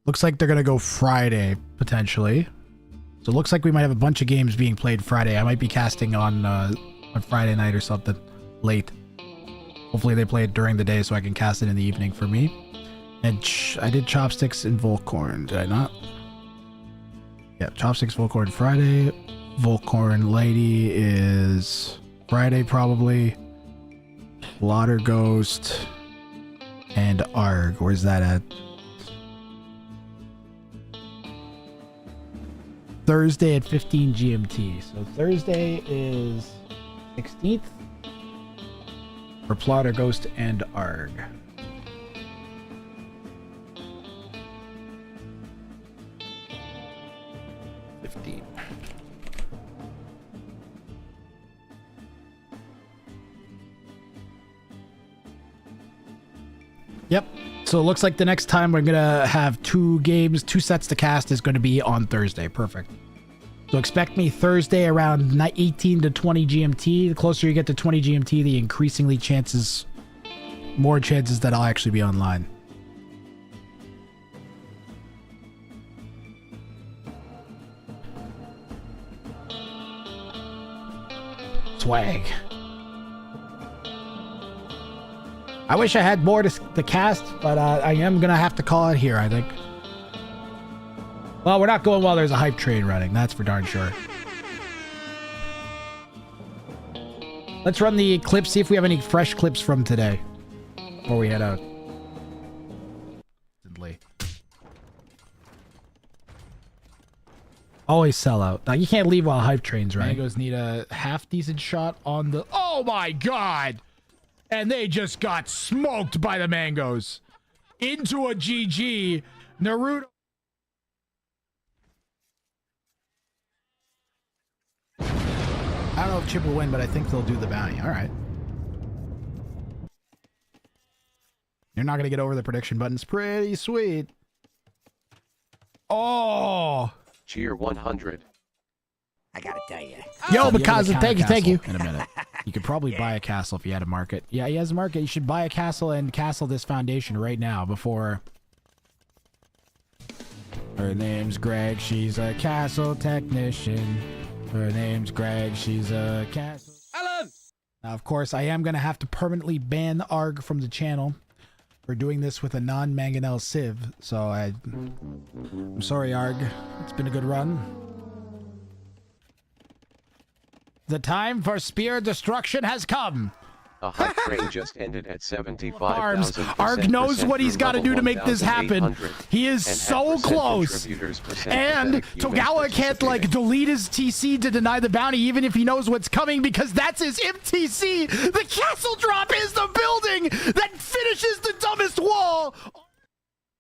Looks like they're going to go Friday, potentially. So it looks like we might have a bunch of games being played Friday. I might be casting on Friday night or something late. Hopefully they play it during the day so I can cast it in the evening for me. And I did Chopsticks and Volcorn, did I not? Yeah, Chopsticks, Volcorn Friday. Volcorn Lady is Friday probably. Plotter Ghost and Arg. Where's that at? Thursday at 15 GMT. So Thursday is 16th for Plotter Ghost and Arg. Yep. So it looks like the next time we're going to have 2 sets to cast is going to be on Thursday. Perfect. So expect me Thursday around 18 to 20 GMT. The closer you get to 20 GMT, the increasingly more chances that I'll actually be online. Swag. I wish I had more to cast, but I am going to have to call it here, I think. Well, we're not going while there's a hype train running. That's for darn sure. Let's run the clips, see if we have any fresh clips from today before we head out. Always sell out. Now, you can't leave while hype train's running. Mangoes need a half-decent shot on the... Oh, my God! And they just got smoked by the Mangoes. Into a GG. Naruto. I don't know if Chip will win, but I think they'll do the bounty. All right. You're not going to get over the prediction buttons. Pretty sweet. Oh. Cheer 100. I gotta tell you. Yo, Mikaza, thank you. In a minute. You could probably buy a castle if you had a market. Yeah, he has a market. You should buy a castle and castle this foundation right now before... Her name's Greg. She's a castle technician. Her name's Greg. She's a castle... Alan! Now, of course, I am going to have to permanently ban Arg from the channel for doing this with a non-mangonel sieve. So I'm sorry, Arg. It's been a good run. The time for spear destruction has come. A hot train just ended at 75,000%. Arms. Ark knows what he's got to do to make this happen. He is so close. And Togawa can't like delete his TC to deny the bounty even if he knows what's coming because that's his MTC. The castle drop is the building that finishes the dumbest wall.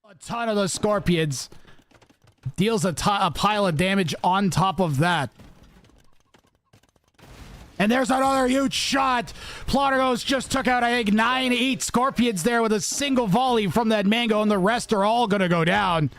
A ton of the scorpions. Deals a pile of damage on top of that. And there's another huge shot. Plotterghost just took out, I think, 9-8 scorpions there with a single volley from that mango, and the rest are all going to go down.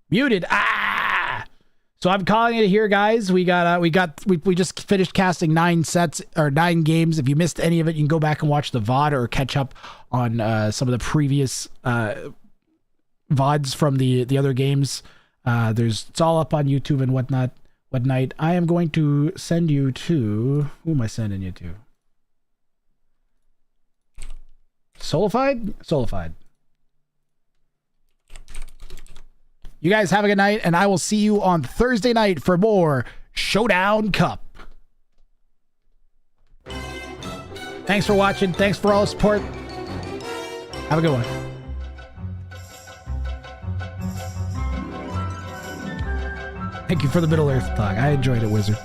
Muted. So I'm calling it here, guys. We just finished casting 9 sets or 9 games. If you missed any of it, you can go back and watch the VOD or catch up on some of the previous VODs from the other games. It's all up on YouTube and whatnot. I am going to send you to, who am I sending you to? Solified. You guys have a good night, and I will see you on Thursday night for more Showdown Cup. Thanks for watching. Thanks for all the support. Have a good one. Thank you for the Middle Earth talk. I enjoyed it, Wizard.